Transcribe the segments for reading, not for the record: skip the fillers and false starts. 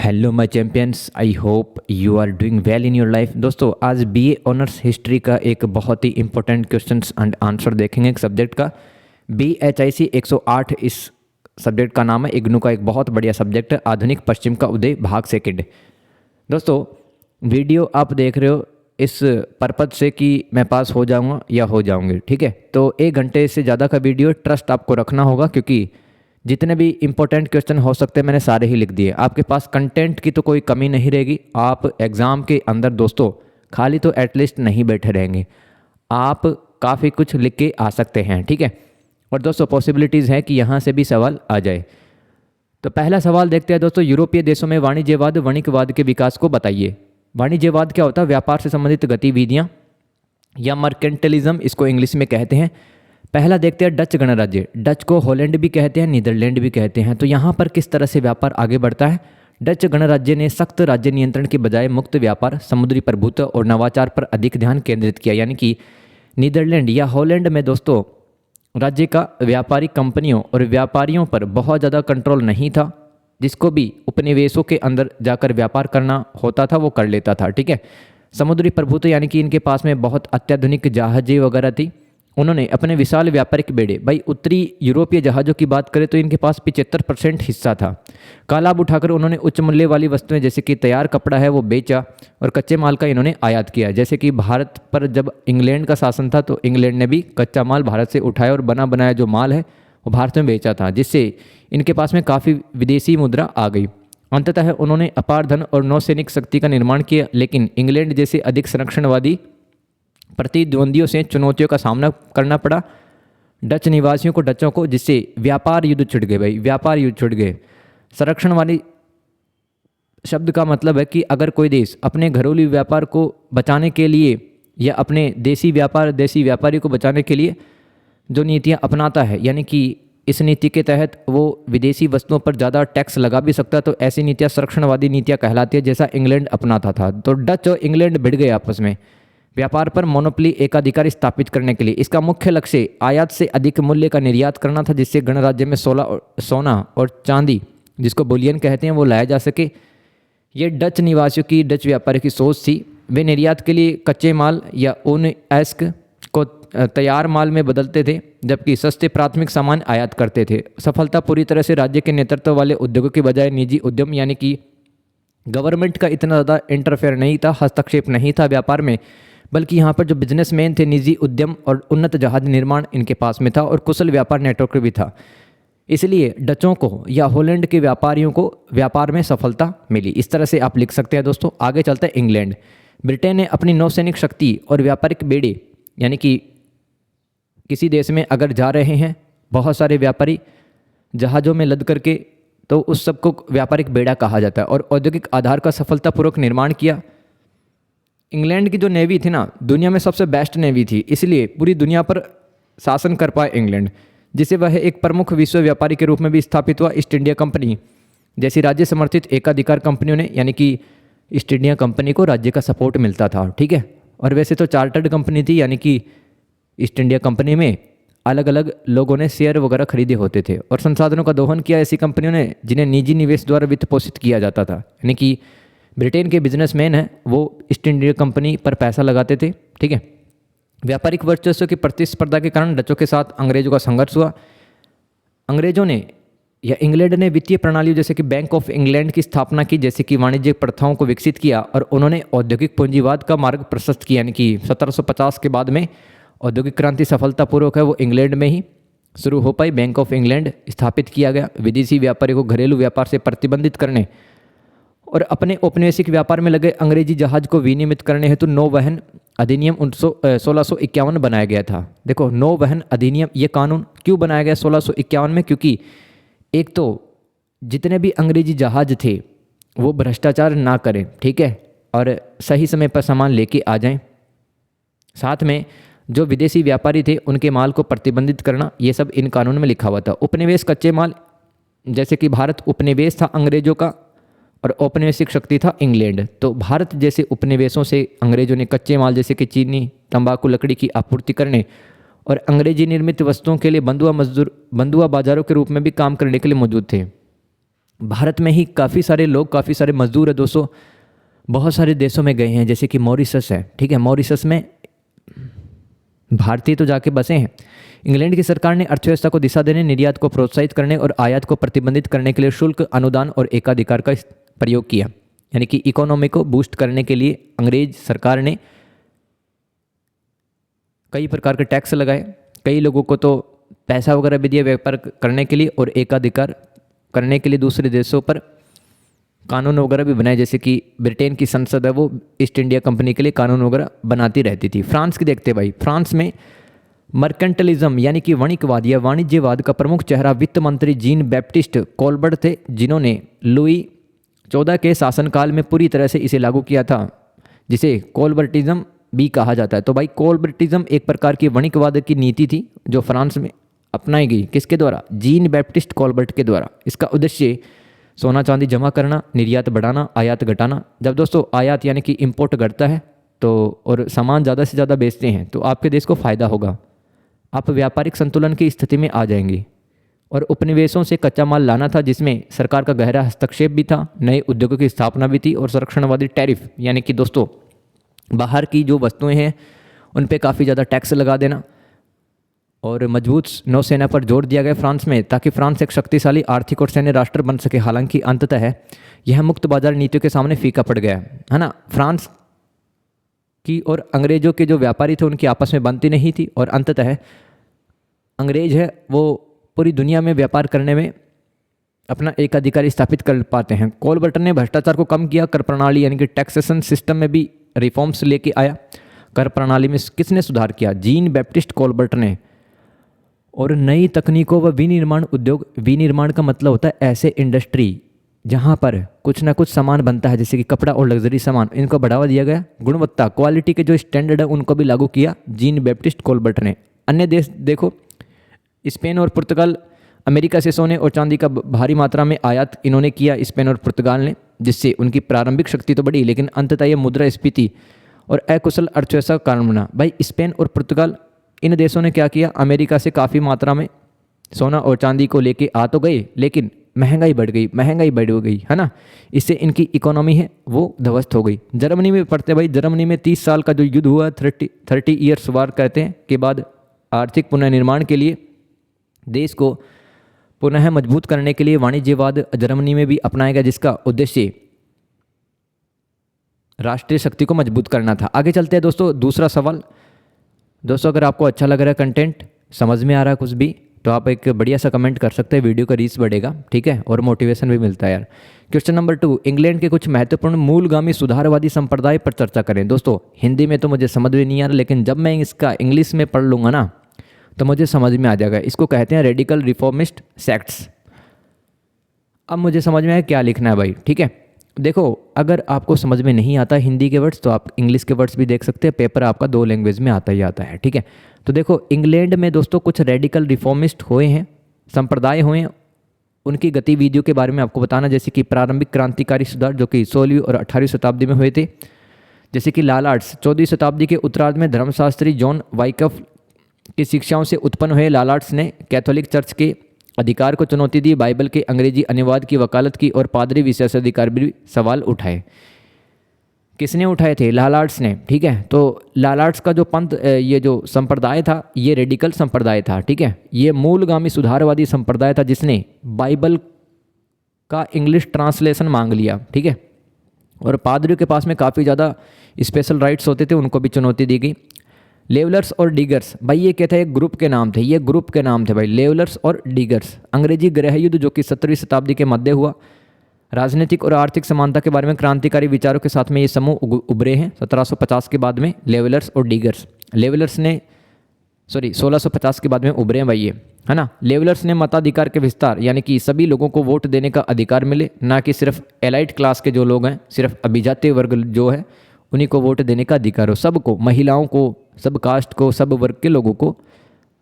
Hello my champions, I hope you are doing well in your life. दोस्तों, आज BA honours history का एक बहुत ही इंपॉर्टेंट क्वेश्चंस एंड आंसर देखेंगे एक सब्जेक्ट का। BHIC 108 इस सब्जेक्ट का नाम है। इग्नू का एक बहुत बढ़िया सब्जेक्ट है, आधुनिक पश्चिम का उदय भाग सेकंड। दोस्तों, वीडियो आप देख रहे हो इस पर्पज से कि मैं पास हो जाऊंगा या हो जाऊंगी, ठीक है। तो 1 घंटे से ज़्यादा का वीडियो ट्रस्ट आपको रखना होगा, क्योंकि जितने भी इंपॉर्टेंट क्वेश्चन हो सकते हैं मैंने सारे ही लिख दिए। आपके पास कंटेंट की तो कोई कमी नहीं रहेगी। आप एग्ज़ाम के अंदर दोस्तों खाली तो एटलीस्ट नहीं बैठे रहेंगे, आप काफ़ी कुछ लिख के आ सकते हैं, ठीक है। और दोस्तों पॉसिबिलिटीज़ है कि यहाँ से भी सवाल आ जाए। तो पहला सवाल देखते हैं दोस्तों, यूरोपीय देशों में वाणिज्यवाद वणिकवाद के विकास को बताइए। वाणिज्यवाद क्या होता है? व्यापार से संबंधित गतिविधियाँ या मर्केंटलिज्म इसको इंग्लिश में कहते हैं। पहला देखते हैं डच गणराज्य। डच को हॉलैंड भी कहते हैं, नीदरलैंड भी कहते हैं। तो यहाँ पर किस तरह से व्यापार आगे बढ़ता है? डच गणराज्य ने सख्त राज्य नियंत्रण के बजाय मुक्त व्यापार, समुद्री प्रभुत्व और नवाचार पर अधिक ध्यान केंद्रित किया। यानी कि नीदरलैंड या हॉलैंड में दोस्तों राज्य का व्यापारिक कंपनियों और व्यापारियों पर बहुत ज़्यादा कंट्रोल नहीं था। जिसको भी उपनिवेशों के अंदर जाकर व्यापार करना होता था वो कर लेता था, ठीक है। समुद्री प्रभुत्व यानी कि इनके पास में बहुत अत्याधुनिक जहाजें वगैरह थी। उन्होंने अपने विशाल व्यापारिक बेड़े, भाई उत्तरी यूरोपीय जहाज़ों की बात करें तो इनके पास 75% हिस्सा था। का लाभ उठाकर उन्होंने उच्च मूल्य वाली वस्तुएं जैसे कि तैयार कपड़ा है वो बेचा और कच्चे माल का इन्होंने आयात किया। जैसे कि भारत पर जब इंग्लैंड का शासन था तो इंग्लैंड ने भी कच्चा माल भारत से उठाया और बना बनाया जो माल है वो भारत में बेचा था, जिससे इनके पास में काफ़ी विदेशी मुद्रा आ गई। अंततः उन्होंने अपार धन और नौसैनिक शक्ति का निर्माण किया, लेकिन इंग्लैंड जैसे अधिक संरक्षणवादी प्रतिद्वंदियों से चुनौतियों का सामना करना पड़ा डच निवासियों को, डचों को, जिससे व्यापार युद्ध छिड़ गए। भाई व्यापार युद्ध छिड़ गए। संरक्षण वाली शब्द का मतलब है कि अगर कोई देश अपने घरेलू व्यापार को बचाने के लिए या अपने देसी व्यापारी को बचाने के लिए जो नीतियां अपनाता है, यानी कि इस नीति के तहत वो विदेशी वस्तुओं पर ज़्यादा टैक्स लगा भी सकता है, तो ऐसी नीतियाँ संरक्षणवादी नीतियाँ कहलाती है, जैसा इंग्लैंड अपनाता था। तो डच और इंग्लैंड भिड़ गए आपस में व्यापार पर मोनोपोली एकाधिकार स्थापित करने के लिए। इसका मुख्य लक्ष्य आयात से अधिक मूल्य का निर्यात करना था, जिससे गणराज्य में सोना और चांदी, जिसको बुलियन कहते हैं, वो लाया जा सके। ये डच निवासियों की, डच व्यापारी की सोच थी। वे निर्यात के लिए कच्चे माल या ऊन एस्क को तैयार माल में बदलते थे, जबकि सस्ते प्राथमिक सामान आयात करते थे। सफलता पूरी तरह से राज्य के नेतृत्व वाले उद्योगों के बजाय निजी उद्यम, यानी कि गवर्नमेंट का इतना ज़्यादा इंटरफेयर नहीं था, हस्तक्षेप नहीं था व्यापार में, बल्कि यहाँ पर जो बिजनेसमैन थे, निजी उद्यम और उन्नत जहाज निर्माण इनके पास में था और कुशल व्यापार नेटवर्क भी था। इसलिए डचों को या हॉलैंड के व्यापारियों को व्यापार में सफलता मिली। इस तरह से आप लिख सकते हैं दोस्तों। आगे चलते हैं इंग्लैंड। ब्रिटेन ने अपनी नौसैनिक शक्ति और व्यापारिक बेड़े, यानी कि किसी देश में अगर जा रहे हैं बहुत सारे व्यापारी जहाज़ों में लद करके, तो उस सबको व्यापारिक बेड़ा कहा जाता है, और औद्योगिक आधार का सफलतापूर्वक निर्माण किया। इंग्लैंड की जो नेवी थी ना, दुनिया में सबसे बेस्ट नेवी थी, इसलिए पूरी दुनिया पर शासन कर पाए इंग्लैंड, जिसे वह एक प्रमुख विश्व व्यापारी के रूप में भी स्थापित हुआ। ईस्ट इंडिया कंपनी जैसी राज्य समर्थित एकाधिकार कंपनियों ने, यानी कि ईस्ट इंडिया कंपनी को राज्य का सपोर्ट मिलता था, ठीक है। और वैसे तो चार्टर्ड कंपनी थी, यानी कि ईस्ट इंडिया कंपनी में अलग अलग लोगों ने शेयर वगैरह खरीदे होते थे, और संसाधनों का दोहन किया ऐसी कंपनियों ने जिन्हें निजी निवेश द्वारा वित्त पोषित किया जाता था। यानी कि ब्रिटेन के बिजनेसमैन हैं वो ईस्ट इंडिया कंपनी पर पैसा लगाते थे, ठीक है। व्यापारिक वर्चस्व की प्रतिस्पर्धा के कारण डचों के साथ अंग्रेजों का संघर्ष हुआ। अंग्रेजों ने या इंग्लैंड ने वित्तीय प्रणालियों जैसे कि बैंक ऑफ इंग्लैंड की स्थापना की, जैसे कि वाणिज्यिक प्रथाओं को विकसित किया, और उन्होंने औद्योगिक पूंजीवाद का मार्ग प्रशस्त किया। यानी कि 1750 के बाद में औद्योगिक क्रांति सफलतापूर्वक है वो इंग्लैंड में ही शुरू हो पाई। बैंक ऑफ इंग्लैंड स्थापित किया गया। विदेशी व्यापारियों को घरेलू व्यापार से प्रतिबंधित करने और अपने औपनिवेशिक व्यापार में लगे अंग्रेजी जहाज को विनियमित करने हेतु नौवहन अधिनियम 1651 बनाया गया था। देखो, नौवहन अधिनियम, ये कानून क्यों बनाया गया 1651 में? क्योंकि एक तो जितने भी अंग्रेजी जहाज थे वो भ्रष्टाचार ना करें, ठीक है, और सही समय पर सामान लेके आ जाएं। साथ में जो विदेशी व्यापारी थे उनके माल को प्रतिबंधित करना, ये सब इन कानून में लिखा हुआ था। उपनिवेश कच्चे माल, जैसे कि भारत उपनिवेश था अंग्रेजों का और औपनिवेशिक शक्ति था इंग्लैंड। तो भारत जैसे उपनिवेशों से अंग्रेजों ने कच्चे माल जैसे कि चीनी, तंबाकू, लकड़ी की आपूर्ति करने और अंग्रेजी निर्मित वस्तुओं के लिए बंधुआ बाजारों के रूप में भी काम करने के लिए मौजूद थे। भारत में ही काफ़ी सारे लोग, काफ़ी सारे मजदूर है दोस्तों, बहुत सारे देशों में गए हैं, जैसे कि मॉरिशस है, ठीक है, मॉरिशस में भारतीय तो जाके बसे हैं। इंग्लैंड की सरकार ने अर्थव्यवस्था को दिशा देने, निर्यात को प्रोत्साहित करने और आयात को प्रतिबंधित करने के लिए शुल्क, अनुदान और एकाधिकार का प्रयोग किया। यानी कि इकोनॉमी को बूस्ट करने के लिए अंग्रेज सरकार ने कई प्रकार के टैक्स लगाए, कई लोगों को तो पैसा वगैरह भी दिया व्यापार करने के लिए, और एकाधिकार करने के लिए दूसरे देशों पर कानून वगैरह भी बनाए, जैसे कि ब्रिटेन की संसद है वो ईस्ट इंडिया कंपनी के लिए कानून वगैरह बनाती रहती थी। फ्रांस की देखते भाई, फ्रांस में मर्केंटलिज्म यानी कि वणिकवाद या वाणिज्यवाद का प्रमुख चेहरा वित्त मंत्री जीन बैप्टिस्ट कोलबर्ट थे, जिन्होंने लुई 14 के शासनकाल में पूरी तरह से इसे लागू किया था, जिसे कोलबर्टिज्म भी कहा जाता है। तो भाई कोलबर्टिज्म एक प्रकार की वणिकवाद की नीति थी जो फ्रांस में अपनाई गई, किसके द्वारा? जीन बैप्टिस्ट कोलबर्ट के द्वारा। इसका उद्देश्य सोना चांदी जमा करना, निर्यात बढ़ाना, आयात घटाना। जब दोस्तों आयात यानी कि इंपोर्ट घटता है तो और सामान ज़्यादा से ज़्यादा बेचते हैं तो आपके देश को फ़ायदा होगा, आप व्यापारिक संतुलन की स्थिति में आ जाएंगे। और उपनिवेशों से कच्चा माल लाना था, जिसमें सरकार का गहरा हस्तक्षेप भी था, नए उद्योगों की स्थापना भी थी, और संरक्षणवादी टैरिफ यानी कि दोस्तों बाहर की जो वस्तुएं हैं उन पे काफ़ी ज़्यादा टैक्स लगा देना, और मजबूत नौसेना पर जोर दिया गया फ्रांस में, ताकि फ्रांस एक शक्तिशाली आर्थिक और सैन्य राष्ट्र बन सके। हालांकि अंततः यह मुक्त बाजार नीतियों के सामने फीका पड़ गया, है ना। फ्रांस की और अंग्रेजों के जो व्यापारी थे उनकी आपस में बनती नहीं थी, और अंततः अंग्रेज है वो पूरी दुनिया में व्यापार करने में अपना एक अधिकार स्थापित कर पाते हैं। कोलबर्ट ने भ्रष्टाचार को कम किया, कर प्रणाली यानी कि टैक्सेशन सिस्टम में भी रिफॉर्म्स लेके आया। कर प्रणाली में किसने सुधार किया? जीन बैप्टिस्ट कोलबर्ट ने। और नई तकनीकों व विनिर्माण उद्योग, विनिर्माण का मतलब होता है ऐसे इंडस्ट्री जहाँ पर कुछ ना कुछ सामान बनता है, जैसे कि कपड़ा और लग्जरी सामान, इनको बढ़ावा दिया गया। गुणवत्ता, क्वालिटी के जो स्टैंडर्ड है उनको भी लागू किया जीन बैप्टिस्ट कोलबर्ट ने। अन्य देश देखो, स्पेन और पुर्तगाल अमेरिका से सोने और चांदी का भारी मात्रा में आयात इन्होंने किया, स्पेन और पुर्तगाल ने, जिससे उनकी प्रारंभिक शक्ति तो बढ़ी, लेकिन अंततः यह मुद्रास्फीति और अकुशल अर्थव्यवस्था का कारण बना। भाई स्पेन और पुर्तगाल इन देशों ने क्या किया? अमेरिका से काफ़ी मात्रा में सोना और चांदी को लेके आ तो गए, लेकिन महंगाई बढ़ गई, महंगाई बढ़ गई, है ना। इससे इनकी इकोनॉमी है वो ध्वस्त हो गई। जर्मनी में पढ़ते भाई, जर्मनी में 30 साल का जो युद्ध हुआ, 30 ईयर्स वार कहते हैं, के बाद आर्थिक पुनर्निर्माण के लिए, देश को पुनः मजबूत करने के लिए वाणिज्यवाद जर्मनी में भी अपनाया गया, जिसका उद्देश्य राष्ट्रीय शक्ति को मजबूत करना था। आगे चलते हैं दोस्तों, दूसरा सवाल। दोस्तों अगर आपको अच्छा लग रहा है कंटेंट, समझ में आ रहा है कुछ भी, तो आप एक बढ़िया सा कमेंट कर सकते हैं, वीडियो का रीच बढ़ेगा, ठीक है, और मोटिवेशन भी मिलता है यार। क्वेश्चन नंबर 2, इंग्लैंड के कुछ महत्वपूर्ण मूलगामी सुधारवादी संप्रदाय पर चर्चा करें। दोस्तों हिंदी में तो मुझे समझ में नहीं आ रहा, लेकिन जब मैं इसका इंग्लिश में पढ़ लूँगा ना तो मुझे समझ में आ जाएगा। इसको कहते हैं रेडिकल रिफॉर्मिस्ट सेक्ट्स। अब मुझे समझ में आया क्या लिखना है भाई, ठीक है। देखो अगर आपको समझ में नहीं आता हिंदी के वर्ड्स तो आप इंग्लिश के वर्ड्स भी देख सकते हैं, पेपर आपका 2 लैंग्वेज में आता ही आता है, ठीक है। तो देखो इंग्लैंड में दोस्तों कुछ रेडिकल रिफॉर्मिस्ट हुए हैं, संप्रदाय हुए हैं, उनकी गतिविधियों के बारे में आपको बताना, जैसे कि प्रारंभिक क्रांतिकारी सुधार जो कि 16वीं और 18वीं शताब्दी में हुए थे, जैसे कि लाल आर्ट्स। 14वीं शताब्दी के उत्तरार्ध में धर्मशास्त्री जॉन वाइकफ की शिक्षाओं से उत्पन्न हुए लाल आर्ट्स ने कैथोलिक चर्च के अधिकार को चुनौती दी, बाइबल के अंग्रेजी अनुवाद की वकालत की और पादरी विशेषाधिकार भी सवाल उठाए। किसने उठाए थे? लाल आर्ट्स ने, ठीक है। तो लाल आर्ट्स का जो पंथ, ये जो संप्रदाय था, ये रेडिकल संप्रदाय था, ठीक है। ये मूलगामी सुधारवादी संप्रदाय था जिसने बाइबल का इंग्लिश ट्रांसलेशन मांग लिया, ठीक है। और पादरियों के पास में काफ़ी ज़्यादा स्पेशल राइट्स होते थे, उनको भी चुनौती दी गई। लेवलर्स और डिगर्स, भाई ये क्या था? एक ग्रुप के नाम थे, ये ग्रुप के नाम थे भाई, लेवलर्स और डिगर्स। अंग्रेजी गृह युद्ध जो कि 17वीं शताब्दी के मध्य हुआ, राजनीतिक और आर्थिक समानता के बारे में क्रांतिकारी विचारों के साथ में ये समूह उभरे हैं 1750 के बाद में, लेवलर्स और डिगर्स। लेवलर्स ने 1650 के बाद में उभरे हैं भाई ये, है ना। लेवलर्स ने मताधिकार के विस्तार, यानी कि सभी लोगों को वोट देने का अधिकार मिले, ना कि सिर्फ एलाइट क्लास के जो लोग हैं, सिर्फ अभिजात्य वर्ग जो है उन्हीं को वोट देने का अधिकार हो, सबको, महिलाओं को, सब कास्ट को, सब वर्ग के लोगों को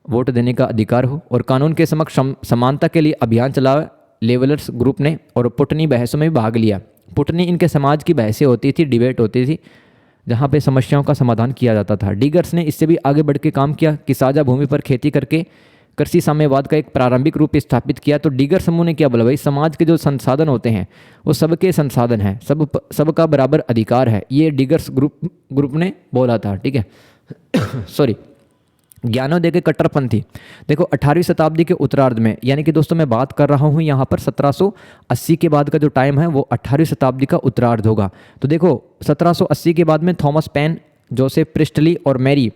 वोट देने का अधिकार हो, और कानून के समक्ष समानता के लिए अभियान चलाया लेवलर्स ग्रुप ने, और पुटनी बहसों में भी भाग लिया। पुटनी इनके समाज की बहसें होती थी, डिबेट होती थी, जहाँ पे समस्याओं का समाधान किया जाता था। डिगर्स ने इससे भी आगे बढ़ के काम किया कि साझा भूमि पर खेती करके कृषि साम्यवाद का एक प्रारंभिक रूप स्थापित किया। तो डिगर समूह ने क्या बोला, भाई समाज के जो संसाधन होते हैं वो सबके संसाधन हैं, सबका बराबर अधिकार है, ये डिगर्स ग्रुप ने बोला था। ठीक है सॉरी। ज्ञानोदय के कट्टरपंथी, देखो 18वीं शताब्दी के उत्तरार्ध में, यानी कि दोस्तों मैं बात कर रहा हूँ यहाँ पर 1780 के बाद का जो टाइम है वो 18वीं शताब्दी का उत्तरार्ध होगा। तो देखो 1780 के बाद में थॉमस पेन, जोसेफ प्रिस्टली और मैरी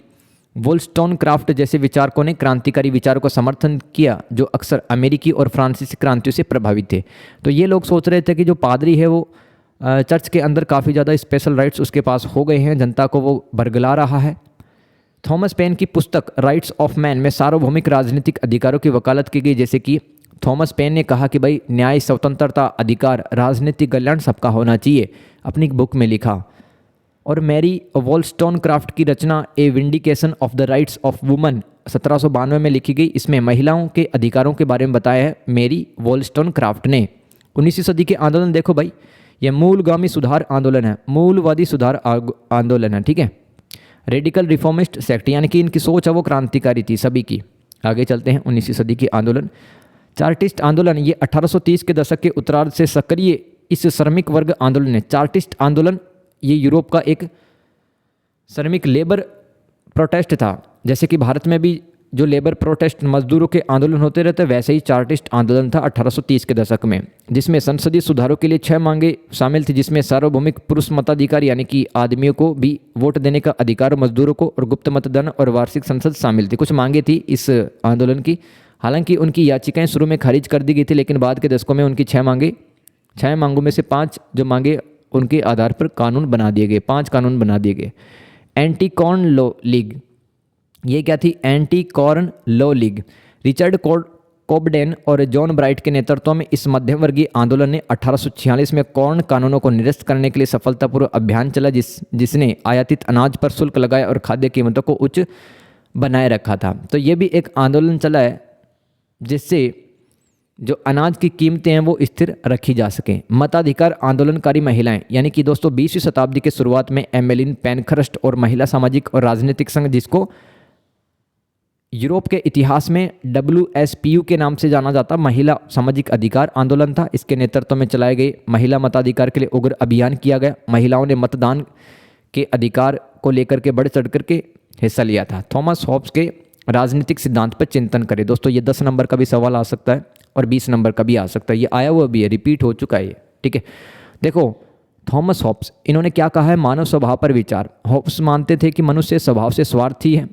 वोllस्टोनक्राफ्ट जैसे विचारकों ने क्रांतिकारी विचारों का समर्थन किया, जो अक्सर अमेरिकी और फ्रांसीसी क्रांतियों से प्रभावित थे। तो ये लोग सोच रहे थे कि जो पादरी है वो चर्च के अंदर काफ़ी ज़्यादा स्पेशल राइट्स उसके पास हो गए हैं, जनता को वो बरगला रहा है। थॉमस पेन की पुस्तक राइट्स ऑफ मैन में सार्वभौमिक राजनीतिक अधिकारों की वकालत की गई, जैसे कि थॉमस पेन ने कहा कि भाई न्याय, स्वतंत्रता, अधिकार, राजनीतिक कल्याण सबका होना चाहिए, अपनी बुक में लिखा। और मैरी वोllस्टोनक्राफ्ट की रचना a vindication of the rights of woman 1792 में लिखी गई, इसमें महिलाओं के अधिकारों के बारे में बताया है मैरी वोllस्टोनक्राफ्ट ने। 19वीं सदी के आंदोलन देखो भाई, यह मूलगामी सुधार आंदोलन है, मूलवादी सुधार आंदोलन है। ठीक है, रेडिकल रिफॉर्मिस्ट सेक्ट, यानी कि इनकी सोच है वो क्रांतिकारी थी सभी की। आगे चलते हैं 19वीं सदी के आंदोलन। चार्टिस्ट आंदोलन, ये 1830 के दशक के उत्तरार्ध से सक्रिय इस श्रमिक वर्ग आंदोलन है। चार्टिस्ट आंदोलन ये यूरोप का एक श्रमिक लेबर प्रोटेस्ट था। जैसे कि भारत में भी जो लेबर प्रोटेस्ट मजदूरों के आंदोलन होते रहते, वैसे ही चार्टिस्ट आंदोलन था 1830 के दशक में, जिसमें संसदीय सुधारों के लिए 6 मांगे शामिल थी, जिसमें सार्वभौमिक पुरुष मताधिकार यानी कि आदमियों को भी वोट देने का अधिकार, मजदूरों को, और गुप्त मतदान और वार्षिक संसद शामिल थी। कुछ मांगे थी इस आंदोलन की। हालांकि उनकी याचिकाएं शुरू में खारिज कर दी गई थी, लेकिन बाद के दशकों में उनकी 6 मांगों में से 5 जो मांगे उनके आधार पर कानून बना दिए गए, 5 कानून बना दिए गए। एंटी कॉर्न लॉ लीग, ये क्या थी, anti corn law league. Richard Cobden और जॉन ब्राइट के नेतृत्व में इस मध्यम वर्गीय आंदोलन ने 1846 में कॉर्न कानूनों को निरस्त करने के लिए सफलतापूर्वक अभियान चला, जिसने आयातित अनाज पर शुल्क लगाया और खाद्य कीमतों को उच्च बनाए रखा था। तो ये भी एक आंदोलन चला है जिससे जो अनाज की कीमतें हैं वो स्थिर रखी जा सकें। मताधिकार आंदोलनकारी महिलाएं, यानी कि दोस्तों 20वीं शताब्दी के शुरुआत में एमेलिन पेनखर्स्ट और महिला सामाजिक और राजनीतिक संघ, जिसको यूरोप के इतिहास में WSPU के नाम से जाना जाता, महिला सामाजिक अधिकार आंदोलन था। इसके नेतृत्व में चलाए गए महिला मताधिकार के लिए उग्र अभियान किया गया। महिलाओं ने मतदान के अधिकार को लेकर के बढ़ चढ़ करके हिस्सा लिया था। थॉमस हॉब्स के राजनीतिक सिद्धांत पर चिंतन करें। दोस्तों ये 10 नंबर का भी सवाल आ सकता है और 20 नंबर का भी आ सकता है, ये आया हुआ भी है, रिपीट हो चुका है ये। ठीक है, देखो थॉमस हॉब्स, इन्होंने क्या कहा है, मानव स्वभाव पर विचार। हॉब्स मानते थे कि मनुष्य स्वभाव से स्वार्थी है,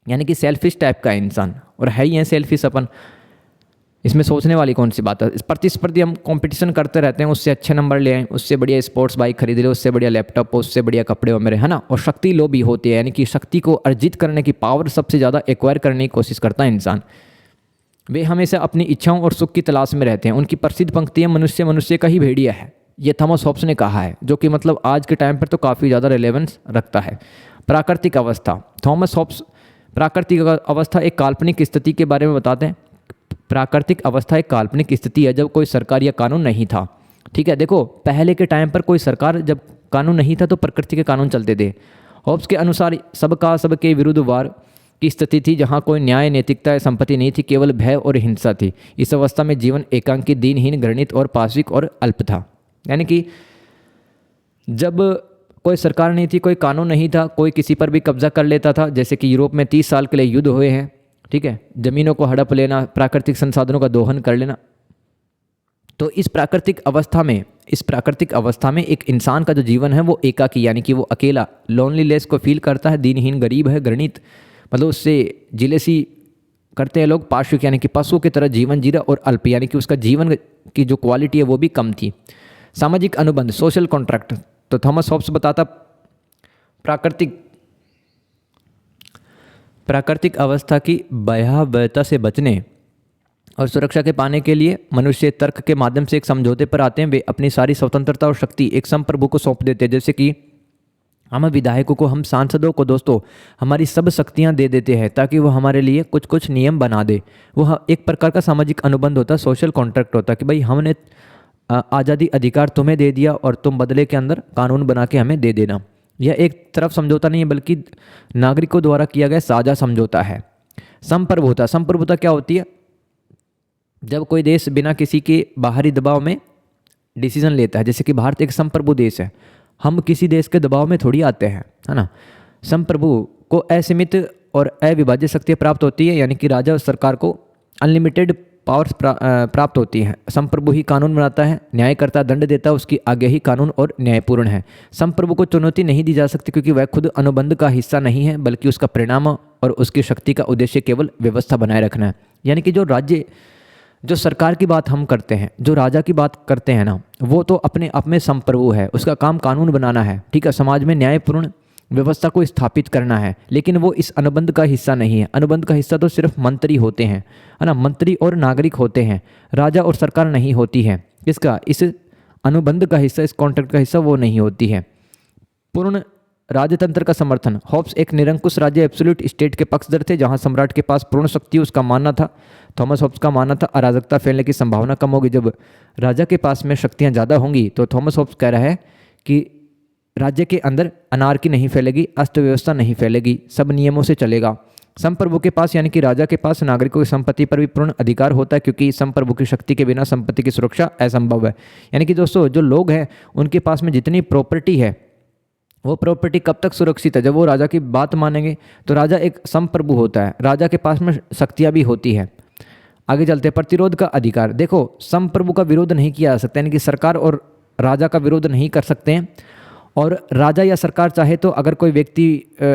यानी कि सेल्फिश टाइप का इंसान, और है ही है सेल्फिश अपन। इसमें सोचने वाली कौन सी बात है। प्रतिस्पर्धी हम कंपटीशन करते रहते हैं, उससे अच्छे नंबर ले आए, उससे बढ़िया स्पोर्ट्स बाइक खरीद ले, उससे बढ़िया लैपटॉप, उससे बढ़िया कपड़े मेरे, है ना। और शक्ति लोभी होती है, यानी कि शक्ति को अर्जित करने की पावर सबसे ज़्यादा एक्वायर करने की कोशिश करता है इंसान। वे हमेशा अपनी इच्छाओं और सुख की तलाश में रहते हैं। उनकी प्रसिद्ध पंक्ति है, मनुष्य मनुष्य का ही भेड़िया है। ये थॉमस हॉब्स ने कहा है, जो कि मतलब आज के टाइम पर तो काफ़ी ज़्यादा रिलेवेंस रखता है। प्राकृतिक अवस्था, थॉमस हॉब्स प्राकृतिक अवस्था एक काल्पनिक स्थिति के बारे में बताते हैं। प्राकृतिक अवस्था एक काल्पनिक स्थिति है जब कोई सरकार या कानून नहीं था। ठीक है, देखो पहले के टाइम पर कोई सरकार, जब कानून नहीं था तो प्रकृति के कानून चलते थे। हॉब्स के अनुसार सबका सबके विरुद्ध वार की स्थिति थी, जहाँ कोई न्याय, नैतिकता या संपत्ति नहीं थी, केवल भय और हिंसा थी। इस अवस्था में जीवन एकांकी, दीनहीन, घृणित और पाशविक और अल्प था। यानी कि जब कोई सरकार नहीं थी, कोई कानून नहीं था, कोई किसी पर भी कब्जा कर लेता था। जैसे कि यूरोप में 30 साल के लिए युद्ध हुए हैं। ठीक है, ज़मीनों को हड़प लेना, प्राकृतिक संसाधनों का दोहन कर लेना। तो इस प्राकृतिक अवस्था में एक इंसान का जो जीवन है वो एकाकी, यानी कि वो अकेला, लोनलीनेस को फील करता है, दीनहीन, गरीब है, घृणित, मतलब उससे जिलेसी करते हैं लोग, पाशविक यानी कि पशुओं की तरह जीवन जी रहा, और अल्प यानी कि उसका जीवन की जो क्वालिटी है वो भी कम थी। सामाजिक अनुबंध, सोशल कॉन्ट्रैक्ट, तो थॉमस हॉब्स बताता प्राकृतिक अवस्था की भयावहता से बचने और सुरक्षा के पाने के लिए मनुष्य तर्क के माध्यम से एक समझौते पर आते हैं। वे अपनी सारी स्वतंत्रता और शक्ति एक संप्रभु को सौंप देते हैं। जैसे कि हम विधायकों को, हम सांसदों को दोस्तों हमारी सब शक्तियां दे देते हैं ताकि वो हमारे लिए कुछ कुछ नियम बना दे। वो एक प्रकार का सामाजिक अनुबंध होता है, सोशल कॉन्ट्रैक्ट होता है कि भाई हमने आज़ादी अधिकार तुम्हें दे दिया और तुम बदले के अंदर कानून बना के हमें दे देना। यह एक तरफ समझौता नहीं है, बल्कि नागरिकों द्वारा किया गया साझा समझौता है। संप्रभुता, संप्रभुता क्या होती है? जब कोई देश बिना किसी के बाहरी दबाव में डिसीजन लेता है, जैसे कि भारत एक संप्रभु देश है, हम किसी देश के दबाव में थोड़ी आते हैं, है ना। संप्रभु को असीमित और अविभाज्य शक्तियाँ प्राप्त होती है, यानी कि राजा और सरकार को अनलिमिटेड पावर्स प्राप्त होती हैं। संप्रभु ही कानून बनाता है, न्याय करता, दंड देता है, उसकी आज्ञा ही कानून और न्यायपूर्ण है। संप्रभु को चुनौती नहीं दी जा सकती क्योंकि वह खुद अनुबंध का हिस्सा नहीं है, बल्कि उसका परिणाम और उसकी शक्ति का उद्देश्य केवल व्यवस्था बनाए रखना है। यानी कि जो सरकार की बात हम करते हैं, जो राजा की बात करते हैं ना, वो तो अपने आप में संप्रभु है, उसका काम कानून बनाना है, ठीक है, समाज में न्यायपूर्ण व्यवस्था को स्थापित करना है, लेकिन वो इस अनुबंध का हिस्सा नहीं है। अनुबंध का हिस्सा तो सिर्फ मंत्री होते हैं, है ना, मंत्री और नागरिक होते हैं, राजा और सरकार नहीं होती है। इसका इस अनुबंध का हिस्सा, इस कॉन्ट्रैक्ट का हिस्सा वो नहीं होती है। पूर्ण राजतंत्र का समर्थन, हॉब्स एक निरंकुश राज्य एब्सोल्यूट स्टेट के पक्षधर थे, जहां सम्राट के पास पूर्ण शक्ति, उसका मानना था, थॉमस हॉब्स का मानना था, अराजकता फैलने की संभावना कम होगी। जब राजा के पास में शक्तियां ज़्यादा होंगी तो थॉमस हॉब्स कह रहा है कि राज्य के अंदर अनार्की नहीं फैलेगी, अस्तव्यवस्था नहीं फैलेगी, सब नियमों से चलेगा। संप्रभु के पास यानी कि राजा के पास नागरिकों की संपत्ति पर भी पूर्ण अधिकार होता है, क्योंकि संप्रभु की शक्ति के बिना संपत्ति की सुरक्षा असंभव है। यानी कि दोस्तों, जो लोग हैं उनके पास में जितनी प्रॉपर्टी है, वो प्रॉपर्टी कब तक सुरक्षित है? जब वो राजा की बात मानेंगे। तो राजा एक संप्रभु होता है, राजा के पास में शक्तियाँ भी होती है। आगे चलते हैं, प्रतिरोध का अधिकार। देखो, संप्रभु का विरोध नहीं किया जा सकता, यानी कि सरकार और राजा का विरोध नहीं कर सकते हैं। और राजा या सरकार चाहे तो अगर कोई व्यक्ति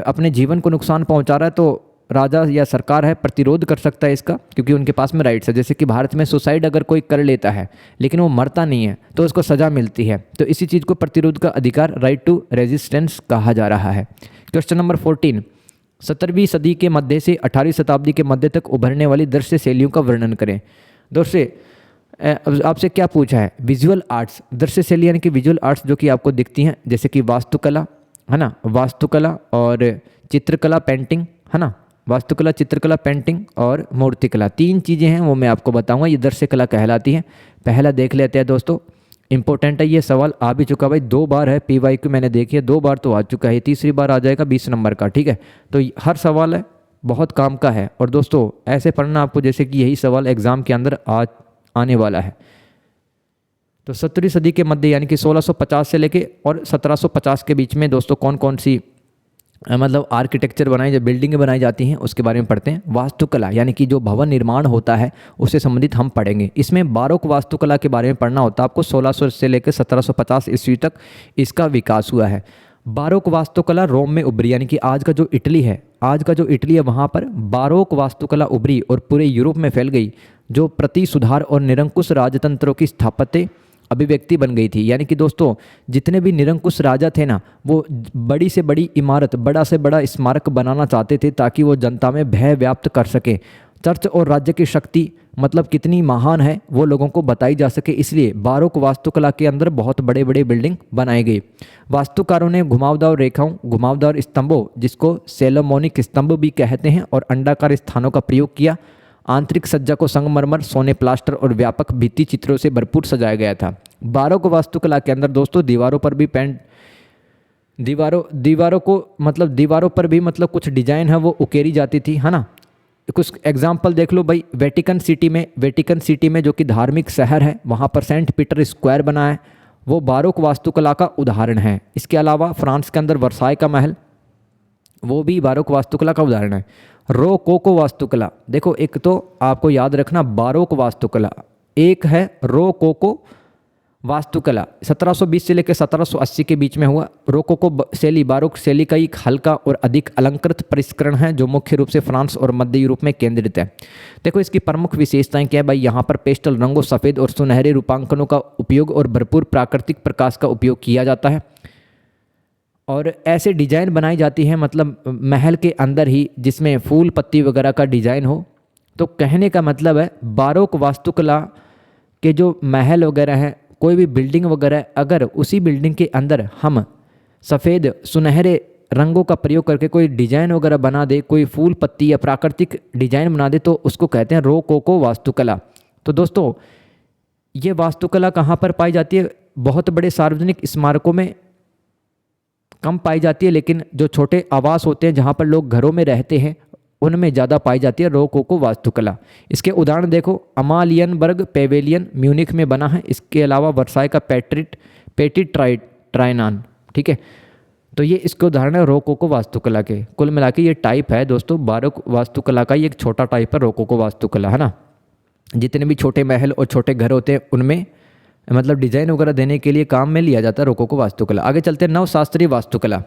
अपने जीवन को नुकसान पहुंचा रहा है तो राजा या सरकार है प्रतिरोध कर सकता है इसका, क्योंकि उनके पास में राइट्स है। जैसे कि भारत में सुसाइड अगर कोई कर लेता है लेकिन वो मरता नहीं है तो उसको सज़ा मिलती है, तो इसी चीज़ को प्रतिरोध का अधिकार, राइट टू रेजिस्टेंस कहा जा रहा है। क्वेश्चन नंबर 14, 17वीं सदी के मध्य से 18वीं शताब्दी के मध्य तक उभरने वाली दृश्य शैलियों का वर्णन करें। दोस्तों, आपसे क्या पूछा है? विजुअल आर्ट्स, दृश्य शैली यानी कि विजुअल आर्ट्स जो कि आपको दिखती हैं, जैसे कि वास्तुकला, है ना, वास्तुकला और चित्रकला, पेंटिंग, है ना, वास्तुकला, चित्रकला, पेंटिंग और मूर्तिकला, 3 चीज़ें हैं, वो मैं आपको बताऊंगा, ये दृश्य कला कहलाती है। पहला देख लेते हैं दोस्तों, इंपॉर्टेंट है, ये सवाल आ भी चुका भाई, 2 बार है, PYQ मैंने देखी है, 2 बार तो आ चुका है, तीसरी बार आ जाएगा 20 नंबर का, ठीक है। तो हर सवाल है बहुत काम का है, और दोस्तों ऐसे पढ़ना आपको जैसे कि यही सवाल एग्जाम के अंदर आने वाला है। तो 17वीं सदी के मध्य यानी कि 1650 से लेके और 1750 के बीच में दोस्तों कौन कौन सी मतलब आर्किटेक्चर बनाई, जो बिल्डिंगें बनाई जाती हैं उसके बारे में पढ़ते हैं। वास्तुकला यानी कि जो भवन निर्माण होता है उससे संबंधित हम पढ़ेंगे। इसमें बारोक वास्तुकला के बारे में पढ़ना होता है आपको। 1600 से लेकर 1750 ईस्वी तक इसका विकास हुआ है। बारोक वास्तुकला रोम में उभरी, यानी कि आज का जो इटली है, वहाँ पर बारोक वास्तुकला उभरी और पूरे यूरोप में फैल गई, जो प्रति सुधार और निरंकुश राजतंत्रों की स्थापत्य अभिव्यक्ति बन गई थी। यानी कि दोस्तों जितने भी निरंकुश राजा थे ना, वो बड़ी से बड़ी इमारत, बड़ा से बड़ा स्मारक बनाना चाहते थे ताकि वो जनता में भय व्याप्त कर सके। चर्च और राज्य की शक्ति मतलब कितनी महान है वो लोगों को बताई जा सके, इसलिए बारोक वास्तुकला के अंदर बहुत बड़े बड़े बिल्डिंग बनाए गए। वास्तुकारों ने घुमावदार रेखाओं, घुमावदार स्तंभों, जिसको सेलोमोनिक स्तंभ भी कहते हैं, और अंडाकार स्थानों का प्रयोग किया। आंतरिक सज्जा को संगमरमर, सोने, प्लास्टर और व्यापक भित्ति चित्रों से भरपूर सजाया गया था। बारोक वास्तुकला के अंदर दोस्तों दीवारों पर भी दीवारों पर भी मतलब कुछ डिजाइन है वो उकेरी जाती थी, है ना। कुछ एग्जाम्पल देख लो भाई, वेटिकन सिटी में जो कि धार्मिक शहर है, वहाँ पर सेंट पीटर स्क्वायर बना है, वो बारोक वास्तुकला का उदाहरण है। इसके अलावा फ्रांस के अंदर वर्साई का महल, वो भी बारोक वास्तुकला का उदाहरण है। रोकोको वास्तुकला, देखो एक तो आपको याद रखना बारोक वास्तुकला, एक है रोकोको वास्तुकला, 1720 से लेकर 1780 के बीच में हुआ। रोकोको शैली बारोक शैली का एक हल्का और अधिक अलंकृत परिष्करण है जो मुख्य रूप से फ्रांस और मध्य यूरोप में केंद्रित है। देखो इसकी प्रमुख विशेषताएं क्या है भाई, यहाँ पर पेस्टल रंगों, सफ़ेद और सुनहरे रूपांकनों का उपयोग और भरपूर प्राकृतिक प्रकाश का उपयोग किया जाता है, और ऐसे डिजाइन बनाई जाती है मतलब महल के अंदर ही, जिसमें फूल पत्ती वगैरह का डिजाइन हो। तो कहने का मतलब है बारोक वास्तुकला के जो महल वगैरह हैं, कोई भी बिल्डिंग वगैरह, अगर उसी बिल्डिंग के अंदर हम सफ़ेद सुनहरे रंगों का प्रयोग करके कोई डिजाइन वगैरह बना दे, कोई फूल पत्ती या प्राकृतिक डिजाइन बना दे, तो उसको कहते हैं रोकोको वास्तुकला। तो दोस्तों ये वास्तुकला कहाँ पर पाई जाती है? बहुत बड़े सार्वजनिक स्मारकों में कम पाई जाती है, लेकिन जो छोटे आवास होते हैं जहाँ पर लोग घरों में रहते हैं उनमें ज़्यादा पाई जाती है रोकोको वास्तुकला। इसके उदाहरण देखो, अमालियनबर्ग पेवेलियन म्यूनिख में बना है। इसके अलावा वर्साई का पेटिट ट्राइनान, ठीक है। तो ये इसके उदाहरण है रोकोको वास्तुकला के। कुल मिला के ये टाइप है दोस्तों बारोक वास्तुकला का, ये एक छोटा टाइप है रोकोको वास्तुकला, है ना। जितने भी छोटे महल और छोटे घर होते हैं उनमें मतलब डिजाइन वगैरह देने के लिए काम में लिया जाता है रोकोको वास्तुकला। आगे चलते हैं नवशास्त्रीय वास्तुकला।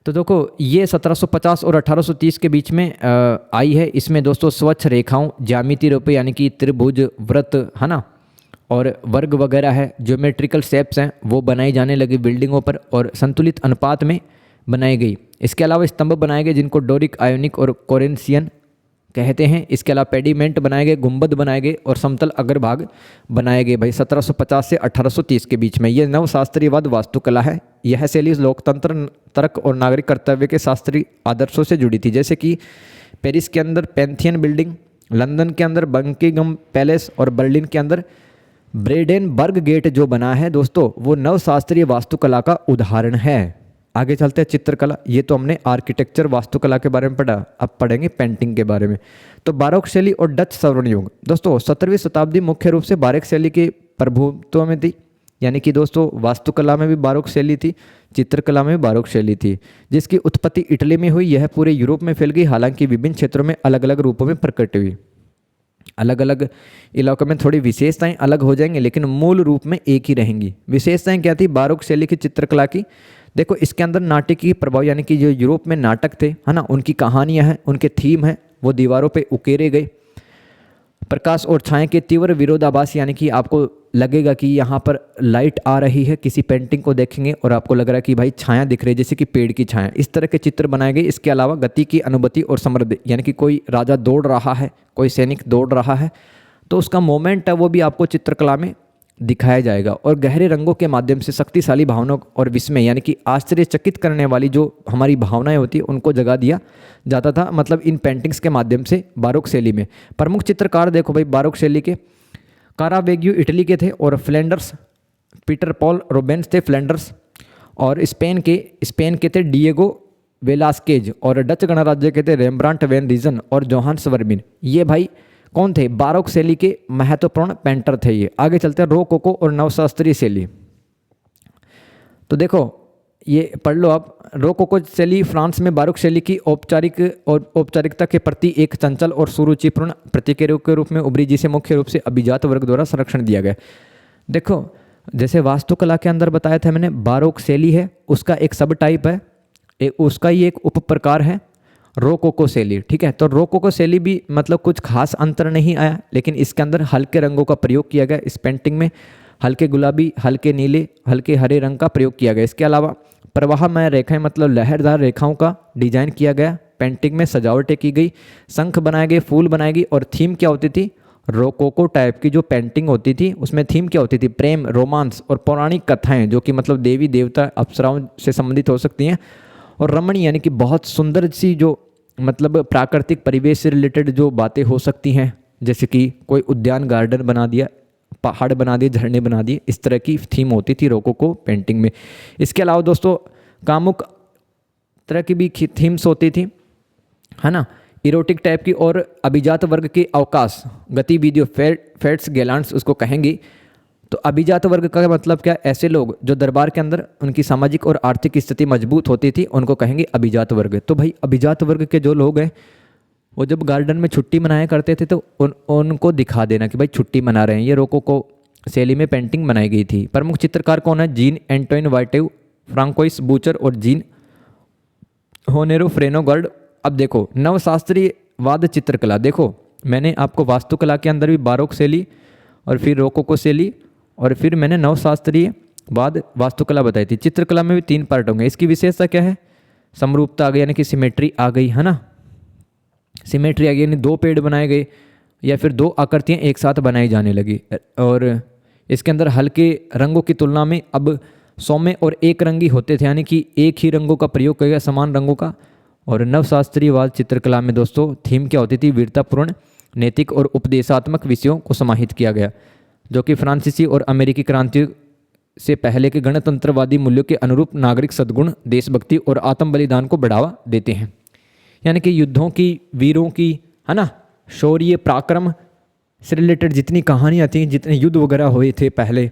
तो देखो ये 1750 और 1830 के बीच में आई है। इसमें दोस्तों स्वच्छ रेखाओं, ज्यामिति रूप यानी कि त्रिभुज, वृत्त, है ना, और वर्ग वगैरह है, ज्योमेट्रिकल शेप्स हैं वो बनाई जाने लगी बिल्डिंगों पर और संतुलित अनुपात में बनाई गई। इसके अलावा स्तंभ बनाए गए जिनको डोरिक, आयोनिक और कोरिन्थियन कहते हैं। इसके अलावा पेडिमेंट बनाए गए, गुंबद बनाए गए और समतल अग्रभाग बनाए गए भाई 1750 से 1830 के बीच में। यह नवशास्त्रीयवाद वास्तुकला है। यह शैली लोकतंत्र, तर्क और नागरिक कर्तव्य के शास्त्रीय आदर्शों से जुड़ी थी, जैसे कि पेरिस के अंदर पैंथियन बिल्डिंग, लंदन के अंदर बकिंगम पैलेस और बर्लिन के अंदर ब्रेडेनबर्ग गेट जो बना है दोस्तों, वो नवशास्त्रीय वास्तुकला का उदाहरण है। आगे चलते हैं चित्रकला। ये तो हमने आर्किटेक्चर वास्तुकला के बारे में पढ़ा, अब पढ़ेंगे पेंटिंग के बारे में। तो बारोक शैली और डच स्वर्ण युग। दोस्तों 17वीं शताब्दी मुख्य रूप से बारोक शैली के प्रभुत्व में थी, यानी कि दोस्तों वास्तुकला में भी बारोक शैली थी, चित्रकला में भी बारोक शैली थी, जिसकी उत्पत्ति इटली में हुई। यह पूरे यूरोप में फैल गई, हालांकि विभिन्न क्षेत्रों में अलग अलग रूपों में प्रकट हुई। अलग अलग इलाकों में थोड़ी विशेषताएं अलग हो जाएंगी, लेकिन मूल रूप में एक ही रहेंगी। विशेषताएं क्या थी बारोक शैली की चित्रकला की? देखो इसके अंदर नाटकीय प्रभाव, यानी कि जो यूरोप में नाटक थे, है ना, उनकी कहानियां हैं, उनके थीम हैं, वो दीवारों पे उकेरे गए। प्रकाश और छाया के तीव्र विरोधाभास, यानी कि आपको लगेगा कि यहाँ पर लाइट आ रही है, किसी पेंटिंग को देखेंगे और आपको लग रहा है कि भाई छाया दिख रही है, जैसे कि पेड़ की छाया। इस तरह के चित्र बनाए गए। इसके अलावा गति की अनुभूति और समृद्धि, यानी कि कोई राजा दौड़ रहा है, कोई सैनिक दौड़ रहा है, तो उसका मोमेंट है वो भी आपको चित्रकला में दिखाया जाएगा। और गहरे रंगों के माध्यम से शक्तिशाली भावनाओं और विस्मय, यानी कि आश्चर्यचकित करने वाली जो हमारी भावनाएं होती है उनको जगा दिया जाता था, मतलब इन पेंटिंग्स के माध्यम से बारोक शैली में। प्रमुख चित्रकार देखो भाई बारोक शैली के, कारावेग्यू इटली के थे, और फ्लैंडर्स पीटर पॉल रोबेंस थे फ्लैंडर्स, और स्पेन के थे डिएगो वेलास्केज, और डच गणराज्य के थे रेम्ब्रांट वैन रीजन और जोहान्स वर्मिन। ये भाई कौन थे? बारोक शैली के महत्वपूर्ण पेंटर थे ये। आगे चलते हैं रोकोको और नवशास्त्रीय शैली। तो देखो ये पढ़ लो आप। रोकोको शैली फ्रांस में बारोक शैली की औपचारिकता के प्रति एक चंचल और सुरुचिपूर्ण प्रतीक के रूप में उभरी, जिसे मुख्य रूप से अभिजात वर्ग द्वारा संरक्षण दिया गया। देखो जैसे वास्तुकला के अंदर बताया था मैंने, बारोक शैली है, उसका एक सब टाइप है, उसका ही एक उप प्रकार है रोकोको शैली, ठीक है। तो रोकोको शैली भी मतलब कुछ खास अंतर नहीं आया, लेकिन इसके अंदर हल्के रंगों का प्रयोग किया गया। इस पेंटिंग में हल्के गुलाबी, हल्के नीले, हल्के हरे रंग का प्रयोग किया गया। इसके अलावा प्रवाहमय रेखाएं, मतलब लहरदार रेखाओं का डिजाइन किया गया। पेंटिंग में सजावटें की गई, शंख बनाए गए, फूल बनाए गई। और थीम क्या होती थी? रोकोको टाइप की जो पेंटिंग होती थी उसमें थीम क्या होती थी? प्रेम, रोमांस और पौराणिक कथाएं, जो कि मतलब देवी देवता अप्सराओं से संबंधित हो सकती हैं। और रमणीय, यानी कि बहुत सुंदर सी जो मतलब प्राकृतिक परिवेश से रिलेटेड जो बातें हो सकती हैं, जैसे कि कोई उद्यान गार्डन बना दिया, पहाड़ बना दिए, झरने बना दिए, इस तरह की थीम होती थी रोकोको पेंटिंग में। इसके अलावा दोस्तों कामुक तरह की भी थीम्स होती थी, है ना, इरोटिक टाइप की। और अभिजात वर्ग के अवकाश गतिविधियों, फेट्स गैलांट्स उसको कहेंगे। तो अभिजात वर्ग का मतलब क्या? ऐसे लोग जो दरबार के अंदर उनकी सामाजिक और आर्थिक स्थिति मजबूत होती थी, उनको कहेंगे अभिजात वर्ग। तो भाई अभिजात वर्ग के जो लोग हैं वो जब गार्डन में छुट्टी मनाया करते थे तो उनको दिखा देना कि भाई छुट्टी मना रहे हैं। ये रोकोको शैली में पेंटिंग बनाई गई थी। प्रमुख चित्रकार कौन है? जीन एंटोइन वाइटेव, फ्रांकोइस बूचर और जीन होनेरो फ्रेनोगर्ड। अब देखो नवशास्त्रीयवाद चित्रकला, देखो मैंने आपको वास्तुकला के अंदर भी बारोक शैली और फिर रोकोको शैली और फिर मैंने नवशास्त्रीयवाद वास्तुकला बताई थी। चित्रकला में भी 3 पार्ट होंगे। इसकी विशेषता क्या है? समरूपता आ गई, यानी कि सिमेट्री आ गई, है ना, सिमेट्री आ गई, यानी 2 पेड़ बनाए गए या फिर 2 आकृतियाँ एक साथ बनाई जाने लगी। और इसके अंदर हल्के रंगों की तुलना में अब सौम्य और एक रंगी होते थे, यानी कि एक ही रंगों का प्रयोग किया गया, समान रंगों का। और नवशास्त्रीयवाद चित्रकला में दोस्तों थीम क्या होती थी? वीरतापूर्ण, नैतिक और उपदेशात्मक विषयों को समाहित किया गया, जो कि फ्रांसीसी और अमेरिकी क्रांति से पहले के गणतंत्रवादी मूल्यों के अनुरूप नागरिक सद्गुण, देशभक्ति और आत्म बलिदान को बढ़ावा देते हैं। यानी कि युद्धों की, वीरों की, है ना, शौर्य पराक्रम से रिलेटेड जितनी कहानियाँ थी, जितने युद्ध वगैरह हुए थे पहले,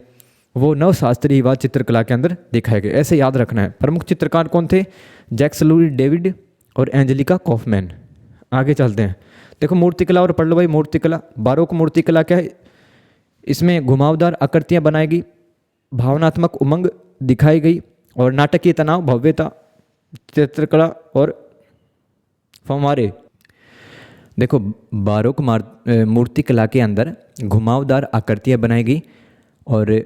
वो नवशास्त्रीय युवा चित्रकला के अंदर दिखाए गए। ऐसे याद रखना है। प्रमुख चित्रकार कौन थे? जैक्स लुई डेविड और एंजेलिका कॉफमैन। आगे चलते हैं। देखो मूर्तिकला और पढ़ लो भाई। मूर्तिकला, बारोक मूर्तिकला क्या है? इसमें घुमावदार आकृतियाँ बनाई गई, भावनात्मक उमंग दिखाई गई और नाटकीय तनाव, भव्यता, चित्रकला और फव्वारे। देखो बारोक मूर्तिकला के अंदर घुमावदार आकृतियाँ बनाई गई और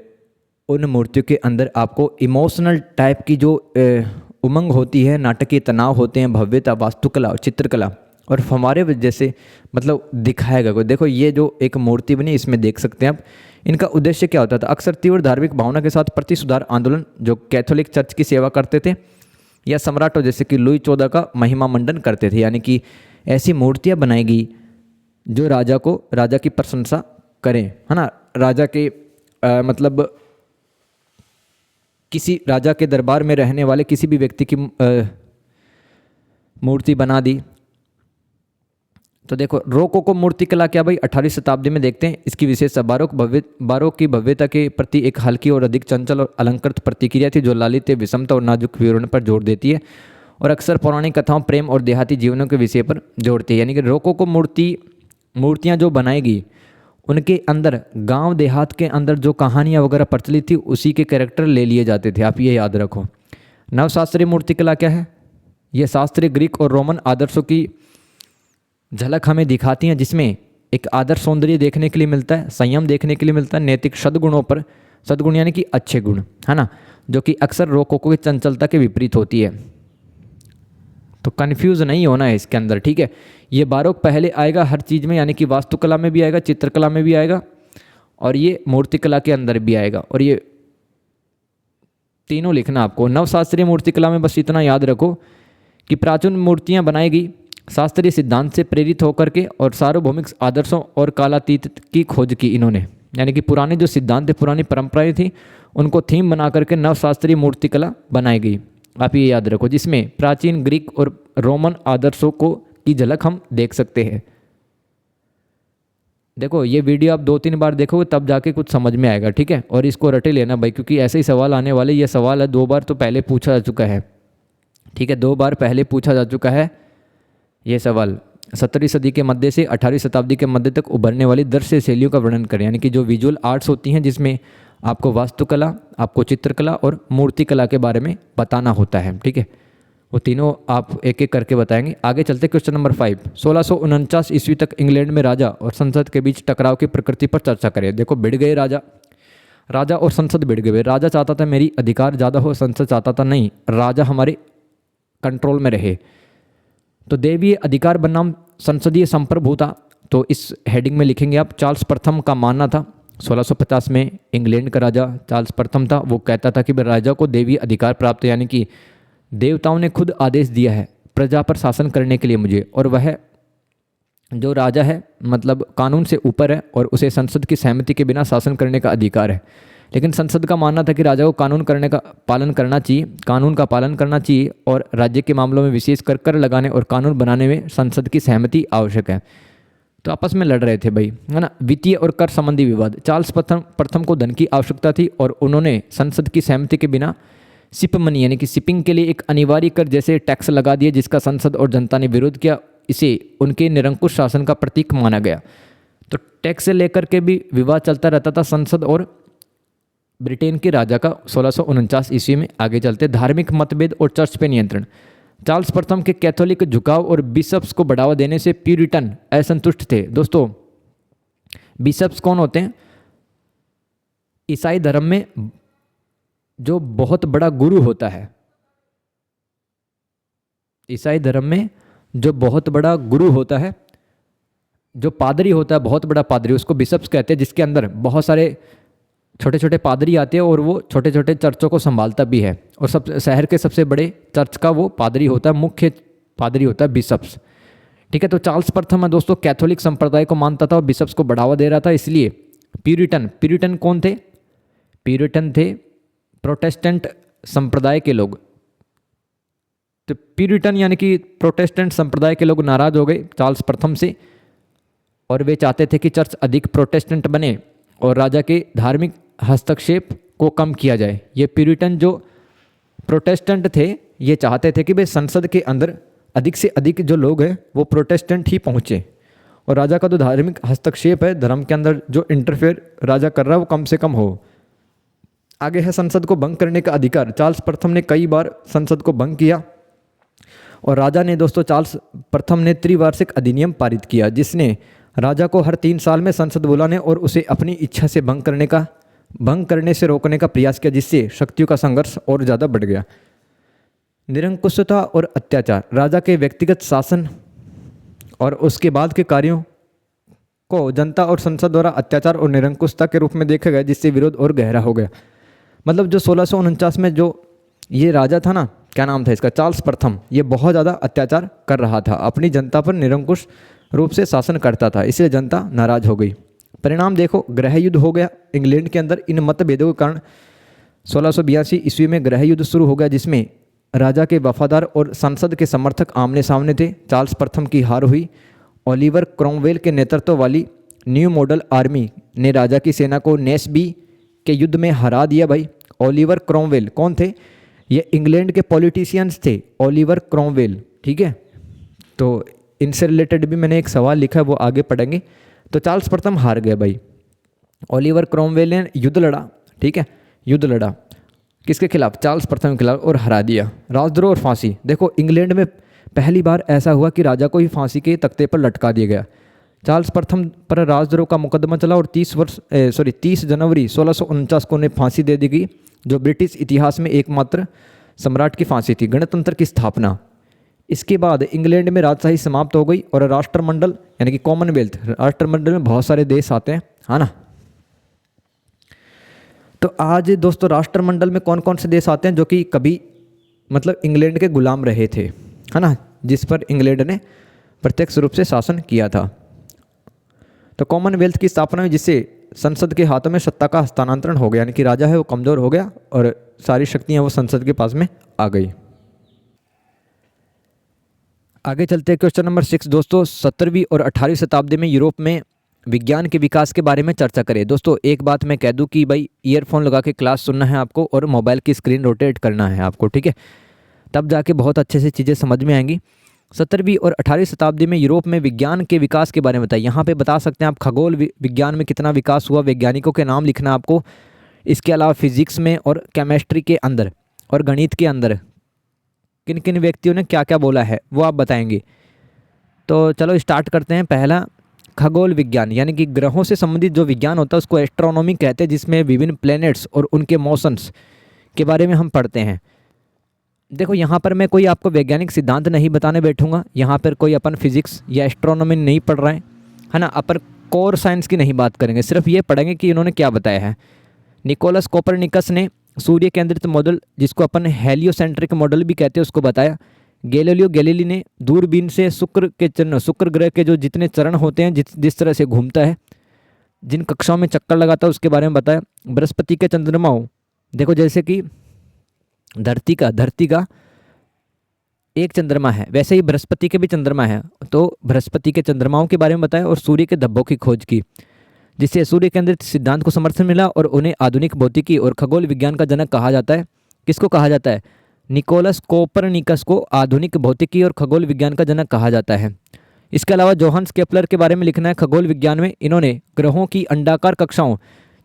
उन मूर्तियों के अंदर आपको इमोशनल टाइप की जो उमंग होती है, नाटकीय तनाव होते हैं, भव्यता, वास्तुकला और चित्रकला और फव्वारे जैसे मतलब दिखाया गया। देखो ये जो एक मूर्ति बनी, इसमें देख सकते हैं आप, इनका उद्देश्य क्या होता था? अक्सर तीव्र धार्मिक भावना के साथ प्रति सुधार आंदोलन, जो कैथोलिक चर्च की सेवा करते थे, या सम्राटों जैसे कि लुई 14 का महिमा मंडन करते थे। यानी कि ऐसी मूर्तियाँ बनाई गई जो राजा की प्रशंसा करें, है ना, राजा के मतलब किसी राजा के दरबार में रहने वाले किसी भी व्यक्ति की मूर्ति बना दी। तो देखो रोकोको मूर्तिकला क्या भाई? 18वीं शताब्दी में देखते हैं इसकी विशेषता बारोक की भव्यता के प्रति एक हल्की और अधिक चंचल और अलंकृत प्रतिक्रिया थी, जो लालित्य, विषमता और नाजुक विवरण पर जोर देती है और अक्सर पौराणिक कथाओं, प्रेम और देहाती जीवनों के विषय पर जोड़ती है। यानी कि रोकोको मूर्तियाँ जो बनाएगी, उनके अंदर गांव देहात के अंदर जो कहानियाँ वगैरह प्रचलित थी, उसी के कैरेक्टर ले लिए जाते थे। आप ये याद रखो। नवशास्त्रीय मूर्तिकला क्या है? ये शास्त्रीय ग्रीक और रोमन आदर्शों की झलक हमें दिखाती हैं, जिसमें एक आदर्श सौंदर्य देखने के लिए मिलता है, संयम देखने के लिए मिलता है, नैतिक सद्गुण यानी कि अच्छे गुण, है ना, जो कि अक्सर रोकोको की चंचलता के विपरीत होती है। तो कन्फ्यूज़ नहीं होना है इसके अंदर, ठीक है। ये बारोक पहले आएगा हर चीज़ में, यानी कि वास्तुकला में भी आएगा, चित्रकला में भी आएगा और ये मूर्तिकला के अंदर भी आएगा। और ये तीनों लिखना आपको। नवशास्त्रीय मूर्तिकला में बस इतना याद रखो कि प्राचीन मूर्तियाँ बनाई गई शास्त्रीय सिद्धांत से प्रेरित होकर के और सार्वभौमिक आदर्शों और कालातीत की खोज की इन्होंने। यानी कि पुराने जो सिद्धांत थे, पुरानी परंपराएं थी, उनको थीम बना करके नवशास्त्रीय मूर्तिकला बनाई गई। आप ये याद रखो, जिसमें प्राचीन ग्रीक और रोमन आदर्शों को की झलक हम देख सकते हैं। देखो ये वीडियो आप 2-3 बार देखोगे तब जाके कुछ समझ में आएगा, ठीक है। और इसको रटे लेना भाई, क्योंकि ऐसे ही सवाल आने वाले। ये सवाल है 2 बार तो पहले पूछा जा चुका है, ठीक है, 2 बार पहले पूछा जा चुका है ये सवाल। 17वीं सदी के मध्य से 18वीं शताब्दी के मध्य तक उभरने वाली दृश्य शैलियों का वर्णन करें। यानी कि जो विजुअल आर्ट्स होती हैं, जिसमें आपको वास्तुकला, आपको चित्रकला और मूर्तिकला के बारे में बताना होता है, ठीक है। वो तीनों आप एक एक करके बताएंगे। आगे चलते क्वेश्चन नंबर 5। 1649 ईस्वी तक इंग्लैंड में राजा और संसद के बीच टकराव की प्रकृति पर चर्चा करें। देखो भिड़ गए राजा और संसद भिड़ गए। राजा चाहता था मेरी अधिकार ज़्यादा हो, संसद चाहता था नहीं, राजा हमारे कंट्रोल में रहे। तो देवीय अधिकार बनाम संसदीय संप्रभुता, तो इस हेडिंग में लिखेंगे आप। चार्ल्स प्रथम का मानना था, 1650 में इंग्लैंड का राजा चार्ल्स प्रथम था, वो कहता था कि राजा को देवीय अधिकार प्राप्त है, यानी कि देवताओं ने खुद आदेश दिया है प्रजा पर शासन करने के लिए मुझे, और वह जो राजा है मतलब कानून से ऊपर है और उसे संसद की सहमति के बिना शासन करने का अधिकार है। लेकिन संसद का मानना था कि राजा को कानून का पालन करना चाहिए और राज्य के मामलों में विशेष कर लगाने और कानून बनाने में संसद की सहमति आवश्यक है। तो आपस में लड़ रहे थे भाई, है ना। वित्तीय और कर संबंधी विवाद। चार्ल्स प्रथम को धन की आवश्यकता थी और उन्होंने संसद की सहमति के बिना सिप मनी यानी कि शिपिंग के लिए एक अनिवार्य कर जैसे टैक्स लगा दिया, जिसका संसद और जनता ने विरोध किया। इसे उनके निरंकुश शासन का प्रतीक माना गया। तो टैक्स से लेकर के भी विवाद चलता रहता था संसद और ब्रिटेन के राजा का। 1649 ईस्वी में आगे चलते धार्मिक मतभेद और चर्च पे नियंत्रण। चार्ल्स प्रथम के कैथोलिक झुकाव और बिशप्स को बढ़ावा देने से प्यूरिटन असंतुष्ट थे। दोस्तों बिशप्स कौन होते हैं? ईसाई धर्म में जो बहुत बड़ा गुरु होता है, ईसाई धर्म में जो बहुत बड़ा गुरु होता है, जो पादरी होता है, बहुत बड़ा पादरी, उसको बिशप्स कहते हैं, जिसके अंदर बहुत सारे छोटे छोटे पादरी आते हैं और वो छोटे छोटे चर्चों को संभालता भी है। और सब शहर के सबसे बड़े चर्च का वो पादरी होता है, मुख्य पादरी होता है बिशप्स, ठीक है। तो चार्ल्स प्रथम है दोस्तों कैथोलिक संप्रदाय को मानता था और बिशप्स को बढ़ावा दे रहा था। इसलिए प्यूरिटन कौन थे? प्यूरिटन थे प्रोटेस्टेंट संप्रदाय के लोग, तो प्यूरिटन यानी कि प्रोटेस्टेंट संप्रदाय के लोग नाराज हो गए चार्ल्स प्रथम से, और वे चाहते थे कि चर्च अधिक प्रोटेस्टेंट बने और राजा के धार्मिक हस्तक्षेप को कम किया जाए। ये प्यूरिटन जो प्रोटेस्टेंट थे ये चाहते थे कि वे संसद के अंदर अधिक से अधिक जो लोग हैं वो प्रोटेस्टेंट ही पहुँचे, और राजा का जो धार्मिक हस्तक्षेप है, धर्म के अंदर जो इंटरफेयर राजा कर रहा है वो कम से कम हो। आगे है संसद को भंग करने का अधिकार। चार्ल्स प्रथम ने कई बार संसद को भंग किया, और राजा ने दोस्तों चार्ल्स प्रथम ने त्रिवार्षिक अधिनियम पारित किया जिसने राजा को हर 3 साल में संसद बुलाने और उसे अपनी इच्छा से भंग करने से रोकने का प्रयास किया, जिससे शक्तियों का संघर्ष और ज़्यादा बढ़ गया। निरंकुशता और अत्याचार। राजा के व्यक्तिगत शासन और उसके बाद के कार्यों को जनता और संसद द्वारा अत्याचार और निरंकुशता के रूप में देखा गया, जिससे विरोध और गहरा हो गया। मतलब जो 1649 में जो ये राजा था ना, क्या नाम था इसका, चार्ल्स प्रथम, ये बहुत ज़्यादा अत्याचार कर रहा था, अपनी जनता पर निरंकुश रूप से शासन करता था, इसलिए जनता नाराज हो गई। परिणाम देखो, गृह युद्ध हो गया इंग्लैंड के अंदर। इन मतभेदों के कारण 1682 ईस्वी में गृह युद्ध शुरू हो गया, जिसमें राजा के वफादार और संसद के समर्थक आमने सामने थे। चार्ल्स प्रथम की हार हुई। ओलिवर क्रोमवेल के नेतृत्व वाली न्यू मॉडल आर्मी ने राजा की सेना को नेस्बी के युद्ध में हरा दिया। भाई ओलिवर क्रोमवेल कौन थे? ये इंग्लैंड के पॉलिटिशियंस थे, ओलिवर क्रोमवेल, ठीक है। तो इनसे रिलेटेड भी मैंने एक सवाल लिखा है, वो आगे पढ़ेंगे। तो चार्ल्स प्रथम हार गया भाई। ओलिवर क्रोमवेल ने युद्ध लड़ा, ठीक है, युद्ध लड़ा किसके खिलाफ? चार्ल्स प्रथम के खिलाफ, और हरा दिया। राजद्रोह और फांसी। देखो इंग्लैंड में पहली बार ऐसा हुआ कि राजा को ही फांसी के तख्ते पर लटका दिया गया। चार्ल्स प्रथम पर राजद्रोह का मुकदमा चला और 30 जनवरी 1649 को उन्हें फांसी दे दी गई, जो ब्रिटिश इतिहास में एकमात्र सम्राट की फांसी थी। गणतंत्र की स्थापना। इसके बाद इंग्लैंड में राजशाही समाप्त हो गई और राष्ट्रमंडल यानी कि कॉमनवेल्थ, राष्ट्रमंडल में बहुत सारे देश आते हैं, है ना। तो आज दोस्तों राष्ट्रमंडल में कौन कौन से देश आते हैं जो कि कभी मतलब इंग्लैंड के गुलाम रहे थे, है ना, जिस पर इंग्लैंड ने प्रत्यक्ष रूप से शासन किया था। तो कॉमनवेल्थ की स्थापना हुई, जिससे संसद के हाथों में सत्ता का हस्तांतरण हो गया, यानी कि राजा है वो कमज़ोर हो गया और सारी शक्तियाँ वो संसद के पास में आ गई। आगे चलते हैं क्वेश्चन नंबर 6 दोस्तों। 17वीं और 18वीं शताब्दी में यूरोप में विज्ञान के विकास के बारे में चर्चा करें। दोस्तों एक बात मैं कह दूं कि भाई ईयरफोन लगा के क्लास सुनना है आपको और मोबाइल की स्क्रीन रोटेट करना है आपको, ठीक है, तब जाके बहुत अच्छे से चीज़ें समझ में आएंगी। 17वीं और 18वीं शताब्दी में यूरोप में विज्ञान के विकास के बारे में बताइए। यहाँ पे बता सकते हैं आप खगोल विज्ञान में कितना विकास हुआ, वैज्ञानिकों के नाम लिखना आपको। इसके अलावा फिजिक्स में और केमिस्ट्री के अंदर और गणित के अंदर किन किन व्यक्तियों ने क्या क्या बोला है वो आप बताएंगे। तो चलो स्टार्ट करते हैं। पहला खगोल विज्ञान, यानी कि ग्रहों से संबंधित जो विज्ञान होता है उसको एस्ट्रोनॉमी कहते हैं, जिसमें विभिन्न प्लैनेट्स और उनके मोशंस के बारे में हम पढ़ते हैं। देखो यहाँ पर मैं कोई आपको वैज्ञानिक सिद्धांत नहीं बताने बैठूंगा, यहाँ पर कोई अपन फिजिक्स या एस्ट्रोनॉमी नहीं पढ़ रहे हैं, है ना। अपन कोर साइंस की नहीं बात करेंगे, सिर्फ ये पढ़ेंगे कि इन्होंने क्या बताया है। निकोलस कोपरनिकस ने सूर्य केंद्रित मॉडल, जिसको अपन हेलियोसेंट्रिक मॉडल भी कहते हैं, उसको बताया। गैलीलियो गैलीली ने दूरबीन से शुक्र ग्रह के जो जितने चरण होते हैं, जिस तरह से घूमता है, जिन कक्षाओं में चक्कर लगाता है, उसके बारे में बताया। बृहस्पति के चंद्रमाओं, देखो जैसे कि धरती का एक चंद्रमा है, वैसे ही बृहस्पति के भी चंद्रमा है, तो बृहस्पति के चंद्रमाओं के बारे में बताया और सूर्य के धब्बों की खोज की, जिससे सूर्य केंद्रित सिद्धांत को समर्थन मिला और उन्हें आधुनिक भौतिकी और खगोल विज्ञान का जनक कहा जाता है। किसको कहा जाता है? निकोलस कोपरनिकस को आधुनिक भौतिकी और खगोल विज्ञान का जनक कहा जाता है। इसके अलावा जोहान्स केपलर के बारे में लिखना है। खगोल विज्ञान में इन्होंने ग्रहों की अंडाकार कक्षाओं,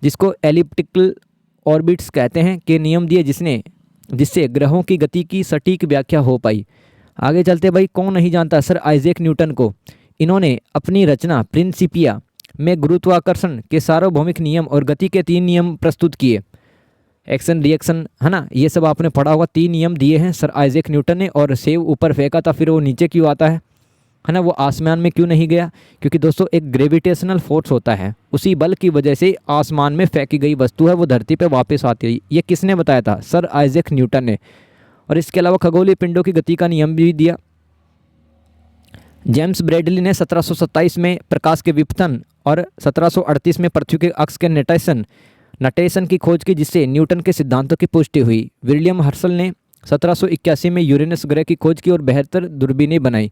जिसको एलिप्टिकल ऑर्बिट्स कहते हैं, के नियम दिए, जिससे ग्रहों की गति की सटीक व्याख्या हो पाई। आगे चलते भाई, कौन नहीं जानता सर आइजैक न्यूटन को। इन्होंने अपनी रचना प्रिंसिपिया में गुरुत्वाकर्षण के सार्वभौमिक नियम और गति के 3 नियम प्रस्तुत किए। एक्शन रिएक्शन, है ना, ये सब आपने पढ़ा होगा। 3 नियम दिए हैं सर आइजैक न्यूटन ने, और सेब ऊपर फेंका था फिर वो नीचे क्यों आता है ना, वो आसमान में क्यों नहीं गया? क्योंकि दोस्तों एक ग्रेविटेशनल फोर्स होता है, उसी बल की वजह से आसमान में फेंकी गई वस्तु है वो धरती पे वापस आती है। ये किसने बताया था? सर आइजैक न्यूटन ने। और इसके अलावा खगोलीय पिंडों की गति का नियम भी दिया। जेम्स ब्रैडली ने 1727 में प्रकाश के विपथन और 1738 में पृथ्वी के अक्ष के नटेशन की खोज की, जिससे न्यूटन के सिद्धांतों की पुष्टि हुई। विलियम हर्शल ने 1781 में यूरेनस ग्रह की खोज की और बेहतर दूरबीनें बनाई।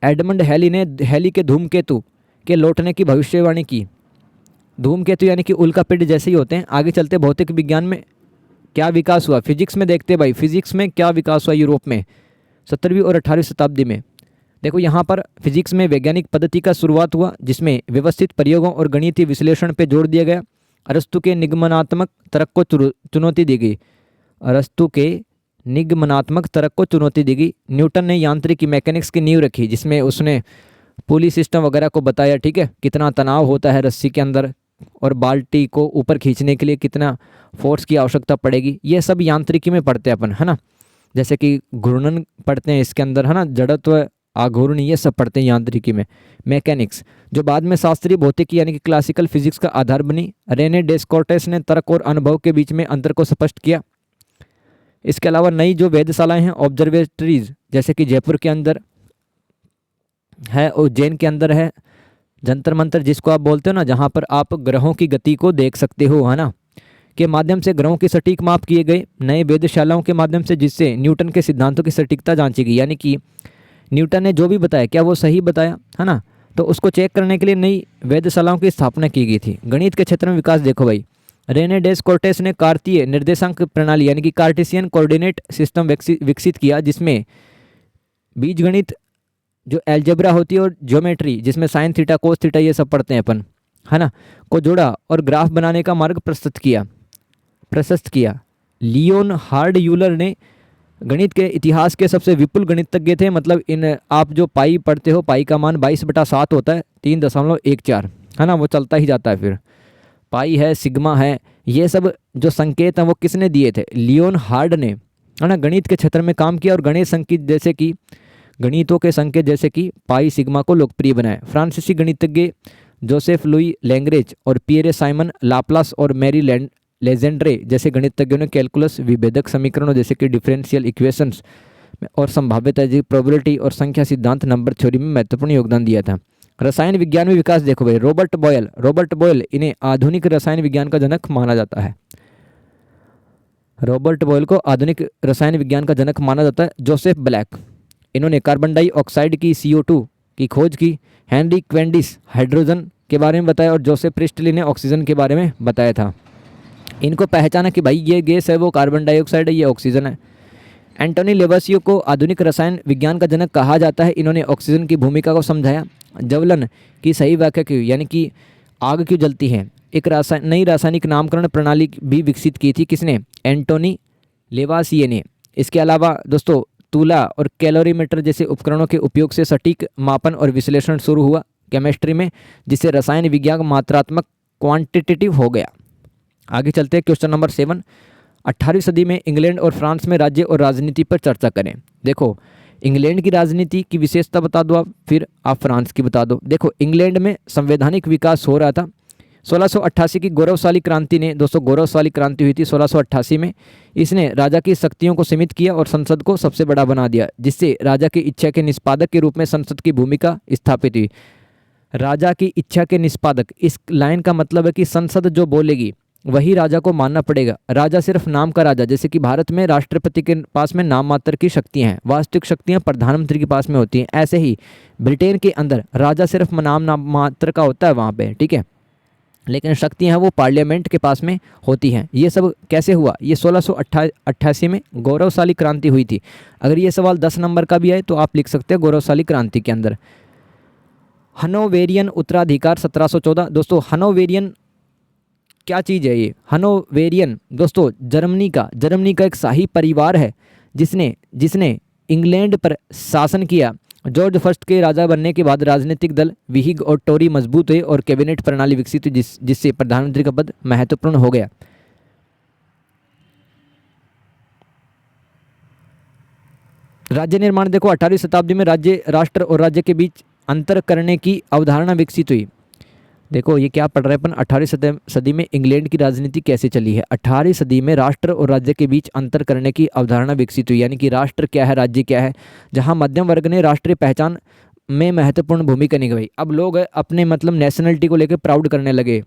एडमंड हैली ने हैली के धूमकेतु के लौटने की भविष्यवाणी की। धूमकेतु यानी कि उल्कापिंड जैसे ही होते हैं। आगे चलते भौतिक विज्ञान में क्या विकास हुआ, फिजिक्स में देखते भाई, फिजिक्स में क्या विकास हुआ यूरोप में 17वीं और 18वीं शताब्दी में। देखो यहाँ पर फिजिक्स में वैज्ञानिक पद्धति का शुरुआत हुआ जिसमें व्यवस्थित प्रयोगों और गणितीय विश्लेषण पर जोर दिया गया। अरस्तु के निगमनात्मक तर्क को चुनौती दी गई। अरस्तु के निगमनात्मक तर्क को चुनौती दी गई। न्यूटन ने यांत्रिकी मैकेनिक्स की नींव रखी जिसमें उसने पुली सिस्टम वगैरह को बताया, ठीक है, कितना तनाव होता है रस्सी के अंदर और बाल्टी को ऊपर खींचने के लिए कितना फोर्स की आवश्यकता पड़ेगी। ये सब यांत्रिकी में पढ़ते हैं अपन, है ना। जैसे कि घूर्णन पढ़ते हैं इसके अंदर, है ना, जड़त्व, आघूर्णी, ये सब पढ़ते हैं यांत्रिकी में। मैकेनिक्स जो बाद में शास्त्रीय भौतिकी यानी कि क्लासिकल फिजिक्स का आधार बनी। रेने डेस्कार्टेस ने तर्क और अनुभव के बीच में अंतर को स्पष्ट किया। इसके अलावा नई जो वेधशालाएं हैं, ऑब्जर्वेटरीज, जैसे कि जयपुर के अंदर है, उज्जैन के अंदर है, जंतर मंतर जिसको आप बोलते हो ना, जहाँ पर आप ग्रहों की गति को देख सकते हो, है ना, के माध्यम से ग्रहों की सटीक माप किए गए। नए वेधशालाओं के माध्यम से जिससे न्यूटन के सिद्धांतों की सटीकता जांची गई, यानी कि न्यूटन ने जो भी बताया क्या वो सही बताया, है ना, तो उसको चेक करने के लिए नई वेधशालाओं की स्थापना की गई थी। गणित के क्षेत्र में विकास देखो भाई, रेने डेस्कार्टेस ने कार्तीय निर्देशांक प्रणाली यानी कि कार्टेशियन कोऑर्डिनेट सिस्टम विकसित किया जिसमें बीजगणित जो एल्जेब्रा होती है और ज्योमेट्री जिसमें साइन थीटा कोस थीटा ये सब पढ़ते हैं अपन, है ना, को जोड़ा और ग्राफ बनाने का मार्ग प्रशस्त किया। लियोन हार्ड यूलर ने गणित के इतिहास के सबसे विपुल गणितज्ञ थे। मतलब इन आप जो पाई पढ़ते हो, पाई का मान 22/7 होता है, 3.14, है ना, वो चलता ही जाता है। फिर पाई है, सिग्मा है, ये सब जो संकेत हैं वो किसने दिए थे? लियोन हार्ड ने, है ना, गणित के क्षेत्र में काम किया और गणितों के संकेत जैसे कि पाई सिग्मा को लोकप्रिय बनाया। फ्रांसीसी गणितज्ञ जोसेफ लुई लैंग्रेज और पियरे साइमन लाप्लास और मैरी लेजेंड्रे जैसे गणितज्ञों ने कैलकुलस, विभेदक समीकरणों जैसे कि डिफरेंशियल इक्वेशंस और संभाव्यता, प्रोबेबिलिटी और संख्या सिद्धांत, नंबर थ्योरी में महत्वपूर्ण योगदान दिया था। रसायन विज्ञान में विकास देखो भाई, रॉबर्ट बॉयल इन्हें आधुनिक रसायन विज्ञान का जनक माना जाता है। रॉबर्ट बॉयल को आधुनिक रसायन विज्ञान का जनक माना जाता है। जोसेफ ब्लैक, इन्होंने कार्बन डाइऑक्साइड की CO2 की खोज की। हेनरी क्वेंडिस हाइड्रोजन के बारे में बताया और जोसेफ प्रिस्टली ने ऑक्सीजन के बारे में बताया था। इनको पहचाना कि भाई ये गैस है वो कार्बन डाइऑक्साइड है, ये ऑक्सीजन है। एंटोनी लेवासियो को आधुनिक रसायन विज्ञान का जनक कहा जाता है। इन्होंने ऑक्सीजन की भूमिका को समझाया। ज्वलन की सही व्याख्या की, यानी कि आग क्यों जलती है। एक नई रासायनिक नामकरण प्रणाली भी विकसित की थी। किसने? एंटोनी लेवासिये ने। इसके अलावा दोस्तों तुला और कैलोरीमीटर जैसे उपकरणों के उपयोग से सटीक मापन और विश्लेषण शुरू हुआ केमिस्ट्री में, जिससे रसायन विज्ञान मात्रात्मक क्वांटिटेटिव हो गया। आगे चलते हैं क्वेश्चन नंबर 7। 18वीं सदी में इंग्लैंड और फ्रांस में राज्य और राजनीति पर चर्चा करें। देखो इंग्लैंड की राजनीति की विशेषता बता दो आप, फिर आप फ्रांस की बता दो। देखो इंग्लैंड में संवैधानिक विकास हो रहा था। 1688 की गौरवशाली क्रांति ने, दोस्तों गौरवशाली क्रांति हुई थी 1688 में। इसने राजा की शक्तियों को सीमित किया और संसद को सबसे बड़ा बना दिया, जिससे राजा की इच्छा के निष्पादक के रूप में संसद की भूमिका स्थापित हुई। राजा की इच्छा के निष्पादक, इस लाइन का मतलब है कि संसद जो बोलेगी वही राजा को मानना पड़ेगा। राजा सिर्फ नाम का राजा, जैसे कि भारत में राष्ट्रपति के पास में नाम मात्र की शक्तियां हैं, वास्तविक शक्तियां प्रधानमंत्री के पास में होती हैं। ऐसे ही ब्रिटेन के अंदर राजा सिर्फ नाम मात्र का होता है वहाँ पे, ठीक है, लेकिन शक्तियां वो पार्लियामेंट के पास में होती हैं। ये सब कैसे हुआ? ये 1688 में गौरवशाली क्रांति हुई थी। अगर ये सवाल 10 नंबर का भी आए तो आप लिख सकते हैं गौरवशाली क्रांति के अंदर। हनोवेरियन उत्तराधिकार 1714। दोस्तों हनोवेरियन क्या चीज़ है? ये हनोवेरियन दोस्तों जर्मनी का एक शाही परिवार है जिसने इंग्लैंड पर शासन किया। जॉर्ज फर्स्ट के राजा बनने के बाद राजनीतिक दल विहिग और टोरी मजबूत हुए और कैबिनेट प्रणाली विकसित हुई, जिससे प्रधानमंत्री का पद महत्वपूर्ण हो गया। राज्य निर्माण देखो 18वीं शताब्दी में राष्ट्र और राज्य के बीच अंतर करने की अवधारणा विकसित हुई। देखो ये क्या पढ़ रहे हैं अपन, 18वीं सदी में इंग्लैंड की राजनीति कैसे चली है। 18वीं सदी में राष्ट्र और राज्य के बीच अंतर करने की अवधारणा विकसित हुई, यानी कि राष्ट्र क्या है, राज्य क्या है, जहां मध्यम वर्ग ने राष्ट्रीय पहचान में महत्वपूर्ण भूमिका निभाई। अब लोग अपने मतलब नेशनलिटी को लेकर प्राउड करने लगे,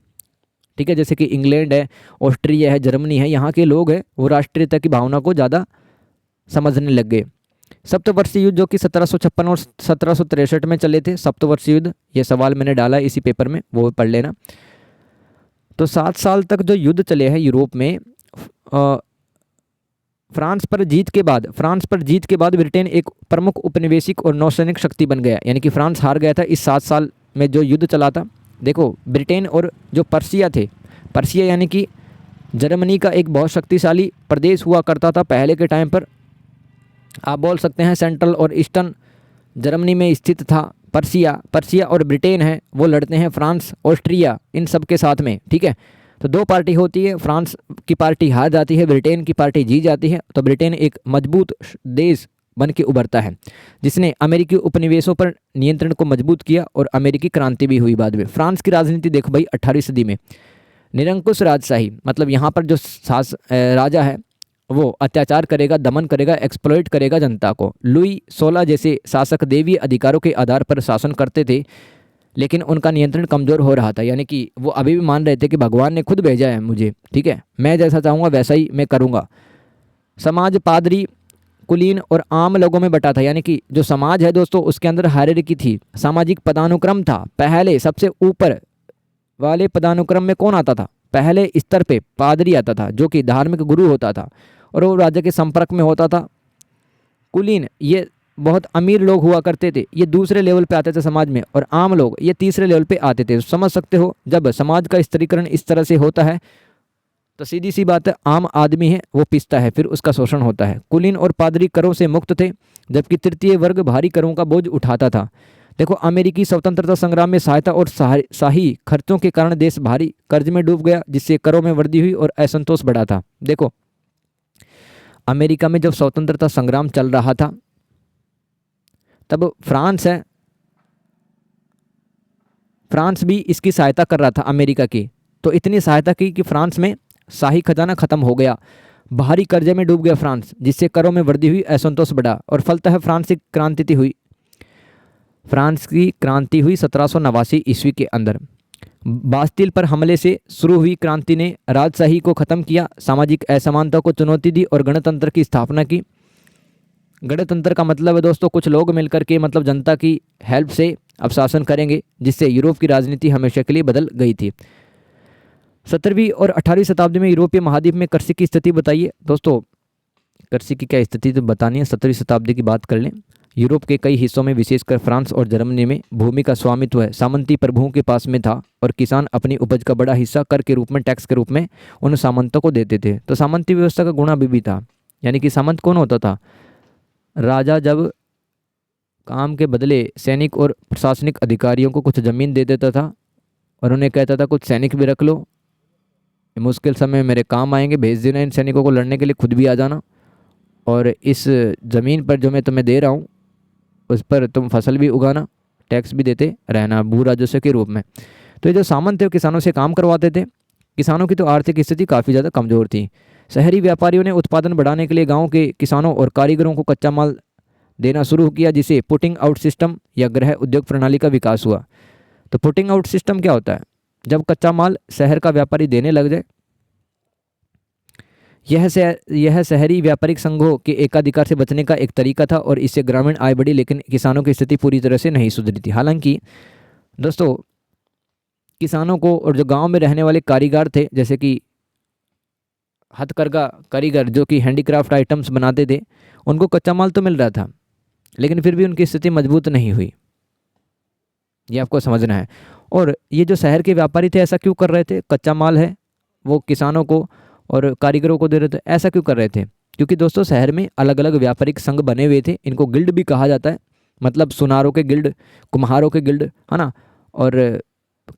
ठीक है, जैसे कि इंग्लैंड है, ऑस्ट्रिया है, जर्मनी है, यहाँ के लोग हैं वो राष्ट्रीयता की भावना को ज़्यादा समझने लग गए। सप्तवर्षीय युद्ध जो कि 1756 और 1763 में चले थे, सप्तवर्षीय युद्ध, ये सवाल मैंने डाला है इसी पेपर में, वो पढ़ लेना। तो 7 साल तक जो युद्ध चले हैं यूरोप में, फ्रांस पर जीत के बाद ब्रिटेन एक प्रमुख उपनिवेशिक और नौसैनिक शक्ति बन गया। यानी कि फ्रांस हार गया था इस 7 साल में जो युद्ध चला था। देखो, ब्रिटेन और जो पर्सिया थे, पर्सिया यानी कि जर्मनी का एक बहुत शक्तिशाली प्रदेश हुआ करता था पहले के टाइम पर। आप बोल सकते हैं सेंट्रल और ईस्टर्न जर्मनी में स्थित था पर्सिया और ब्रिटेन है वो लड़ते हैं फ्रांस, ऑस्ट्रिया, इन सब के साथ में। ठीक है, तो 2 पार्टी होती है, फ्रांस की पार्टी हार जाती है, ब्रिटेन की पार्टी जीत जाती है। तो ब्रिटेन एक मजबूत देश बन के उभरता है, जिसने अमेरिकी उपनिवेशों पर नियंत्रण को मजबूत किया और अमेरिकी क्रांति भी हुई बाद में। फ्रांस की राजनीति देखो भाई, 18वीं सदी में निरंकुश राजशाही, मतलब यहाँ पर जो राजा है वो अत्याचार करेगा, दमन करेगा, एक्सप्लॉइट करेगा जनता को। लुई 16 जैसे शासक देवीय अधिकारों के आधार पर शासन करते थे, लेकिन उनका नियंत्रण कमज़ोर हो रहा था। यानी कि वो अभी भी मान रहे थे कि भगवान ने खुद भेजा है मुझे, ठीक है, मैं जैसा चाहूँगा वैसा ही मैं करूँगा। समाज पादरी, कुलीन और आम लोगों में बटा था। यानी कि जो समाज है दोस्तों, उसके अंदर हायरार्की थी, सामाजिक पदानुक्रम था। पहले सबसे ऊपर वाले पदानुक्रम में कौन आता था? पहले स्तर पे पादरी आता था, जो कि धार्मिक गुरु होता था और वो राजा के संपर्क में होता था। कुलीन, ये बहुत अमीर लोग हुआ करते थे, ये दूसरे लेवल पे आते थे समाज में, और आम लोग ये तीसरे लेवल पे आते थे। समझ सकते हो, जब समाज का स्तरीकरण इस तरह से होता है तो सीधी सी बात है, आम आदमी है वो पिसता है, फिर उसका शोषण होता है। कुलीन और पादरी करों से मुक्त थे, जबकि तृतीय वर्ग भारी करों का बोझ उठाता था। देखो, अमेरिकी स्वतंत्रता संग्राम में सहायता और शाही खर्चों के कारण देश भारी कर्ज में डूब गया, जिससे करों में वृद्धि हुई और असंतोष बढ़ा था। देखो, अमेरिका में जब स्वतंत्रता संग्राम चल रहा था, तब फ्रांस भी इसकी सहायता कर रहा था अमेरिका की। तो इतनी सहायता की कि फ्रांस में शाही खजाना खत्म हो गया, भारी कर्जे में डूब गया फ्रांस, जिससे करों में वृद्धि हुई, असंतोष बढ़ा और फलतः फ्रांस की क्रांति हुई। फ्रांस की क्रांति हुई 1789 ईस्वी के अंदर। बास्तिल पर हमले से शुरू हुई क्रांति ने राजशाही को खत्म किया, सामाजिक असमानता को चुनौती दी और गणतंत्र की स्थापना की। गणतंत्र का मतलब है दोस्तों, कुछ लोग मिलकर के, मतलब जनता की हेल्प से अब शासन करेंगे, जिससे यूरोप की राजनीति हमेशा के लिए बदल गई थी। 17वीं और 18वीं शताब्दी में यूरोपीय महाद्वीप में कृषि की स्थिति बताइए। दोस्तों, कृषि की क्या स्थिति तो बतानी है, 17वीं शताब्दी की बात कर लें। यूरोप के कई हिस्सों में, विशेषकर फ्रांस और जर्मनी में, भूमि का स्वामित्व है सामंती प्रभुओं के पास में था और किसान अपनी उपज का बड़ा हिस्सा कर के रूप में, टैक्स के रूप में उन सामंतों को देते थे। तो सामंती व्यवस्था का गुण अभी भी था। यानी कि सामंत कौन होता था? राजा जब काम के बदले सैनिक और प्रशासनिक अधिकारियों को कुछ ज़मीन दे देता था और उन्हें कहता था कुछ सैनिक भी रख लो, मुश्किल समय मेरे काम आएंगे, भेज देना इन सैनिकों को लड़ने के लिए, खुद भी आ जाना, और इस ज़मीन पर जो मैं तुम्हें दे रहा हूँ उस पर तुम फसल भी उगाना, टैक्स भी देते रहना भू राजस्व के रूप में। तो ये जो सामंत थे, किसानों से काम करवाते थे। किसानों की तो आर्थिक स्थिति काफ़ी ज़्यादा कमज़ोर थी। शहरी व्यापारियों ने उत्पादन बढ़ाने के लिए गाँव के किसानों और कारीगरों को कच्चा माल देना शुरू किया, जिसे पुटिंग आउट सिस्टम या गृह उद्योग प्रणाली का विकास हुआ। तो पुटिंग आउट सिस्टम क्या होता है? जब कच्चा माल शहर का व्यापारी देने लग जाए। यह शहरी व्यापारिक संघों के एकाधिकार से बचने का एक तरीका था और इससे ग्रामीण आय बढ़ी, लेकिन किसानों की स्थिति पूरी तरह से नहीं सुधरी थी। हालांकि दोस्तों, किसानों को और जो गांव में रहने वाले कारीगर थे, जैसे कि हथकरघा कारीगर जो कि हैंडीक्राफ्ट आइटम्स बनाते थे, उनको कच्चा माल तो मिल रहा था, लेकिन फिर भी उनकी स्थिति मजबूत नहीं हुई। ये आपको समझना है। और ये जो शहर के व्यापारी थे, ऐसा क्यों कर रहे थे? कच्चा माल है वो किसानों को और कारीगरों को दे रहे थे, ऐसा क्यों कर रहे थे? क्योंकि दोस्तों, शहर में अलग अलग व्यापारिक संघ बने हुए थे, इनको गिल्ड भी कहा जाता है। मतलब सुनारों के गिल्ड, कुम्हारों के गिल्ड, है ना, और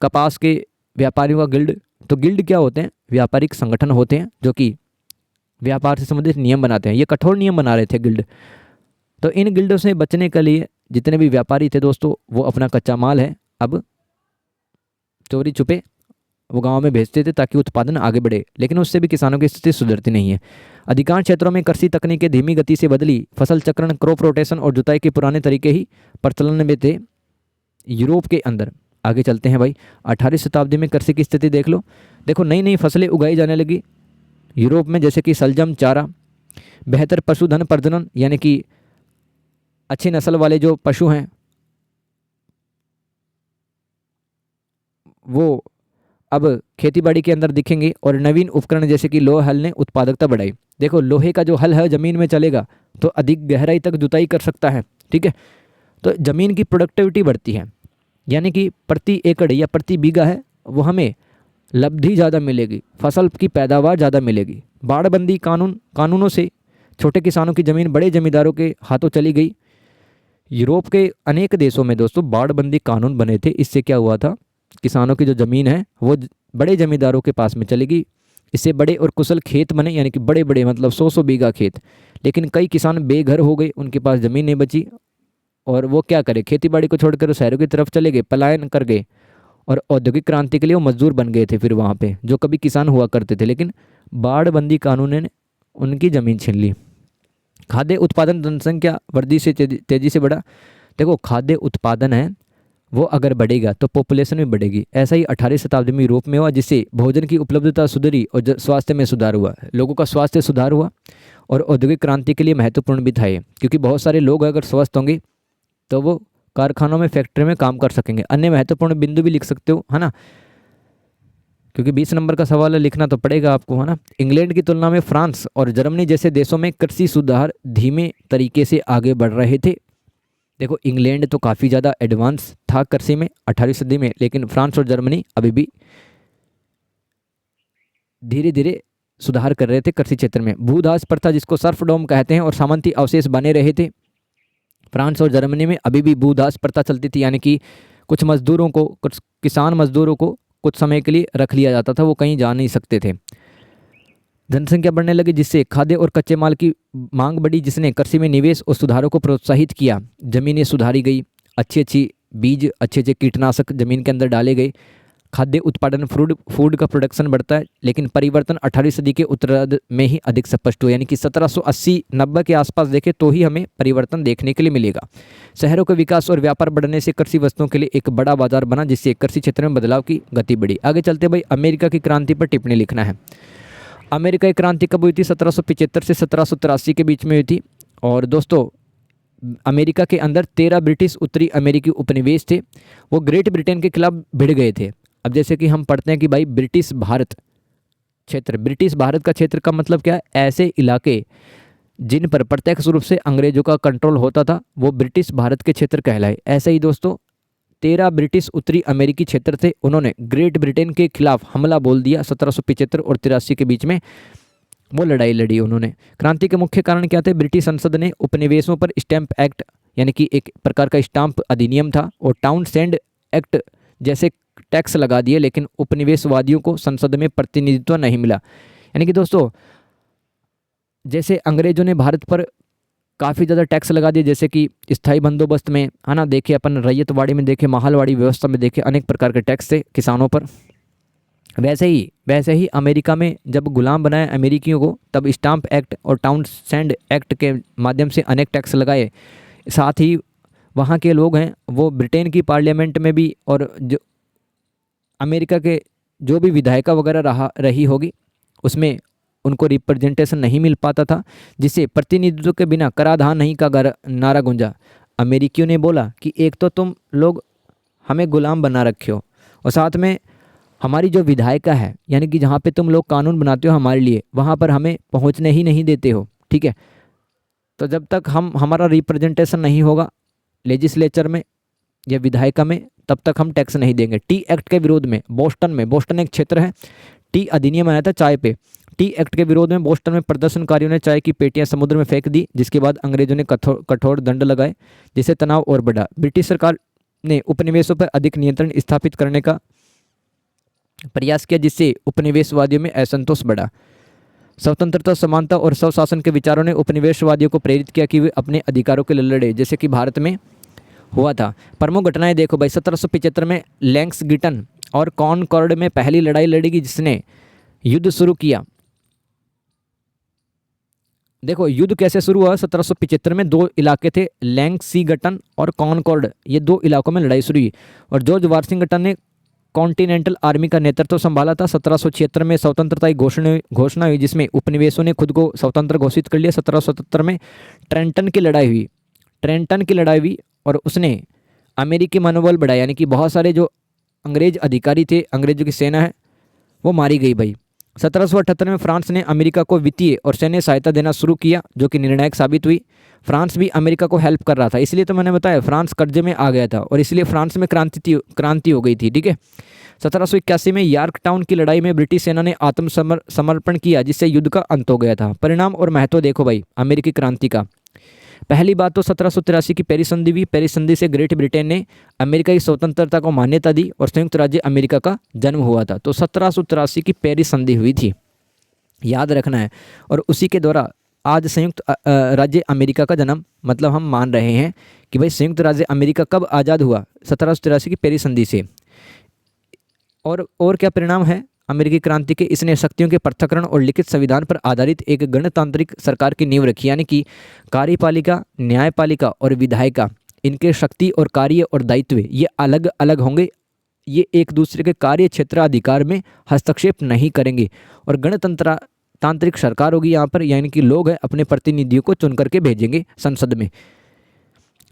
कपास के व्यापारियों का गिल्ड। तो गिल्ड क्या होते हैं? व्यापारिक संगठन होते हैं जो कि व्यापार से संबंधित नियम बनाते हैं। ये कठोर नियम बना रहे थे गिल्ड। तो इन गिल्डों से बचने के लिए जितने भी व्यापारी थे दोस्तों, वो अपना कच्चा माल है अब चोरी छुपे वो गांव में भेजते थे ताकि उत्पादन आगे बढ़े, लेकिन उससे भी किसानों की स्थिति सुधरती नहीं है। अधिकांश क्षेत्रों में कृषि तकनीकें धीमी गति से बदली। फसल चक्रण, क्रॉप रोटेशन और जुताई के पुराने तरीके ही प्रचलन में थे यूरोप के अंदर। आगे चलते हैं भाई, 18वीं शताब्दी में कृषि की स्थिति देख लो। देखो, नई नई फसलें उगाई जाने लगी यूरोप में, जैसे कि सलजम, चारा, बेहतर पशुधन प्रजनन, यानी कि अच्छी नस्ल वाले जो पशु हैं वो अब खेतीबाड़ी के अंदर दिखेंगे। और नवीन उपकरण जैसे कि लोहा हल ने उत्पादकता बढ़ाई। देखो लोहे का जो हल है ज़मीन में चलेगा तो अधिक गहराई तक जुताई कर सकता है, ठीक है। तो ज़मीन की प्रोडक्टिविटी बढ़ती है, यानी कि प्रति एकड़ या प्रति बीघा है वो हमें लब्धि ज़्यादा मिलेगी, फसल की पैदावार ज़्यादा मिलेगी। बाड़बंदी कानूनों से छोटे किसानों की ज़मीन बड़े जमींदारों के हाथों चली गई। यूरोप के अनेक देशों में दोस्तों बाड़बंदी कानून बने थे। इससे क्या हुआ था, किसानों की जो ज़मीन है वो बड़े जमींदारों के पास में चलेगी। इससे बड़े और कुशल खेत बने, यानी कि बड़े बड़े मतलब 100-100 बीघा खेत। लेकिन कई किसान बेघर हो गए, उनके पास ज़मीन नहीं बची और वो क्या करे, खेती बाड़ी को छोड़कर शहरों की तरफ चले गए, पलायन कर गए। और औद्योगिक क्रांति के लिए वो मजदूर बन गए थे फिर वहाँ पे, जो कभी किसान हुआ करते थे। लेकिन बाड़बंदी कानून ने उनकी ज़मीन छीन ली। खाद्य उत्पादन जनसंख्या वृद्धि से तेज़ी से बढ़ा। देखो खाद्य उत्पादन है वो अगर बढ़ेगा तो पॉपुलेशन भी बढ़ेगी। ऐसा ही 18वीं शताब्दी में यूरोप में हुआ, जिससे भोजन की उपलब्धता सुधरी और स्वास्थ्य में सुधार हुआ, लोगों का स्वास्थ्य सुधार हुआ। और औद्योगिक क्रांति के लिए महत्वपूर्ण भी था ये, क्योंकि बहुत सारे लोग अगर स्वस्थ होंगे तो वो कारखानों में फैक्ट्री में काम कर सकेंगे। अन्य महत्वपूर्ण बिंदु भी लिख सकते हो, है ना, क्योंकि 20 नंबर का सवाल है, लिखना तो पड़ेगा आपको, है ना। इंग्लैंड की तुलना में फ्रांस और जर्मनी जैसे देशों में कृषि सुधार धीमे तरीके से आगे बढ़ रहे थे। देखो इंग्लैंड तो काफ़ी ज़्यादा एडवांस था कृषि में 18वीं सदी में, लेकिन फ्रांस और जर्मनी अभी भी धीरे धीरे सुधार कर रहे थे कृषि क्षेत्र में। भूदास प्रथा जिसको सर्फडोम कहते हैं और सामंती अवशेष बने रहे थे। फ्रांस और जर्मनी में अभी भी भूदास प्रथा चलती थी, यानी कि कुछ मजदूरों को, कुछ किसान मजदूरों को कुछ समय के लिए रख लिया जाता था, वो कहीं जा नहीं सकते थे। जनसंख्या बढ़ने लगी, जिससे खाद्य और कच्चे माल की मांग बढ़ी, जिसने कृषि में निवेश और सुधारों को प्रोत्साहित किया। जमीनें सुधारी गई, अच्छी अच्छी बीज, अच्छे अच्छे कीटनाशक जमीन के अंदर डाले गए। खाद्य उत्पादन फूड का प्रोडक्शन बढ़ता है। लेकिन परिवर्तन 18वीं सदी के उत्तरार्ध में ही अधिक स्पष्ट हुआ, यानी कि 1780-90 के आसपास देखें तो ही हमें परिवर्तन देखने के लिए मिलेगा। शहरों के विकास और व्यापार बढ़ने से कृषि वस्तुओं के लिए एक बड़ा बाजार बना, जिससे कृषि क्षेत्र में बदलाव की गति बढ़ी। आगे चलते भाई, अमेरिका की क्रांति पर टिप्पणी लिखना है। अमेरिका की क्रांति कब हुई थी? 1775 से 1783 के बीच में हुई थी। और दोस्तों अमेरिका के अंदर 13 ब्रिटिश उत्तरी अमेरिकी उपनिवेश थे, वो ग्रेट ब्रिटेन के खिलाफ भिड़ गए थे। अब जैसे कि हम पढ़ते हैं कि भाई ब्रिटिश भारत क्षेत्र, ब्रिटिश भारत का क्षेत्र का मतलब क्या है? ऐसे इलाके जिन पर प्रत्यक्ष रूप से अंग्रेजों का कंट्रोल होता था वो ब्रिटिश भारत के क्षेत्र कहलाए। ऐसे ही दोस्तों 13 ब्रिटिश उत्तरी अमेरिकी क्षेत्र थे, उन्होंने ग्रेट ब्रिटेन के खिलाफ हमला बोल दिया। 1775 और 83 के बीच में वो लड़ाई लड़ी उन्होंने। क्रांति के मुख्य कारण क्या थे? ब्रिटिश संसद ने उपनिवेशों पर स्टैंप एक्ट, यानी कि एक प्रकार का स्टाम्प अधिनियम था, और टाउनशेंड एक्ट जैसे टैक्स लगा दिए, लेकिन उपनिवेशवादियों को संसद में प्रतिनिधित्व नहीं मिला। यानी कि दोस्तों जैसे अंग्रेजों ने भारत पर काफ़ी ज़्यादा टैक्स लगा दिए, जैसे कि स्थायी बंदोबस्त में, है ना, देखे अपन रैयतवाड़ी में देखे, माहलवाड़ी व्यवस्था में देखे, अनेक प्रकार के टैक्स थे किसानों पर। वैसे ही अमेरिका में जब गुलाम बनाया अमेरिकियों को, तब स्टाम्प एक्ट और टाउनशेंड एक्ट के माध्यम से अनेक टैक्स लगाए। साथ ही वहाँ के लोग हैं वो ब्रिटेन की पार्लियामेंट में भी, और जो अमेरिका के जो भी विधायिका वगैरह रही होगी उसमें उनको रिप्रेजेंटेशन नहीं मिल पाता था, जिससे प्रतिनिधित्व के बिना कराधान नहीं का नारा गूंजा। अमेरिकियों ने बोला कि एक तो तुम लोग हमें गुलाम बना रखे हो, और साथ में हमारी जो विधायिका है, यानी कि जहाँ पे तुम लोग कानून बनाते हो हमारे लिए, वहाँ पर हमें पहुँचने ही नहीं देते हो, ठीक है। तो जब तक हमारा रिप्रेजेंटेशन नहीं होगा लेजिस्लेचर में या विधायिका में, तब तक हम टैक्स नहीं देंगे। टी एक्ट के विरोध में बोस्टन एक क्षेत्र है, टी अधिनियम आया था चाय पे। टी एक्ट के विरोध में बोस्टन में प्रदर्शनकारियों ने चाय की पेटियां समुद्र में फेंक दी, जिसके बाद अंग्रेजों ने कठोर दंड लगाए, जिससे तनाव और बढ़ा। ब्रिटिश सरकार ने उपनिवेशों पर अधिक नियंत्रण स्थापित करने का प्रयास किया, जिससे उपनिवेशवादियों में असंतोष बढ़ा। स्वतंत्रता, समानता और स्वशासन के विचारों ने उपनिवेशवादियों को प्रेरित किया कि वे अपने अधिकारों के लिए लड़े, जैसे कि भारत में हुआ था। प्रमुख घटनाएं देखो भाई, 1775 में लैंक्सगिटन और कॉनकॉर्ड में पहली लड़ाई लड़ी गई, जिसने युद्ध शुरू किया। देखो युद्ध कैसे शुरू हुआ? 1775 में दो इलाके थे, लैंक्सिगटन और कॉनकॉर्ड, ये दो इलाकों में लड़ाई शुरू हुई, और जॉर्ज वाशिंगटन ने कॉन्टिनेंटल आर्मी का नेतृत्व संभाला था। 1776 में स्वतंत्रता की घोषणा हुई, जिसमें उपनिवेशों ने खुद को स्वतंत्र घोषित कर लिया। 1777 में ट्रेंटन की लड़ाई हुई और उसने अमेरिकी मनोबल बढ़ाया, यानी कि बहुत सारे जो अंग्रेज अधिकारी थे, अंग्रेजों की सेना है, वो मारी गई भाई। 1778 में फ्रांस ने अमेरिका को वित्तीय और सैन्य सहायता देना शुरू किया, जो कि निर्णायक साबित हुई। फ्रांस भी अमेरिका को हेल्प कर रहा था, इसलिए तो मैंने बताया फ्रांस कर्जे में आ गया था और इसलिए फ्रांस में क्रांति हो गई थी, ठीक है। 1781 में यॉर्क टाउन की लड़ाई में ब्रिटिश सेना ने आत्मसमर्पण किया, जिससे युद्ध का अंत हो गया था। परिणाम और महत्व देखो भाई अमेरिकी क्रांति का। पहली बात तो 1783 की पेरिस संधि हुई। पेरिस संधि से ग्रेट ब्रिटेन ने अमेरिका की स्वतंत्रता को मान्यता दी और संयुक्त राज्य अमेरिका का जन्म हुआ था। तो 1783 की पेरिस संधि हुई थी, याद रखना है। और उसी के द्वारा आज संयुक्त राज्य अमेरिका का जन्म, मतलब हम मान रहे हैं कि भाई संयुक्त राज्य अमेरिका कब आज़ाद हुआ, 1783 की पेरिस संधि से। और क्या परिणाम है अमेरिकी क्रांति के? इसने शक्तियों के पृथक्करण और लिखित संविधान पर आधारित एक गणतांत्रिक सरकार की नींव रखी, यानी कि कार्यपालिका, न्यायपालिका और विधायिका, इनके शक्ति और कार्य और दायित्व ये अलग अलग होंगे। ये एक दूसरे के कार्य क्षेत्राधिकार में हस्तक्षेप नहीं करेंगे और गणतंत्रांत्रिक सरकार होगी यहाँ पर, यानी कि लोग हैं अपने प्रतिनिधियों को चुन करके भेजेंगे संसद में।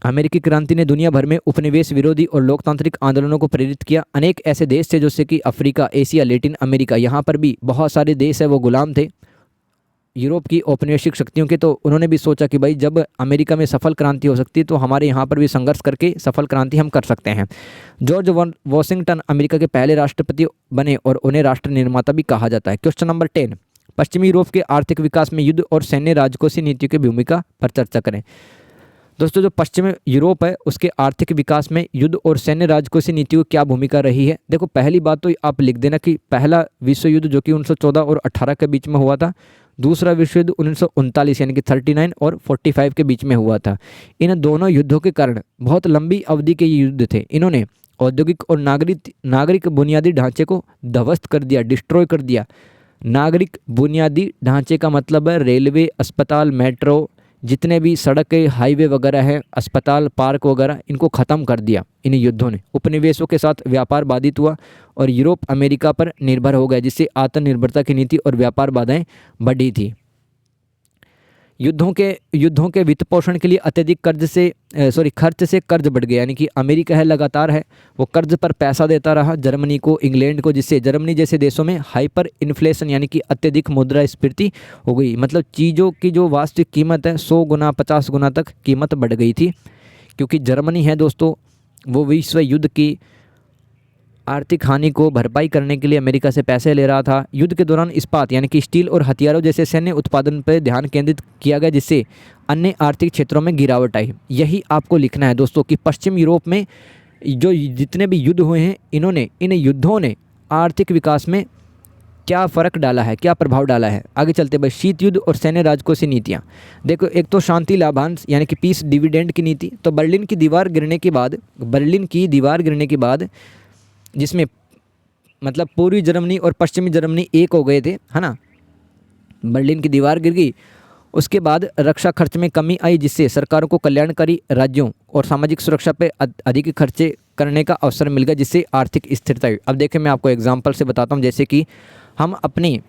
अमेरिकी क्रांति ने दुनिया भर में उपनिवेश विरोधी और लोकतांत्रिक आंदोलनों को प्रेरित किया। अनेक ऐसे देश थे जैसे कि अफ्रीका, एशिया, लैटिन अमेरिका, यहाँ पर भी बहुत सारे देश है वो गुलाम थे यूरोप की औपनिवेशिक शक्तियों के। तो उन्होंने भी सोचा कि भाई जब अमेरिका में सफल क्रांति हो सकती है तो हमारे यहाँ पर भी संघर्ष करके सफल क्रांति हम कर सकते हैं। जॉर्ज वॉशिंगटन अमेरिका के पहले राष्ट्रपति बने और उन्हें राष्ट्र निर्माता भी कहा जाता है। क्वेश्चन नंबर 10, पश्चिमी यूरोप के आर्थिक विकास में युद्ध और सैन्य राजकोषीय नीतियों की भूमिका पर चर्चा करें। दोस्तों जो पश्चिमी यूरोप है उसके आर्थिक विकास में युद्ध और सैन्य राजकोषीय नीतियों की क्या भूमिका रही है? देखो पहली बात तो आप लिख देना कि पहला विश्व युद्ध जो कि 1914 और 18 के बीच में हुआ था, दूसरा विश्व युद्ध 1939 यानी कि 39 और 45 के बीच में हुआ था। इन दोनों युद्धों के कारण बहुत लंबी अवधि के ये युद्ध थे। इन्होंने औद्योगिक और नागरिक बुनियादी ढांचे को ध्वस्त कर दिया, डिस्ट्रॉय कर दिया। नागरिक बुनियादी ढांचे का मतलब है रेलवे, अस्पताल, मेट्रो, जितने भी सड़क हाईवे वगैरह हैं, अस्पताल, पार्क वगैरह, इनको ख़त्म कर दिया इन युद्धों ने। उपनिवेशों के साथ व्यापार बाधित हुआ और यूरोप अमेरिका पर निर्भर हो गया, जिससे आत्मनिर्भरता की नीति और व्यापार बाधाएं बढ़ी थी। युद्धों के वित्त पोषण के लिए अत्यधिक खर्च से कर्ज बढ़ गया, यानी कि अमेरिका है लगातार है वो कर्ज पर पैसा देता रहा जर्मनी को, इंग्लैंड को, जिससे जर्मनी जैसे देशों में हाइपर इन्फ्लेशन यानी कि अत्यधिक मुद्रास्फीति हो गई। मतलब चीज़ों की जो वास्तविक कीमत है 100 गुना 50 गुना तक कीमत बढ़ गई थी, क्योंकि जर्मनी है दोस्तों वो विश्व युद्ध की आर्थिक हानि को भरपाई करने के लिए अमेरिका से पैसे ले रहा था। युद्ध के दौरान इस्पात यानी कि स्टील और हथियारों जैसे सैन्य उत्पादन पर ध्यान केंद्रित किया गया, जिससे अन्य आर्थिक क्षेत्रों में गिरावट आई। यही आपको लिखना है दोस्तों कि पश्चिम यूरोप में जो जितने भी युद्ध हुए हैं इन्होंने इन युद्धों ने आर्थिक विकास में क्या फ़र्क डाला है, क्या प्रभाव डाला है। आगे चलते भाई, शीत युद्ध और सैन्य राजकोषीय नीतियाँ। देखो एक तो शांति लाभांश यानी कि पीस डिविडेंड की नीति। तो बर्लिन की दीवार गिरने के बाद जिसमें मतलब पूर्वी जर्मनी और पश्चिमी जर्मनी एक हो गए थे, है ना। बर्लिन की दीवार गिर गई, उसके बाद रक्षा खर्च में कमी आई, जिससे सरकारों को कल्याणकारी राज्यों और सामाजिक सुरक्षा पे अधिक खर्चे करने का अवसर मिल गया, जिससे आर्थिक स्थिरता हुई। अब देखिए मैं आपको एग्जांपल से बताता हूँ, जैसे कि हम अपनी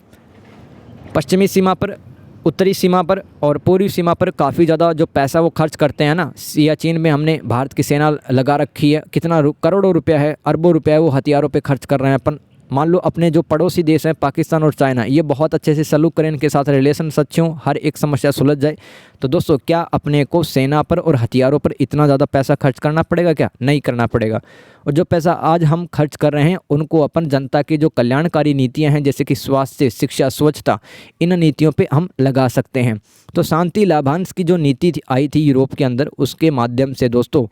पश्चिमी सीमा पर, उत्तरी सीमा पर और पूर्वी सीमा पर काफ़ी ज़्यादा जो पैसा वो खर्च करते हैं ना। सियाचिन में हमने भारत की सेना लगा रखी है, कितना करोड़ों रुपया है, अरबों रुपया है वो हथियारों पे खर्च कर रहे हैं अपन। मान लो अपने जो पड़ोसी देश हैं पाकिस्तान और चाइना, ये बहुत अच्छे से सलूक करें, इनके साथ रिलेशन अच्छे हों, हर एक समस्या सुलझ जाए। तो दोस्तों क्या अपने को सेना पर और हथियारों पर इतना ज़्यादा पैसा खर्च करना पड़ेगा? क्या नहीं करना पड़ेगा। और जो पैसा आज हम खर्च कर रहे हैं उनको अपन जनता की जो कल्याणकारी नीतियां हैं जैसे कि स्वास्थ्य, शिक्षा, स्वच्छता, इन नीतियों पे हम लगा सकते हैं। तो शांति लाभांश की जो नीति आई थी यूरोप के अंदर, उसके माध्यम से दोस्तों,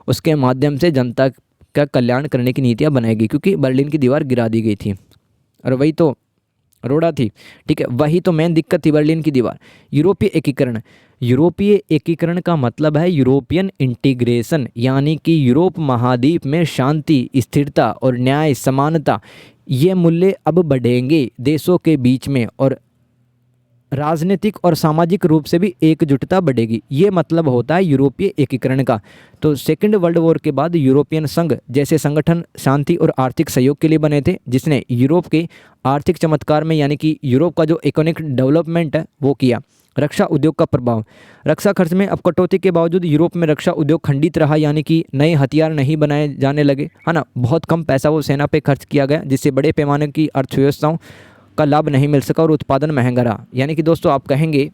उसके माध्यम से जनता का कल्याण करने की नीतियाँ बनाएगी, क्योंकि बर्लिन की दीवार गिरा दी गई थी और वही तो रोड़ा थी, ठीक है, वही तो मेन दिक्कत थी बर्लिन की दीवार। यूरोपीय एकीकरण का मतलब है यूरोपियन इंटीग्रेशन, यानी कि यूरोप महाद्वीप में शांति, स्थिरता और न्याय, समानता, ये मूल्य अब बढ़ेंगे देशों के बीच में और राजनीतिक और सामाजिक रूप से भी एकजुटता बढ़ेगी। ये मतलब होता है यूरोपीय एकीकरण का। तो सेकेंड वर्ल्ड वॉर के बाद यूरोपियन संघ जैसे संगठन शांति और आर्थिक सहयोग के लिए बने थे, जिसने यूरोप के आर्थिक चमत्कार में यानी कि यूरोप का जो इकोनॉमिक डेवलपमेंट है वो किया। रक्षा उद्योग का प्रभाव। रक्षा खर्च में अब कटौती के बावजूद यूरोप में रक्षा उद्योग खंडित रहा, यानी कि नए हथियार नहीं बनाए जाने लगे, है ना। बहुत कम पैसा वो सेना पे खर्च किया गया, जिससे बड़े पैमाने की अर्थव्यवस्थाओं का लाभ नहीं मिल सका और उत्पादन महंगा रहा। यानी कि दोस्तों आप कहेंगे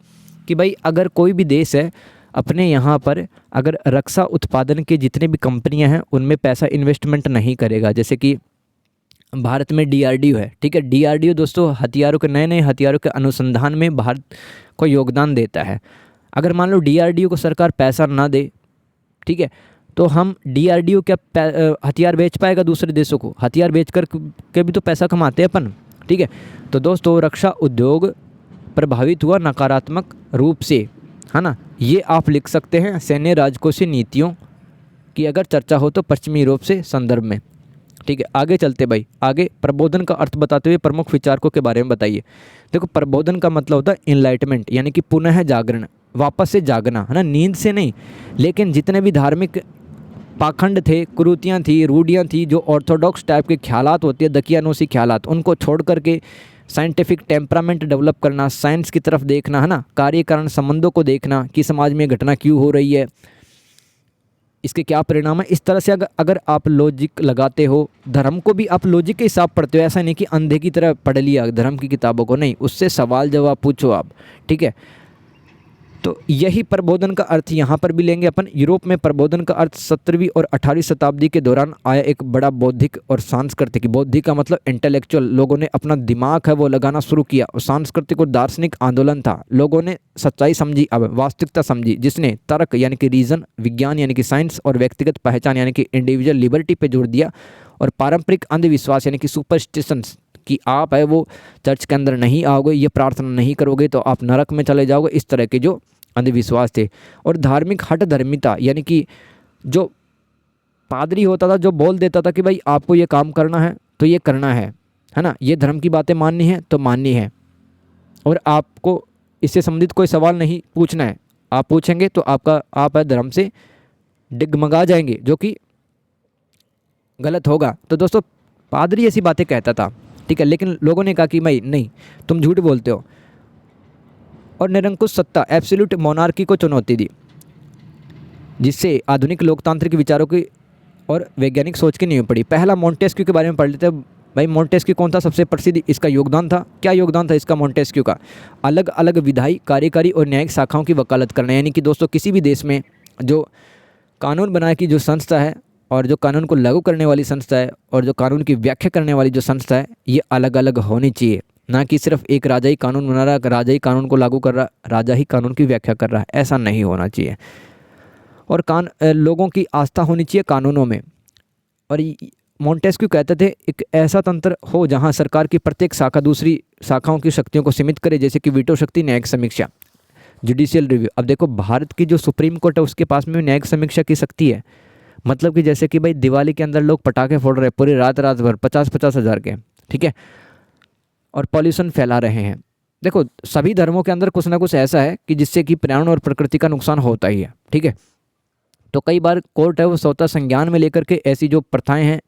कि भाई अगर कोई भी देश है अपने यहाँ पर अगर रक्षा उत्पादन के जितने भी कंपनियां हैं उनमें पैसा इन्वेस्टमेंट नहीं करेगा, जैसे कि भारत में डीआरडीओ है, ठीक है। डीआरडीओ दोस्तों हथियारों के नए नए हथियारों के अनुसंधान में भारत को योगदान देता है। अगर मान लो डीआरडीओ को सरकार पैसा ना दे, ठीक है, तो हम डीआरडीओ क्या हथियार बेच पाएगा दूसरे देशों को? हथियार बेच कर के भी तो पैसा कमाते हैं अपन, ठीक है। तो दोस्तों रक्षा उद्योग प्रभावित हुआ नकारात्मक रूप से, है ना। ये आप लिख सकते हैं सैन्य राजकोषीय नीतियों की अगर चर्चा हो तो पश्चिमी यूरोप से संदर्भ में, ठीक है। आगे चलते भाई, आगे प्रबोधन का अर्थ बताते हुए प्रमुख विचारकों के बारे में बताइए। देखो प्रबोधन का मतलब होता है इनलाइटमेंट, यानी कि पुनः जागरण, वापस से जागना, है ना, नींद से नहीं। लेकिन जितने भी धार्मिक पाखंड थे, कुरीतियाँ थी, रूढ़ियाँ थी, जो ऑर्थोडॉक्स टाइप के ख्यालात होते हैं, दकियानूसी ख्यालात, उनको छोड़ करके साइंटिफिक टेम्परामेंट डेवलप करना, साइंस की तरफ देखना, है ना, कार्य कारण संबंधों को देखना कि समाज में घटना क्यों हो रही है, इसके क्या परिणाम है। इस तरह से अगर आप लॉजिक लगाते हो, धर्म को भी आप लॉजिक के हिसाब पढ़ते हो, ऐसा नहीं कि अंधे की तरह पढ़ लिया धर्म की किताबों को, नहीं, उससे सवाल जवाब पूछो आप, ठीक है। तो यही प्रबोधन का अर्थ यहाँ पर भी लेंगे अपन। यूरोप में प्रबोधन का अर्थ 17वीं और 18वीं शताब्दी के दौरान आया एक बड़ा बौद्धिक और सांस्कृतिक, बौद्धिक का मतलब इंटेलेक्चुअल, लोगों ने अपना दिमाग है वो लगाना शुरू किया, और सांस्कृतिक और दार्शनिक आंदोलन था। लोगों ने सच्चाई समझी, अब वास्तविकता समझी, जिसने तर्क यानी कि रीजन, विज्ञान यानी कि साइंस और व्यक्तिगत पहचान यानी कि इंडिविजुअल लिबर्टी पे जोर दिया, और पारंपरिक अंधविश्वास यानी कि सुपरस्टिशंस कि आप है वो चर्च के अंदर नहीं आओगे, ये प्रार्थना नहीं करोगे तो आप नरक में चले जाओगे, इस तरह के जो अंधविश्वास थे। और धार्मिक हठ धर्मिता यानी कि जो पादरी होता था जो बोल देता था कि भाई आपको ये काम करना है तो ये करना है ना, ये धर्म की बातें माननी है तो माननी है, और आपको इससे संबंधित कोई सवाल नहीं पूछना है। आप पूछेंगे तो आप धर्म से डिगमगा जाएंगे, जो कि गलत होगा। तो दोस्तों पादरी ऐसी बातें कहता था, ठीक है, लेकिन लोगों ने कहा कि भाई नहीं, तुम झूठ बोलते हो, और निरंकुश सत्ता एब्सोल्यूट मोनार्की को चुनौती दी, जिससे आधुनिक लोकतांत्रिक विचारों की और वैज्ञानिक सोच की नींव पड़ी। पहला मोंटेस्क्यू के बारे में पढ़ लेते हैं भाई। मोंटेस्क्यू कौन था? सबसे प्रसिद्ध इसका योगदान था। क्या योगदान था इसका मोंटेस्क्यू का? अलग अलग विधायी, कार्यकारी और न्यायिक शाखाओं की वकालत करना। यानी कि दोस्तों किसी भी देश में जो कानून बनाने की जो संस्था है, और जो कानून को लागू करने वाली संस्था है, और जो कानून की व्याख्या करने वाली जो संस्था है, ये अलग अलग होनी चाहिए। ना कि सिर्फ एक राजा ही कानून बना रहा, राजा ही कानून को लागू कर रहा, राजा ही कानून की व्याख्या कर रहा है, ऐसा नहीं होना चाहिए। और लोगों की आस्था होनी चाहिए कानूनों में। और मोंटेस्क्यू कहते थे एक ऐसा तंत्र हो जहां सरकार की प्रत्येक शाखा दूसरी शाखाओं की शक्तियों को सीमित करे, जैसे कि वीटो शक्ति, न्यायिक समीक्षा, जुडिशियल रिव्यू। अब देखो भारत की जो सुप्रीम कोर्ट है उसके पास में न्यायिक समीक्षा की शक्ति है। मतलब कि जैसे कि भाई दिवाली के अंदर लोग पटाखे फोड़ रहे हैं पूरी रात भर 50-50 हज़ार के, ठीक है, और पॉल्यूशन फैला रहे हैं। देखो सभी धर्मों के अंदर कुछ ना कुछ ऐसा है कि जिससे कि पर्यावरण और प्रकृति का नुकसान होता ही है, ठीक है। तो कई बार कोर्ट है वो स्वतः संज्ञान में लेकर के ऐसी जो प्रथाएं हैं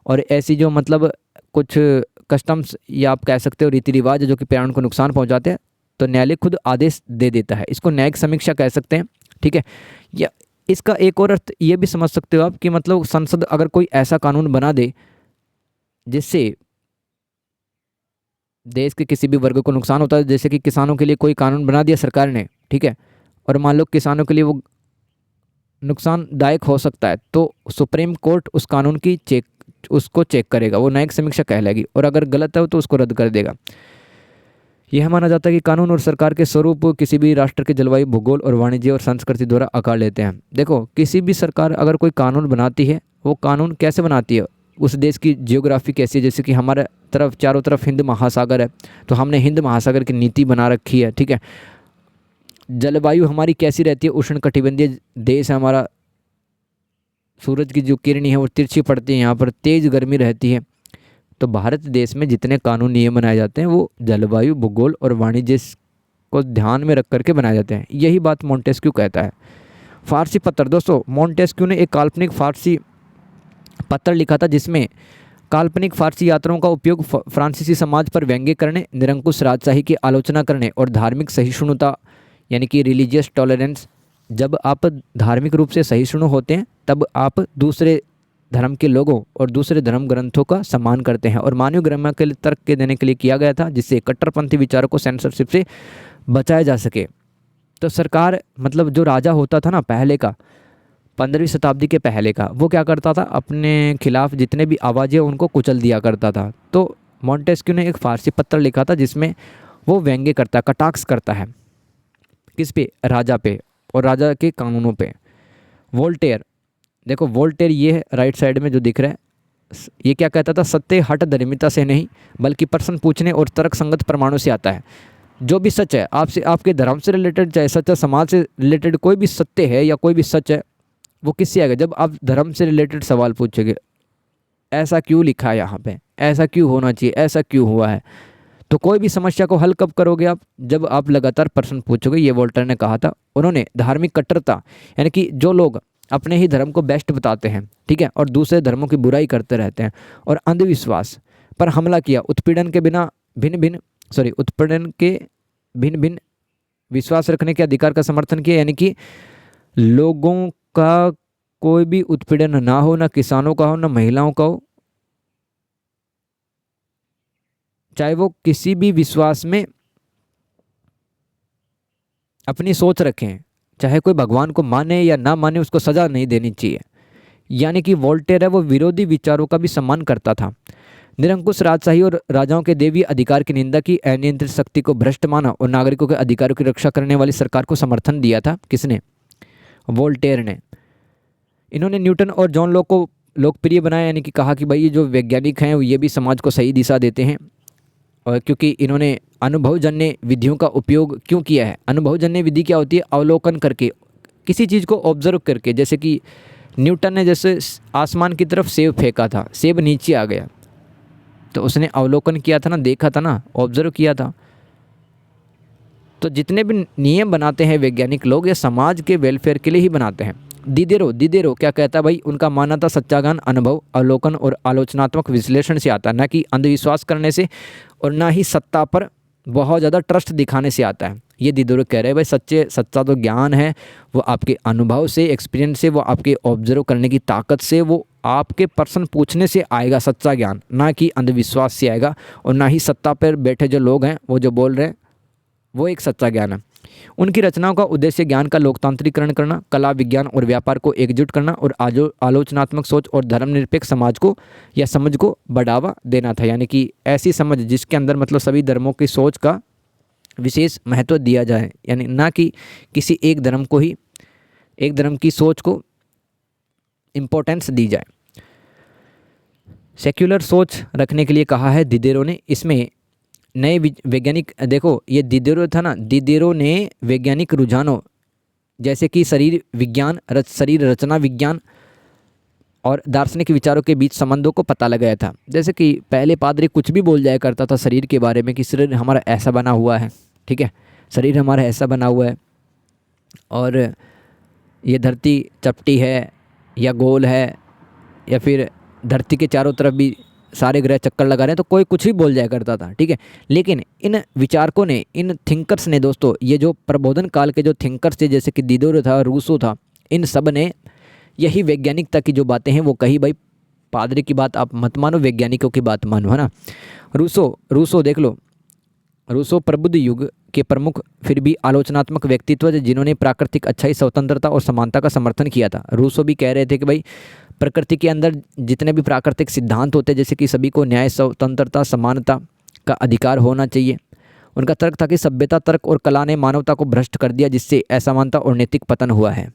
और ऐसी जो मतलब कुछ कस्टम्स या आप कह सकते हो रीति रिवाज है जो कि पर्यावरण को नुकसान पहुंचाते हैं, तो न्यायालय खुद आदेश दे देता है। इसको न्यायिक समीक्षा कह सकते हैं, ठीक है। या इसका एक और अर्थ ये भी समझ सकते हो आप कि मतलब संसद अगर कोई ऐसा कानून बना दे जिससे देश के किसी भी वर्ग को नुकसान होता है, जैसे कि किसानों के लिए कोई कानून बना दिया सरकार ने, ठीक है, और मान लो किसानों के लिए वो नुकसानदायक हो सकता है, तो सुप्रीम कोर्ट उस कानून की उसको चेक करेगा, वो न्यायिक समीक्षा कहलाएगी, और अगर गलत है तो उसको रद्द कर देगा। यह माना जाता है कि कानून और सरकार के स्वरूप किसी भी राष्ट्र के जलवायु, भूगोल और वाणिज्य और संस्कृति द्वारा आकार लेते हैं। देखो किसी भी सरकार अगर कोई कानून बनाती है, वो कानून कैसे बनाती है, उस देश की जियोग्राफी कैसी है। जैसे कि हमारे तरफ चारों तरफ हिंद महासागर है, तो हमने हिंद महासागर की नीति बना रखी है, ठीक है। जलवायु हमारी कैसी रहती है, उष्णकटिबंधीय देश है हमारा, सूरज की जो किरणें हैं वो तिरछी पड़ती है, यहाँ पर तेज़ गर्मी रहती है। तो भारत देश में जितने कानून नियम बनाए जाते हैं वो जलवायु, भूगोल और वाणिज्य को ध्यान में रख करके बनाए जाते हैं। यही बात मोंटेस्क्यू कहता है। फारसी पत्र, दोस्तों मोंटेस्क्यू ने एक काल्पनिक फारसी पत्र लिखा था जिसमें काल्पनिक फारसी यात्राओं का उपयोग फ्रांसीसी समाज पर व्यंग्य करने, निरंकुश राजशाही की आलोचना करने और धार्मिक सहिष्णुता यानी कि रिलीजियस टॉलरेंस, जब आप धार्मिक रूप से सहिष्णु होते हैं तब आप दूसरे धर्म के लोगों और दूसरे धर्म ग्रंथों का सम्मान करते हैं, और मानवीय गरिमा के लिए तर्क के देने के लिए किया गया था, जिससे कट्टरपंथी विचारों को सेंसरशिप से बचाया जा सके। तो सरकार मतलब जो राजा होता था ना पहले का, 15वीं शताब्दी के पहले का, वो क्या करता था, अपने खिलाफ जितने भी आवाज़ें उनको कुचल दिया करता था। तो मोंटेस्क्यू ने एक फारसी पत्र लिखा था जिसमें वो व्यंग्य करता, कटाक्ष करता है किस पे, राजा पे और राजा के कानूनों पे। वोल्टेयर, देखो वोल्टेयर ये है राइट साइड में जो दिख रहा है, ये क्या कहता था, सत्य हट धर्मिता से नहीं बल्कि प्रश्न पूछने और तर्क संगत प्रमाणों से आता है। जो भी सच है आपसे, आपके धर्म से रिलेटेड, चाहे सच है समाज से रिलेटेड, कोई भी सत्य है या कोई भी सच है, वो किससे आएगा, जब आप धर्म से रिलेटेड सवाल पूछोगे, ऐसा क्यों लिखा है यहाँ पे, ऐसा क्यों होना चाहिए, ऐसा क्यों हुआ है। तो कोई भी समस्या को हल कब करोगे आप, जब आप लगातार प्रश्न पूछोगे। ये वोल्टेयर ने कहा था। उन्होंने धार्मिक कट्टरता यानी कि जो लोग अपने ही धर्म को बेस्ट बताते हैं, ठीक है, और दूसरे धर्मों की बुराई करते रहते हैं, और अंधविश्वास पर हमला किया। उत्पीड़न के भिन्न भिन्न विश्वास रखने के अधिकार का समर्थन किया, यानी कि लोगों का कोई भी उत्पीड़न ना हो, ना किसानों का हो, ना महिलाओं का हो, चाहे वो किसी भी विश्वास में अपनी सोच रखें, चाहे कोई भगवान को माने या ना माने, उसको सजा नहीं देनी चाहिए। यानी कि वोल्टेयर है वो विरोधी विचारों का भी सम्मान करता था। निरंकुश राजशाही और राजाओं के देवी अधिकार की निंदा की, अनियंत्रित शक्ति को भ्रष्ट माना और नागरिकों के अधिकारों की रक्षा करने वाली सरकार को समर्थन दिया था। किसने, वोल्टेयर ने। इन्होंने न्यूटन और जॉन लॉक को लोकप्रिय बनाया, यानी कि कहा कि भाई ये जो वैज्ञानिक हैं ये भी समाज को सही दिशा देते हैं, और क्योंकि इन्होंने अनुभवजन्य विधियों का उपयोग क्यों किया है। अनुभवजन्य विधि क्या होती है, अवलोकन करके, किसी चीज़ को ऑब्जर्व करके। जैसे कि न्यूटन ने जैसे आसमान की तरफ सेब फेंका था, सेब नीचे आ गया, तो उसने अवलोकन किया था ना, देखा था ना, ऑब्जर्व किया था। तो जितने भी नियम बनाते हैं वैज्ञानिक लोग, ये समाज के वेलफेयर के लिए ही बनाते हैं। दिदेरो क्या कहता है भाई, उनका मानना था सच्चा ज्ञान अनुभव, अवलोकन और आलोचनात्मक विश्लेषण से आता है, ना कि अंधविश्वास करने से, और ना ही सत्ता पर बहुत ज़्यादा ट्रस्ट दिखाने से आता है। ये दिदेरो कह रहे हैं भाई सच्चा तो ज्ञान है, वो आपके अनुभव से, एक्सपीरियंस से, वो आपके ऑब्जर्व करने की ताकत से, वो आपके प्रश्न पूछने से आएगा सच्चा ज्ञान, ना कि अंधविश्वास से आएगा, और ना ही सत्ता पर बैठे जो लोग हैं वो जो बोल रहे हैं वो एक सच्चा ज्ञान है। उनकी रचनाओं का उद्देश्य ज्ञान का लोकतांत्रिकरण करना, कला, विज्ञान और व्यापार को एकजुट करना और आलोचनात्मक सोच और धर्मनिरपेक्ष समाज को या समझ को बढ़ावा देना था। यानी कि ऐसी समझ जिसके अंदर मतलब सभी धर्मों की सोच का विशेष महत्व दिया जाए, यानी ना कि किसी एक धर्म को ही, एक धर्म की सोच को इम्पोर्टेंस दी जाए। सेक्युलर सोच रखने के लिए कहा है दिदेरो ने। इसमें नए वैज्ञानिक, देखो ये दिदेरो था ना, दिदेरो ने वैज्ञानिक रुझानों जैसे कि शरीर विज्ञान, शरीर रचना विज्ञान और दार्शनिक विचारों के बीच संबंधों को पता लगाया था। जैसे कि पहले पादरी कुछ भी बोल जाया करता था शरीर के बारे में कि शरीर हमारा ऐसा बना हुआ है, ठीक है, शरीर हमारा ऐसा बना हुआ है, और ये धरती चपटी है या गोल है, या फिर धरती के चारों तरफ भी सारे ग्रह चक्कर लगा रहे हैं, तो कोई कुछ भी बोल जाया करता था, ठीक है। लेकिन इन विचारकों ने, इन थिंकर्स ने दोस्तों, ये जो प्रबोधन काल के जो थिंकर्स थे जैसे कि दिदेरो था, रूसो था, इन सब ने यही वैज्ञानिकता की जो बातें हैं वो कही। भाई पादरी की बात आप मत मानो, वैज्ञानिकों की बात मानो, है ना। रूसो देख लो, रूसो प्रबुद्ध युग के प्रमुख फिर भी आलोचनात्मक व्यक्तित्व थे जिन्होंने प्राकृतिक अच्छाई, स्वतंत्रता और समानता का समर्थन किया था। रूसो भी कह रहे थे कि भाई प्रकृति के अंदर जितने भी प्राकृतिक सिद्धांत होते हैं, जैसे कि सभी को न्याय, स्वतंत्रता, समानता का अधिकार होना चाहिए। उनका तर्क था कि सभ्यता, तर्क और कला ने मानवता को भ्रष्ट कर दिया, जिससे असमानता और नैतिक पतन हुआ है।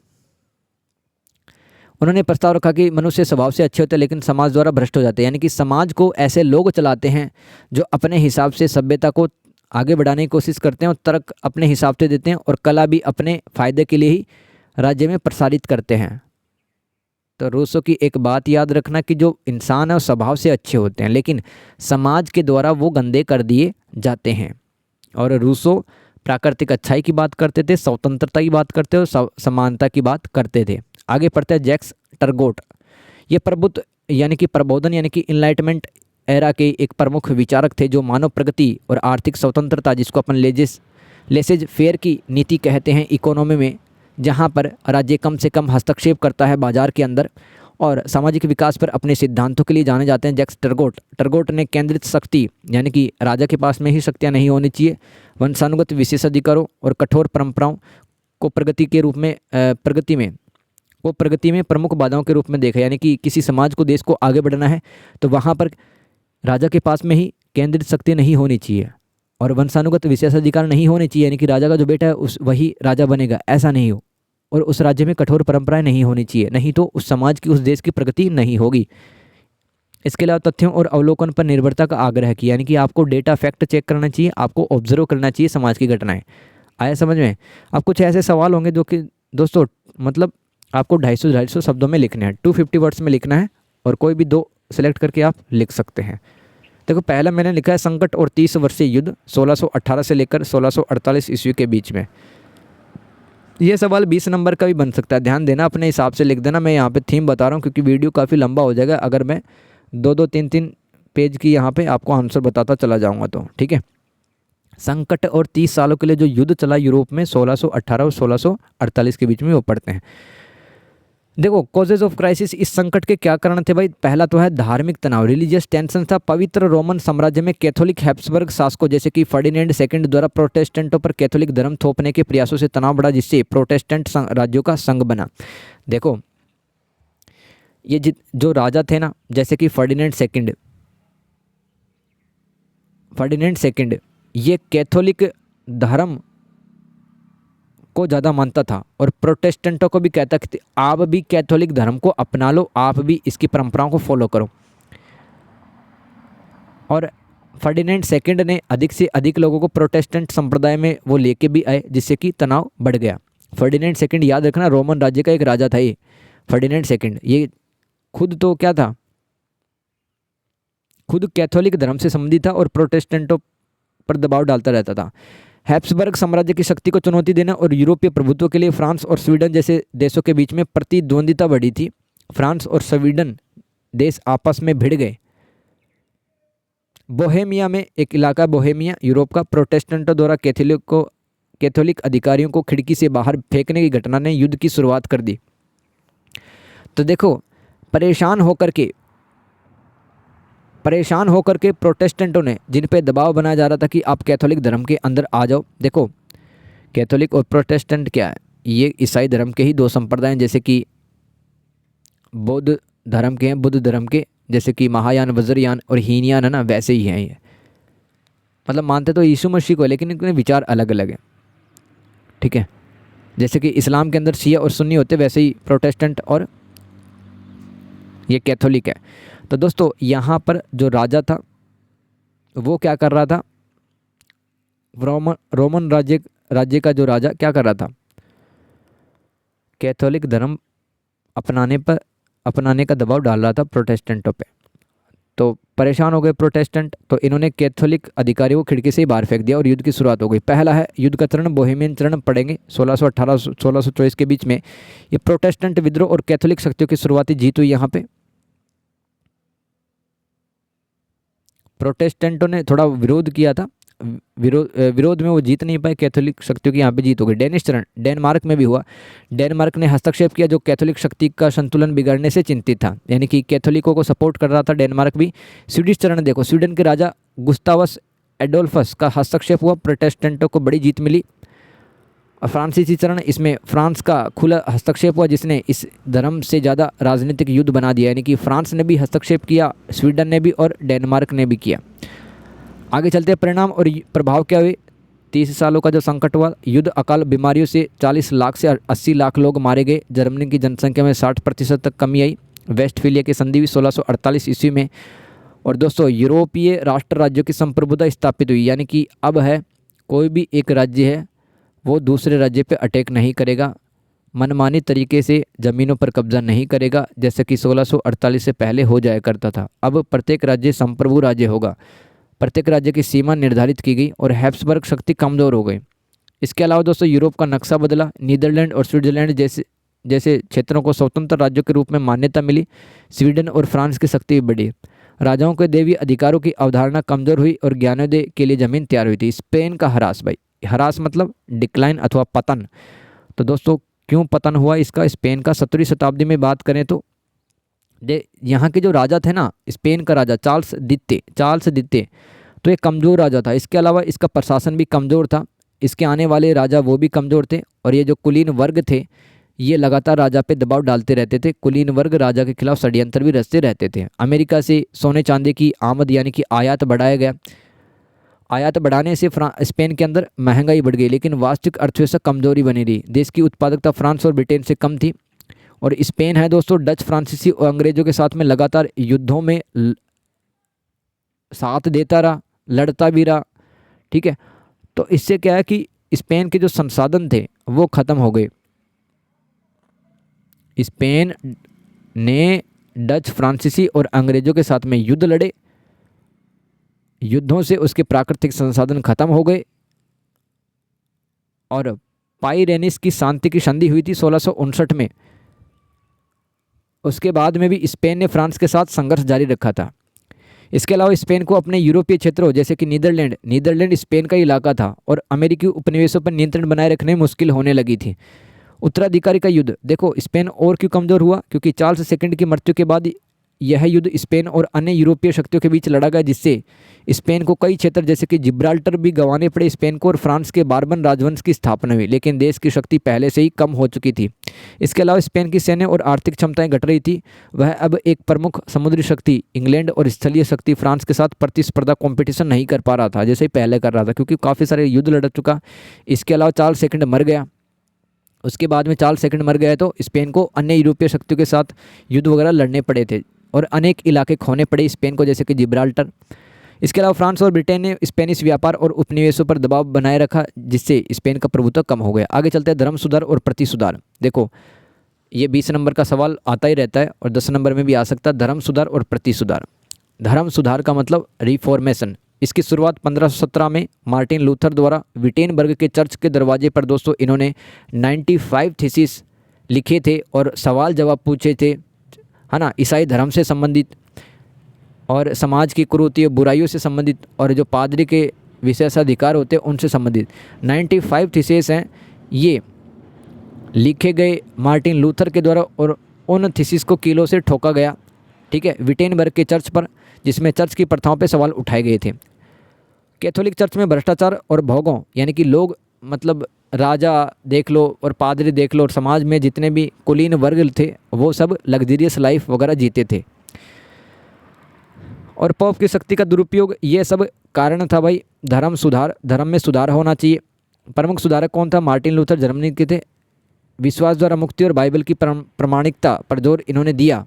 उन्होंने प्रस्ताव रखा कि मनुष्य स्वभाव से अच्छे होते हैं लेकिन समाज द्वारा भ्रष्ट हो जाते हैं, यानी कि समाज को ऐसे लोग चलाते हैं जो अपने हिसाब से सभ्यता को आगे बढ़ाने की कोशिश करते हैं, और तर्क अपने हिसाब से देते हैं, और कला भी अपने फ़ायदे के लिए ही राज्य में प्रसारित करते हैं। तो रूसो की एक बात याद रखना कि जो इंसान है वो स्वभाव से अच्छे होते हैं, लेकिन समाज के द्वारा वो गंदे कर दिए जाते हैं। और रूसो प्राकृतिक अच्छाई की बात करते थे, स्वतंत्रता की बात करते और समानता की बात करते थे। आगे पढ़ते हैं जैक्स टरगोट। ये प्रबुद्ध यानी कि प्रबोधन यानी कि इनलाइटमेंट एरा के एक प्रमुख विचारक थे जो मानव प्रगति और आर्थिक स्वतंत्रता, जिसको अपन लेसेज फेयर की नीति कहते हैं इकोनॉमी में, जहाँ पर राज्य कम से कम हस्तक्षेप करता है बाजार के अंदर, और सामाजिक विकास पर अपने सिद्धांतों के लिए जाने जाते हैं जैक्स टरगोट ने केंद्रित शक्ति यानी कि राजा के पास में ही शक्तियाँ नहीं होनी चाहिए, वंशानुगत विशेषाधिकारों और कठोर परंपराओं को प्रगति में प्रमुख बाधाओं के रूप में देखा। यानी कि किसी समाज को, देश को आगे बढ़ना है तो वहाँ पर राजा के पास में ही केंद्रित शक्ति नहीं होनी चाहिए और वंशानुगत विशेषाधिकार नहीं होने चाहिए, यानी कि राजा का जो बेटा है वही राजा बनेगा, ऐसा नहीं हो। और उस राज्य में कठोर परंपराएं नहीं होनी चाहिए, नहीं तो उस समाज की, उस देश की प्रगति नहीं होगी। इसके अलावा तथ्यों और अवलोकन पर निर्भरता का आग्रह किया, यानी कि आपको डेटा फैक्ट चेक करना चाहिए, आपको ऑब्जर्व करना चाहिए समाज की घटनाएं। आया समझ में? अब कुछ ऐसे सवाल होंगे जो कि दोस्तों मतलब आपको 250 शब्दों में लिखने हैं, 250 वर्ड्स में लिखना है और कोई भी 2 सेलेक्ट करके आप लिख सकते हैं। देखो पहला मैंने लिखा है संकट और 30 वर्षीय युद्ध 1618 से लेकर 1648 ईस्वी के बीच में। ये सवाल 20 नंबर का भी बन सकता है, ध्यान देना, अपने हिसाब से लिख देना। मैं यहाँ पे थीम बता रहा हूँ क्योंकि वीडियो काफ़ी लंबा हो जाएगा अगर मैं 2-2, 3-3 पेज की यहाँ पे आपको आंसर बताता चला जाऊँगा तो, ठीक है। संकट और 30 सालों के लिए जो युद्ध चला यूरोप में 1618 और 1648 के बीच में, वो पढ़ते हैं। देखो कॉजेज ऑफ क्राइसिस, इस संकट के क्या कारण थे भाई? पहला तो है धार्मिक तनाव, रिलीजियस टेंशन था। पवित्र रोमन साम्राज्य में कैथोलिक हैब्सबर्ग शासकों जैसे कि फर्डिनेंड सेकंड द्वारा प्रोटेस्टेंटों पर कैथोलिक धर्म थोपने के प्रयासों से तनाव बढ़ा, जिससे प्रोटेस्टेंट राज्यों का संघ बना। देखो ये जो राजा थे ना, जैसे कि फर्डिनेंड सेकंड ये कैथोलिक धर्म को ज़्यादा मानता था और प्रोटेस्टेंटों को भी कहता कि आप भी कैथोलिक धर्म को अपना लो, आप भी इसकी परंपराओं को फॉलो करो। और फर्डिनेंड सेकंड ने अधिक से अधिक लोगों को प्रोटेस्टेंट संप्रदाय में वो लेके भी आए, जिससे कि तनाव बढ़ गया। फर्डिनेंड सेकंड, याद रखना, रोमन राज्य का एक राजा था ये फर्डिनेंड सेकंड। ये खुद तो क्या था, खुद कैथोलिक धर्म से संबंधित था और प्रोटेस्टेंटों पर दबाव डालता रहता था। हैब्सबर्ग साम्राज्य की शक्ति को चुनौती देना और यूरोपीय प्रभुत्व के लिए फ्रांस और स्वीडन जैसे देशों के बीच में प्रतिद्वंदिता बढ़ी थी। फ्रांस और स्वीडन देश आपस में भिड़ गए। बोहेमिया में एक इलाका, बोहेमिया यूरोप का, प्रोटेस्टेंटों द्वारा कैथोलिक अधिकारियों को खिड़की से बाहर फेंकने की घटना ने युद्ध की शुरुआत कर दी। तो देखो परेशान होकर के प्रोटेस्टेंटों ने, जिन पे दबाव बनाया जा रहा था कि आप कैथोलिक धर्म के अंदर आ जाओ। देखो कैथोलिक और प्रोटेस्टेंट क्या है, ये ईसाई धर्म के ही 2 संप्रदाय हैं, जैसे कि बौद्ध धर्म के हैं, बुद्ध धर्म के, जैसे कि महायान, वज्रयान और हीनयान है ना, वैसे ही हैं ये। मतलब मानते तो यीशु मसीह को है लेकिन इनके विचार अलग अलग हैं, ठीक है। जैसे कि इस्लाम के अंदर शिया और सुन्नी होते, वैसे ही प्रोटेस्टेंट और ये कैथोलिक है। तो दोस्तों यहाँ पर जो राजा था वो क्या कर रहा था, रोमन राज्य का जो राजा क्या कर रहा था, कैथोलिक धर्म अपनाने का दबाव डाल रहा था प्रोटेस्टेंटों पे। तो परेशान हो गए प्रोटेस्टेंट, तो इन्होंने कैथोलिक अधिकारियों को खिड़की से ही बाहर फेंक दिया और युद्ध की शुरुआत हो गई। पहला है युद्ध का चरण, बोहेमियन चरण पढ़ेंगे 1618-1624 के बीच में। ये प्रोटेस्टेंट विद्रोह और कैथोलिक शक्तियों की शुरुआती जीत हुई। यहाँ पे प्रोटेस्टेंटों ने थोड़ा विरोध किया था, विरोध में वो जीत नहीं पाए, कैथोलिक शक्तियों की यहाँ पे जीत हो गई। डेनिश चरण डेनमार्क में भी हुआ। डेनमार्क ने हस्तक्षेप किया जो कैथोलिक शक्ति का संतुलन बिगड़ने से चिंतित था, यानी कि कैथोलिकों को सपोर्ट कर रहा था डेनमार्क भी। स्वीडिश चरण देखो, स्वीडन के राजा गुस्तावस एडोल्फस का हस्तक्षेप हुआ, प्रोटेस्टेंटों को बड़ी जीत मिली। और फ्रांसीसी चरण, इसमें फ्रांस का खुला हस्तक्षेप हुआ जिसने इस धर्म से ज़्यादा राजनीतिक युद्ध बना दिया, यानी कि फ्रांस ने भी हस्तक्षेप किया, स्वीडन ने भी और डेनमार्क ने भी किया। आगे चलते हैं, परिणाम और प्रभाव क्या हुए। 30 सालों का जो संकट हुआ, युद्ध, अकाल, बीमारियों से 40 लाख से 80 लाख लोग मारे गए। जर्मनी की जनसंख्या में 60% तक कमी आई। वेस्टफीलिया की संधि हुई 1648 ईस्वी में। और दोस्तों यूरोपीय राष्ट्र राज्यों की संप्रभुता स्थापित हुई, यानी कि अब है कोई भी एक राज्य है वो दूसरे राज्य पे अटैक नहीं करेगा, मनमानी तरीके से ज़मीनों पर कब्जा नहीं करेगा, जैसे कि 1648 से पहले हो जाया करता था। अब प्रत्येक राज्य संप्रभु राज्य होगा। प्रत्येक राज्य की सीमा निर्धारित की गई और हैब्सबर्ग शक्ति कमज़ोर हो गई। इसके अलावा दोस्तों यूरोप का नक्शा बदला, नीदरलैंड और स्विट्जरलैंड जैसे जैसे क्षेत्रों को स्वतंत्र राज्यों के रूप में मान्यता मिली, स्वीडन और फ्रांस की शक्ति बढ़ी, राजाओं के दैवीय अधिकारों की अवधारणा कमजोर हुई और ज्ञानोदय के लिए जमीन तैयार हुई थी। स्पेन का ह्रास भाई, ह्रास मतलब डिक्लाइन अथवा पतन। तो दोस्तों क्यों पतन हुआ इसका? स्पेन का 17वीं शताब्दी में बात करें तो यहाँ के जो राजा थे ना, स्पेन का राजा चार्ल्स द्वितीय, तो ये कमज़ोर राजा था। इसके अलावा इसका प्रशासन भी कमज़ोर था, इसके आने वाले राजा वो भी कमज़ोर थे, और ये जो कुलीन वर्ग थे ये लगातार राजा पे दबाव डालते रहते थे। कुलीन वर्ग राजा के खिलाफ षड्यंत्र भी रचते रहते थे। अमेरिका से सोने चांदी की आमद यानी कि आयात बढ़ाया गया। आयात बढ़ाने से स्पेन के अंदर महंगाई बढ़ गई, लेकिन वास्तविक अर्थव्यवस्था कमजोरी बनी रही। देश की उत्पादकता फ्रांस और ब्रिटेन से कम थी। और स्पेन है दोस्तों डच, फ्रांसीसी और अंग्रेजों के साथ में लगातार युद्धों में साथ देता रहा, लड़ता भी रहा। ठीक है, तो इससे क्या है कि स्पेन के जो संसाधन थे वो ख़त्म हो गए। स्पेन ने डच, फ्रांसीसी और अंग्रेजों के साथ में युद्ध लड़े, युद्धों से उसके प्राकृतिक संसाधन खत्म हो गए, और पाइरेनिस की शांति की संधि हुई थी 1659 में। उसके बाद में भी स्पेन ने फ्रांस के साथ संघर्ष जारी रखा था। इसके अलावा स्पेन को अपने यूरोपीय क्षेत्रों जैसे कि नीदरलैंड स्पेन का इलाका था, और अमेरिकी उपनिवेशों पर नियंत्रण बनाए रखने में मुश्किल होने लगी थी। उत्तराधिकारी का युद्ध, देखो स्पेन और क्यों कमज़ोर हुआ? क्योंकि चार्ल्स सेकंड की मृत्यु के बाद यह युद्ध स्पेन और अन्य यूरोपीय शक्तियों के बीच लड़ा गया, जिससे स्पेन को कई क्षेत्र जैसे कि जिब्राल्टर भी गंवाने पड़े स्पेन को, और फ्रांस के बारबन राजवंश की स्थापना हुई, लेकिन देश की शक्ति पहले से ही कम हो चुकी थी। इसके अलावा स्पेन की सैन्य और आर्थिक क्षमताएं घट रही थी। वह अब एक प्रमुख समुद्री शक्ति इंग्लैंड और स्थलीय शक्ति फ्रांस के साथ प्रतिस्पर्धा कॉम्पिटिशन नहीं कर पा रहा था जैसे ही पहले कर रहा था, क्योंकि काफ़ी सारे युद्ध लड़ चुका। इसके अलावा चार्ल्स सेकंड मर गया। उसके बाद में चार्ल्स सेकंड मर गया तो स्पेन को अन्य यूरोपीय शक्तियों के साथ युद्ध वगैरह लड़ने पड़े थे, और अनेक इलाके खोने पड़े स्पेन को जैसे कि जिब्राल्टर। इसके अलावा फ्रांस और ब्रिटेन ने स्पेनिश व्यापार और उपनिवेशों पर दबाव बनाए रखा, जिससे स्पेन का प्रभुत्व कम हो गया। आगे चलते हैं धर्म सुधार और प्रति सुधार। देखो ये 20 नंबर का सवाल आता ही रहता है, और 10 नंबर में भी आ सकता है। धर्म सुधार और प्रति सुधार। धर्म सुधार का मतलब रिफॉर्मेशन। इसकी शुरुआत 1517 में मार्टिन लूथर द्वारा विटेनबर्ग के चर्च के दरवाजे पर दोस्तों इन्होंने 95 थीसिस लिखे थे और सवाल जवाब पूछे थे, है ना, ईसाई धर्म से संबंधित और समाज की कुरीतियों बुराइयों से संबंधित, और जो पादरी के विशेषाधिकार होते हैं उनसे संबंधित 95 थीसिस हैं। ये लिखे गए मार्टिन लूथर के द्वारा, और उन थीसिस को कीलों से ठोका गया, ठीक है, विटेनबर्ग के चर्च पर, जिसमें चर्च की प्रथाओं पर सवाल उठाए गए थे। कैथोलिक चर्च में भ्रष्टाचार और भोगों, यानी कि लोग मतलब राजा देख लो और पादरी देख लो और समाज में जितने भी कुलीन वर्ग थे वो सब लग्जरियस लाइफ वगैरह जीते थे, और पॉप की शक्ति का दुरुपयोग, ये सब कारण था भाई। धर्म में सुधार होना चाहिए। प्रमुख सुधारक कौन था? मार्टिन लूथर जर्मनी के थे। विश्वास द्वारा मुक्ति और बाइबल की प्रामाणिकता पर जोर इन्होंने दिया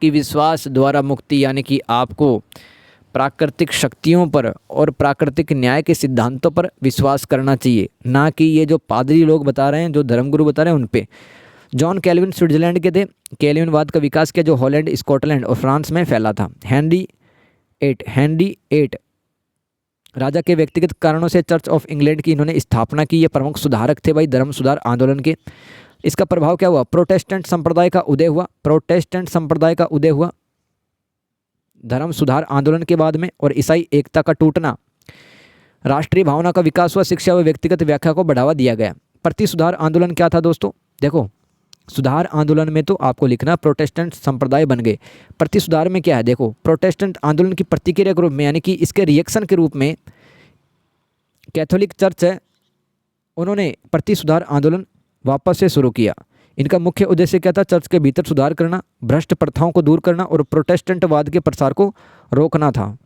कि विश्वास द्वारा मुक्ति यानी कि आपको प्राकृतिक शक्तियों पर और प्राकृतिक न्याय के सिद्धांतों पर विश्वास करना चाहिए, ना कि ये जो पादरी लोग बता रहे हैं, जो धर्मगुरु बता रहे हैं उन पे। जॉन कैल्विन स्विट्जरलैंड के थे। कैल्विनवाद का विकास किया जो हॉलैंड, स्कॉटलैंड और फ्रांस में फैला था। हेनरी एट राजा के व्यक्तिगत कारणों से चर्च ऑफ इंग्लैंड की इन्होंने स्थापना की। ये प्रमुख सुधारक थे भाई धर्म सुधार आंदोलन के। इसका प्रभाव क्या हुआ? प्रोटेस्टेंट संप्रदाय का उदय हुआ धर्म सुधार आंदोलन के बाद में, और ईसाई एकता का टूटना, राष्ट्रीय भावना का विकास हुआ, शिक्षा व व्यक्तिगत व्याख्या को बढ़ावा दिया गया। प्रति सुधार आंदोलन क्या था दोस्तों? देखो सुधार आंदोलन में तो आपको लिखना प्रोटेस्टेंट संप्रदाय बन गए। प्रति सुधार में क्या है? देखो प्रोटेस्टेंट आंदोलन की प्रतिक्रिया के रूप में, यानी कि इसके रिएक्शन के रूप में कैथोलिक चर्च है उन्होंने प्रति सुधार आंदोलन वापस से शुरू किया। इनका मुख्य उद्देश्य क्या था? चर्च के भीतर सुधार करना, भ्रष्ट प्रथाओं को दूर करना और प्रोटेस्टेंटवाद के प्रसार को रोकना था।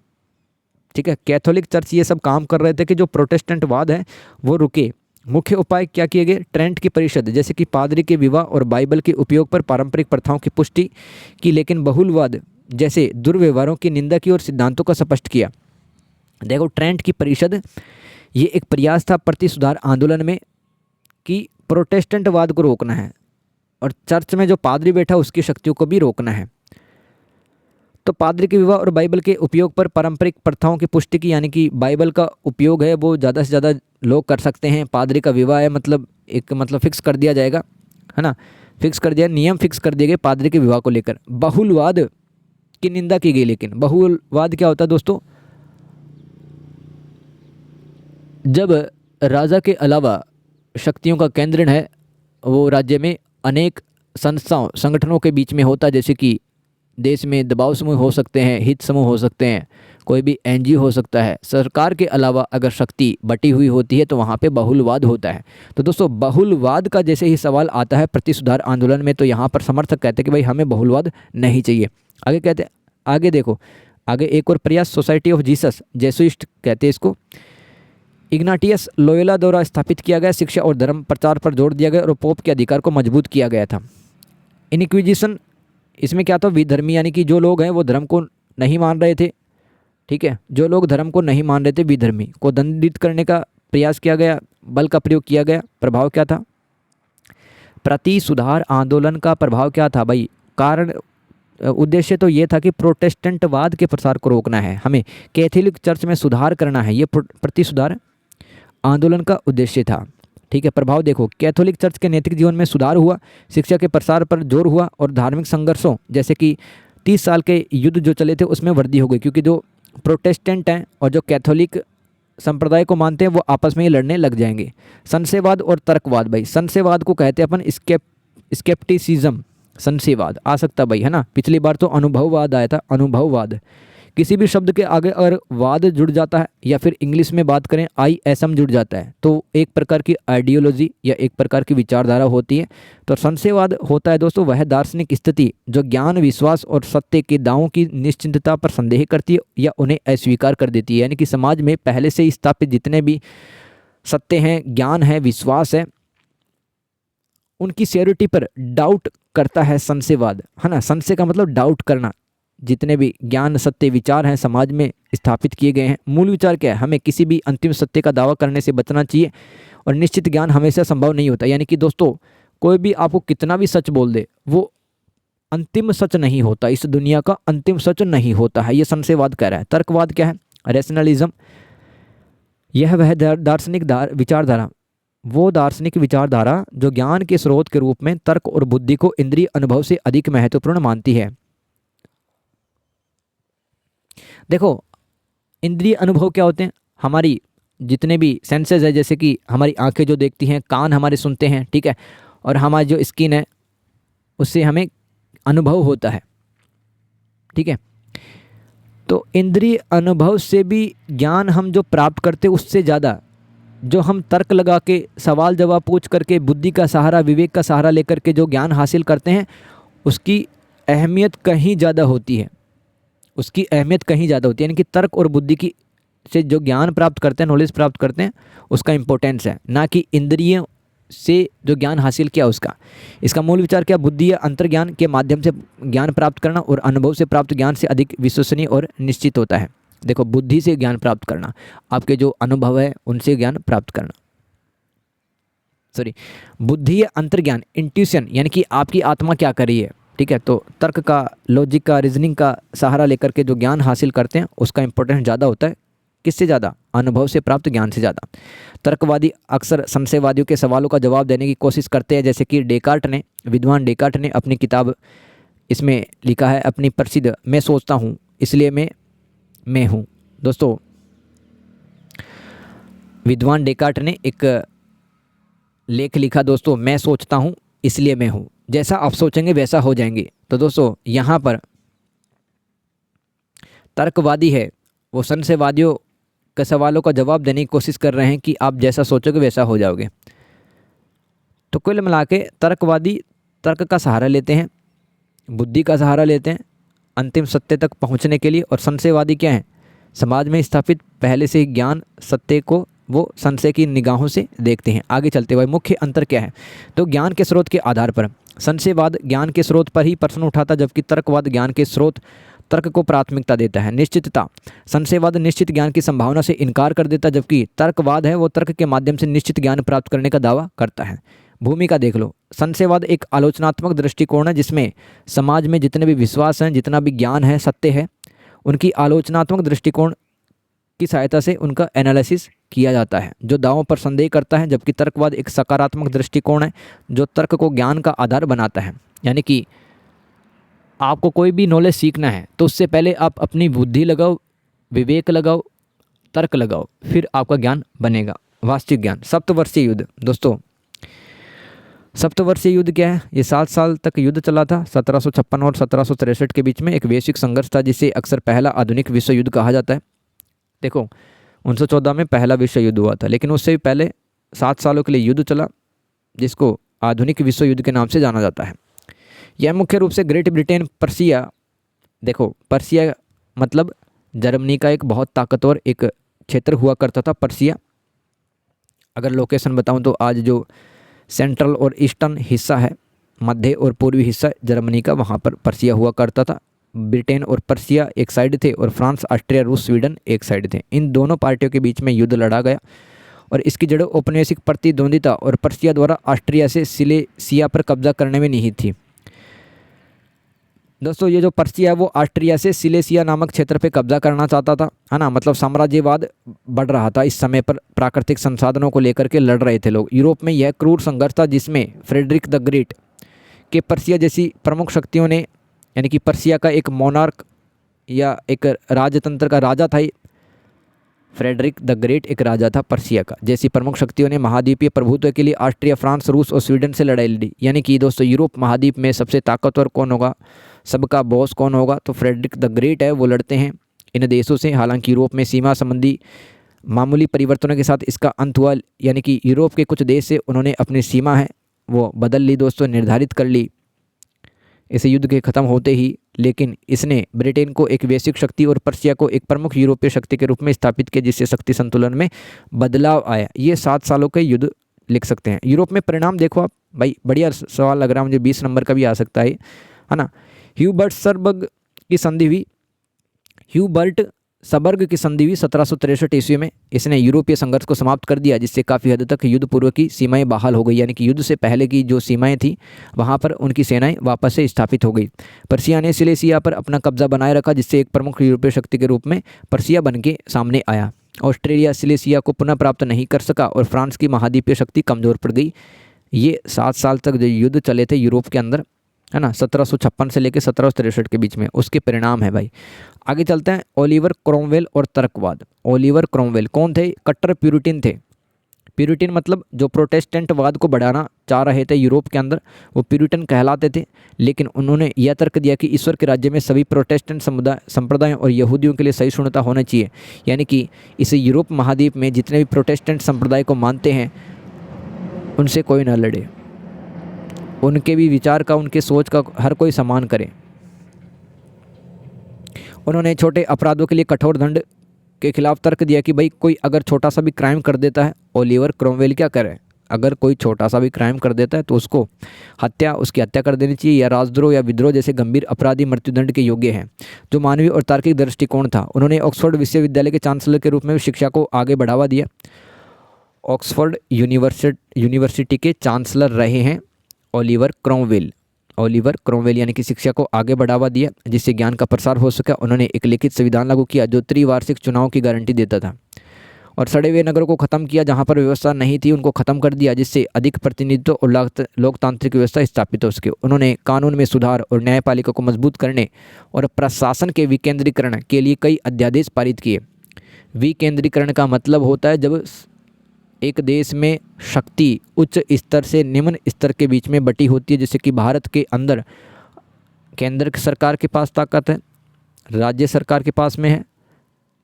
ठीक है, कैथोलिक चर्च ये सब काम कर रहे थे कि जो प्रोटेस्टेंटवाद है वो रुके। मुख्य उपाय क्या किए गए? ट्रेंट की परिषद जैसे कि पादरी के विवाह और बाइबल के उपयोग पर पारंपरिक प्रथाओं की पुष्टि की, लेकिन बहुलवाद जैसे दुर्व्यवहारों की निंदा की और सिद्धांतों का स्पष्ट किया। देखो ट्रेंट की परिषद ये एक प्रयास था प्रति सुधार आंदोलन में कि प्रोटेस्टेंटवाद को रोकना है और चर्च में जो पादरी बैठा उसकी शक्तियों को भी रोकना है। तो पादरी के विवाह और बाइबल के उपयोग पर पारंपरिक प्रथाओं की पुष्टि की, यानी कि बाइबल का उपयोग है वो ज़्यादा से ज़्यादा लोग कर सकते हैं। पादरी का विवाह है मतलब एक मतलब फिक्स कर दिया जाएगा, है ना, फिक्स कर दिया, नियम फिक्स कर दिए गए पादरी के विवाह को लेकर। बहुलवाद की निंदा की गई, लेकिन बहुलवाद क्या होता है दोस्तों, जब राजा के अलावा शक्तियों का केंद्रण है वो राज्य में अनेक संस्थाओं संगठनों के बीच में होता है, जैसे कि देश में दबाव समूह हो सकते हैं, हित समूह हो सकते हैं, कोई भी एनजीओ हो सकता है। सरकार के अलावा अगर शक्ति बटी हुई होती है तो वहाँ पे बहुलवाद होता है। तो दोस्तों बहुलवाद का जैसे ही सवाल आता है प्रति सुधार आंदोलन में, तो यहाँ पर समर्थक कहते हैं कि भाई हमें बहुलवाद नहीं चाहिए। आगे कहते हैं, आगे देखो, आगे एक और प्रयास सोसाइटी ऑफ जीसस जेसुइस्ट कहते हैं इसको, इग्नाटियस लोयोला द्वारा स्थापित किया गया, शिक्षा और धर्म प्रचार पर जोर दिया गया और पोप के अधिकार को मजबूत किया गया था। इनक्विजिशन, इसमें क्या था, विधर्मी यानी कि जो लोग हैं वो धर्म को नहीं मान रहे थे, ठीक है, जो लोग धर्म को नहीं मान रहे थे विधर्मी को दंडित करने का प्रयास किया गया, बल का प्रयोग किया गया। प्रभाव क्या था, प्रति सुधार आंदोलन का प्रभाव क्या था भाई, कारण उद्देश्य तो ये था कि प्रोटेस्टेंटवाद के प्रसार को रोकना है, हमें कैथोलिक चर्च में सुधार करना है, ये प्रति सुधार आंदोलन का उद्देश्य था, ठीक है। प्रभाव देखो, कैथोलिक चर्च के नैतिक जीवन में सुधार हुआ, शिक्षा के प्रसार पर जोर हुआ और धार्मिक संघर्षों जैसे कि 30 साल के युद्ध जो चले थे उसमें वृद्धि हो गई, क्योंकि जो प्रोटेस्टेंट हैं और जो कैथोलिक संप्रदाय को मानते हैं वो आपस में ही लड़ने लग जाएंगे। संशयवाद और तर्कवाद, भाई संशयवाद को कहते हैं अपन स्केप्टिसिज्म, संशयवाद आ सकता भाई, है ना। पिछली बार तो अनुभववाद आया था, अनुभववाद, किसी भी शब्द के आगे अगर वाद जुड़ जाता है या फिर इंग्लिश में बात करें ISM जुड़ जाता है तो एक प्रकार की आइडियोलॉजी या एक प्रकार की विचारधारा होती है। तो संशयवाद होता है दोस्तों वह दार्शनिक स्थिति जो ज्ञान, विश्वास और सत्य के दावों की निश्चितता पर संदेह करती है या उन्हें अस्वीकार कर देती है, यानी कि समाज में पहले से स्थापित जितने भी सत्य हैं, ज्ञान है, विश्वास है, उनकी श्योरिटी पर डाउट करता है संशयवाद, है ना। संशय का मतलब डाउट करना, जितने भी ज्ञान, सत्य, विचार हैं समाज में स्थापित किए गए हैं। मूल विचार क्या है, हमें किसी भी अंतिम सत्य का दावा करने से बचना चाहिए और निश्चित ज्ञान हमेशा संभव नहीं होता, यानी कि दोस्तों कोई भी आपको कितना भी सच बोल दे वो अंतिम सच नहीं होता, इस दुनिया का अंतिम सच नहीं होता है, ये संशयवाद कह रहा है। तर्कवाद क्या है, रैशनलिज्म, यह वह दार्शनिक विचारधारा, वो दार्शनिक विचारधारा जो ज्ञान के स्रोत के रूप में तर्क और बुद्धि को इंद्रिय अनुभव से अधिक महत्वपूर्ण मानती है। देखो इंद्रिय अनुभव क्या होते हैं, हमारी जितने भी सेंसेस है, जैसे कि हमारी आंखें जो देखती हैं, कान हमारे सुनते हैं, ठीक है, और हमारी जो स्किन है उससे हमें अनुभव होता है, ठीक है। तो इंद्रिय अनुभव से भी ज्ञान हम जो प्राप्त करते हैं उससे ज़्यादा जो हम तर्क लगा के सवाल जवाब पूछ करके बुद्धि का सहारा, विवेक का सहारा लेकर के जो ज्ञान हासिल करते हैं उसकी अहमियत कहीं ज़्यादा होती है, उसकी अहमियत कहीं ज़्यादा होती है। यानी कि तर्क और बुद्धि की से जो ज्ञान प्राप्त करते हैं, नॉलेज प्राप्त करते हैं, उसका इंपॉर्टेंस है, ना कि इंद्रियों से जो ज्ञान हासिल किया उसका। इसका मूल विचार क्या, बुद्धि या अंतर्ज्ञान के माध्यम से ज्ञान प्राप्त करना और अनुभव से प्राप्त ज्ञान से अधिक विश्वसनीय और निश्चित होता है। देखो बुद्धि से ज्ञान प्राप्त करना, आपके जो अनुभव है उनसे ज्ञान प्राप्त करना, सॉरी, बुद्धि या अंतर्ज्ञान, इंट्यूशन, यानी कि आपकी आत्मा क्या कर रही है, ठीक है। तो तर्क का, लॉजिक का, रीजनिंग का सहारा लेकर के जो ज्ञान हासिल करते हैं उसका इंपॉर्टेंस ज़्यादा होता है, किससे ज़्यादा, अनुभव से प्राप्त ज्ञान से ज़्यादा। तर्कवादी अक्सर संशयवादियों के सवालों का जवाब देने की कोशिश करते हैं, जैसे कि डेकार्ट ने, विद्वान डेकार्ट ने अपनी किताब इसमें लिखा है अपनी प्रसिद्ध मैं सोचता हूँ इसलिए मैं हूँ। दोस्तों विद्वान डेकार्ट ने एक लेख लिखा दोस्तों, मैं सोचता हूँ इसलिए मैं हूँ, जैसा आप सोचेंगे वैसा हो जाएंगे। तो दोस्तों यहाँ पर तर्कवादी है वो संशयवादियों के सवालों का जवाब देने की कोशिश कर रहे हैं कि आप जैसा सोचोगे वैसा हो जाओगे। तो कुल मिला के तर्कवादी तर्क का सहारा लेते हैं, बुद्धि का सहारा लेते हैं अंतिम सत्य तक पहुंचने के लिए, और संशयवादी क्या है, समाज में स्थापित पहले से ही ज्ञान, सत्य को वो संशय की निगाहों से देखते हैं। आगे चलते हुए मुख्य अंतर क्या है, तो ज्ञान के स्रोत के आधार पर संशयवाद ज्ञान के स्रोत पर ही प्रश्न उठाता, जबकि तर्कवाद ज्ञान के स्रोत तर्क को प्राथमिकता देता है। निश्चितता, संशयवाद निश्चित ज्ञान की संभावना से इनकार कर देता, जबकि तर्कवाद है वो तर्क के माध्यम से निश्चित ज्ञान प्राप्त करने का दावा करता है। भूमिका देख लो, संशयवाद एक आलोचनात्मक दृष्टिकोण है जिसमें समाज में जितने भी विश्वास हैं, जितना भी ज्ञान है, सत्य है, उनकी आलोचनात्मक दृष्टिकोण की सहायता से उनका एनालिसिस किया जाता है जो दावों पर संदेह करता है, जबकि तर्कवाद एक सकारात्मक दृष्टिकोण है जो तर्क को ज्ञान का आधार बनाता है। यानी कि आपको कोई भी नॉलेज सीखना है तो उससे पहले आप अपनी बुद्धि लगाओ, विवेक लगाओ, तर्क लगाओ, फिर आपका ज्ञान बनेगा, वास्तविक ज्ञान। सप्तवर्षीय युद्ध दोस्तों, सप्तवर्षीय युद्ध क्या है? ये 7 साल तक युद्ध चला था 1756 और 1763 के बीच में। एक वैश्विक संघर्ष था जिसे अक्सर पहला आधुनिक विश्व युद्ध कहा जाता है। देखो 1914 में पहला विश्व युद्ध हुआ था, लेकिन उससे भी पहले 7 सालों के लिए युद्ध चला जिसको आधुनिक विश्व युद्ध के नाम से जाना जाता है। यह मुख्य रूप से ग्रेट ब्रिटेन, पर्सिया, देखो पर्सिया मतलब जर्मनी का एक बहुत ताकतवर एक क्षेत्र हुआ करता था पर्सिया। अगर लोकेशन बताऊं तो आज जो सेंट्रल और ईस्टर्न हिस्सा है, मध्य और पूर्वी हिस्सा जर्मनी का, वहाँ पर पर्सिया हुआ करता था। ब्रिटेन और पर्सिया एक साइड थे और फ्रांस, ऑस्ट्रिया, रूस, स्वीडन एक साइड थे। इन दोनों पार्टियों के बीच में युद्ध लड़ा गया और इसकी जड़ औपनिवेशिक प्रतिद्वंदिता और पर्सिया द्वारा ऑस्ट्रिया से सिलेसिया पर कब्जा करने में निहित थी। दोस्तों ये जो पर्सिया है वो ऑस्ट्रिया से सिलेसिया नामक क्षेत्र पे कब्जा करना चाहता था, है ना। मतलब साम्राज्यवाद बढ़ रहा था इस समय पर, प्राकृतिक संसाधनों को लेकर के लड़ रहे थे लोग। यूरोप में यह क्रूर संघर्ष था जिसमें फ्रेडरिक द ग्रेट के पर्सिया जैसी प्रमुख शक्तियों ने, यानी कि पर्सिया का एक मोनार्क या एक राजतंत्र का राजा था, फ्रेडरिक द ग्रेट एक राजा था पर्सिया का, जैसी प्रमुख शक्तियों ने महाद्वीपीय प्रभुत्व के लिए ऑस्ट्रिया, फ्रांस, रूस और स्वीडन से लड़ाई लड़ी। यानी कि दोस्तों यूरोप महाद्वीप में सबसे ताकतवर कौन होगा, सबका बॉस कौन होगा, तो फ्रेडरिक द ग्रेट है, वो लड़ते हैं इन देशों से। हालांकि यूरोप में सीमा संबंधी मामूली परिवर्तनों के साथ इसका अंत हुआ, यानी कि यूरोप के कुछ देश से उन्होंने अपनी सीमा है वो बदल ली दोस्तों, निर्धारित कर ली इस युद्ध के ख़त्म होते ही। लेकिन इसने ब्रिटेन को एक वैश्विक शक्ति और पर्सिया को एक प्रमुख यूरोपीय शक्ति के रूप में स्थापित किया, जिससे शक्ति संतुलन में बदलाव आया। ये 7 सालों के युद्ध लिख सकते हैं। यूरोप में परिणाम देखो आप भाई, बढ़िया सवाल लग रहा है मुझे, 20 नंबर का भी आ सकता है ना। ह्यूबर्टसबर्ग की संधि हुई, ह्यूबर्टसबर्ग की संधि हुई 1763 ईस्वी में। इसने यूरोपीय संघर्ष को समाप्त कर दिया, जिससे काफ़ी हद तक युद्ध पूर्व की सीमाएं बहाल हो गई, यानी कि युद्ध से पहले की जो सीमाएं थी वहां पर उनकी सेनाएं वापस से स्थापित हो गई। पर्सिया ने सिलेसिया पर अपना कब्जा बनाए रखा, जिससे एक प्रमुख यूरोपीय शक्ति के रूप में पर्सिया बन के सामने आया। ऑस्ट्रेलिया सिलेसिया को पुनः प्राप्त नहीं कर सका और फ्रांस की महाद्वीपीय शक्ति कमज़ोर पड़ गई। ये 7 साल तक जो युद्ध चले थे यूरोप के अंदर, है ना, 1756 से लेकर 1763 के बीच में, उसके परिणाम है भाई। आगे चलते हैं, ओलिवर क्रोमवेल और तर्कवाद। ओलिवर क्रोमवेल कौन थे? कट्टर प्यूरिटन थे। प्यूरिटन मतलब जो प्रोटेस्टेंटवाद को बढ़ाना चाह रहे थे यूरोप के अंदर, वो प्यूरिटन कहलाते थे। लेकिन उन्होंने यह तर्क दिया कि ईश्वर के राज्य में सभी प्रोटेस्टेंट संप्रदायों और यहूदियों के लिए सहिष्णुता होना चाहिए। यानी कि इस यूरोप महाद्वीप में जितने भी प्रोटेस्टेंट संप्रदाय को मानते हैं उनसे कोई ना लड़े, उनके भी विचार का, उनके सोच का हर कोई सम्मान करे। उन्होंने छोटे अपराधों के लिए कठोर दंड के खिलाफ तर्क दिया कि भाई कोई अगर छोटा सा भी क्राइम कर देता है, ओलिवर क्रोमवेल क्या करे, अगर कोई छोटा सा भी क्राइम कर देता है तो उसको उसकी हत्या कर देनी चाहिए, या राजद्रोह या विद्रोह जैसे गंभीर अपराधी मृत्युदंड के योग्य हैं। जो मानवीय और तार्किक दृष्टिकोण था। उन्होंने ऑक्सफोर्ड विश्वविद्यालय के चांसलर के रूप में शिक्षा को आगे बढ़ावा दिया। ऑक्सफोर्ड यूनिवर्सिटी के चांसलर रहे हैं ओलिवर क्रोमवेल। ओलिवर क्रोमवेल यानी कि शिक्षा को आगे बढ़ावा दिया जिससे ज्ञान का प्रसार हो सका। उन्होंने एक लिखित संविधान लागू किया जो त्रिवार्षिक चुनाव की गारंटी देता था, और सड़े हुए नगरों को ख़त्म किया, जहां पर व्यवस्था नहीं थी उनको ख़त्म कर दिया, जिससे अधिक प्रतिनिधित्व और लोकतांत्रिक व्यवस्था स्थापित हो सके। उन्होंने कानून में सुधार और न्यायपालिका को मजबूत करने और प्रशासन के विकेंद्रीकरण के लिए कई अध्यादेश पारित किए। विकेंद्रीकरण का मतलब होता है जब एक देश में शक्ति उच्च स्तर से निम्न स्तर के बीच में बटी होती है। जैसे कि भारत के अंदर केंद्र सरकार के पास ताकत है, राज्य सरकार के पास में है,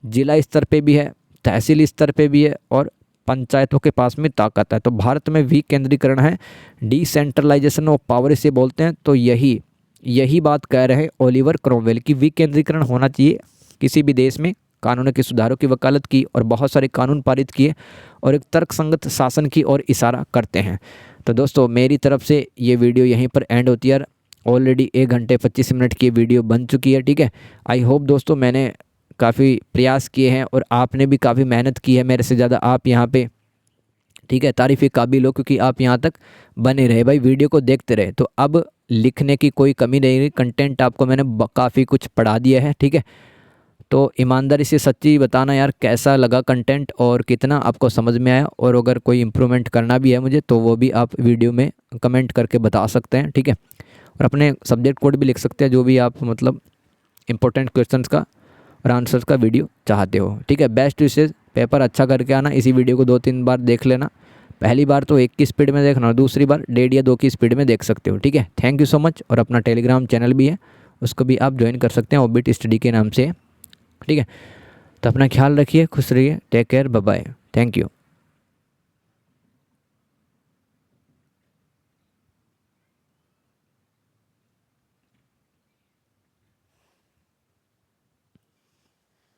जिला स्तर पे भी है, तहसील स्तर पे भी है, और पंचायतों के पास में ताकत है। तो भारत में विकेंद्रीकरण है, डिसेंट्रलाइजेशन ऑफ पावर इसे बोलते हैं। तो यही बात कह रहे हैं ओलिवर क्रोमवेल की विकेंद्रीकरण होना चाहिए किसी भी देश में। कानून के सुधारों की वकालत की और बहुत सारे कानून पारित किए और एक तर्कसंगत शासन की ओर इशारा करते हैं। तो दोस्तों मेरी तरफ से ये वीडियो यहीं पर एंड होती है। ऑलरेडी 1 घंटे 25 मिनट की वीडियो बन चुकी है, ठीक है। आई होप दोस्तों मैंने काफ़ी प्रयास किए हैं और आपने भी काफ़ी मेहनत की है मेरे से ज़्यादा। आप यहाँ पे, ठीक है, तारीफ़ के काबिल हो क्योंकि आप यहाँ तक बने रहे भाई, वीडियो को देखते रहे। तो अब लिखने की कोई कमी नहीं रही, कंटेंट आपको मैंने काफ़ी कुछ पढ़ा दिया है, ठीक है। तो ईमानदारी से सच्ची बताना यार कैसा लगा कंटेंट और कितना आपको समझ में आया, और अगर कोई इम्प्रूवमेंट करना भी है मुझे तो वो भी आप वीडियो में कमेंट करके बता सकते हैं, ठीक है। और अपने सब्जेक्ट कोड भी लिख सकते हैं जो भी आप मतलब इंपॉर्टेंट क्वेश्चंस का और आंसर्स का वीडियो चाहते हो, ठीक है। बेस्ट विशेष, पेपर अच्छा करके आना। इसी वीडियो को 2-3 बार देख लेना, पहली बार तो 1 की स्पीड में देखना और दूसरी बार 1.5 या 2 की स्पीड में देख सकते हो, ठीक है। Thank you so much. और अपना टेलीग्राम चैनल भी है, उसको भी आप ज्वाइन कर सकते हैं, ऑबिट स्टडी के नाम से, ठीक है। तो अपना ख्याल रखिए, खुश रहिए, take care, bye bye, thank you.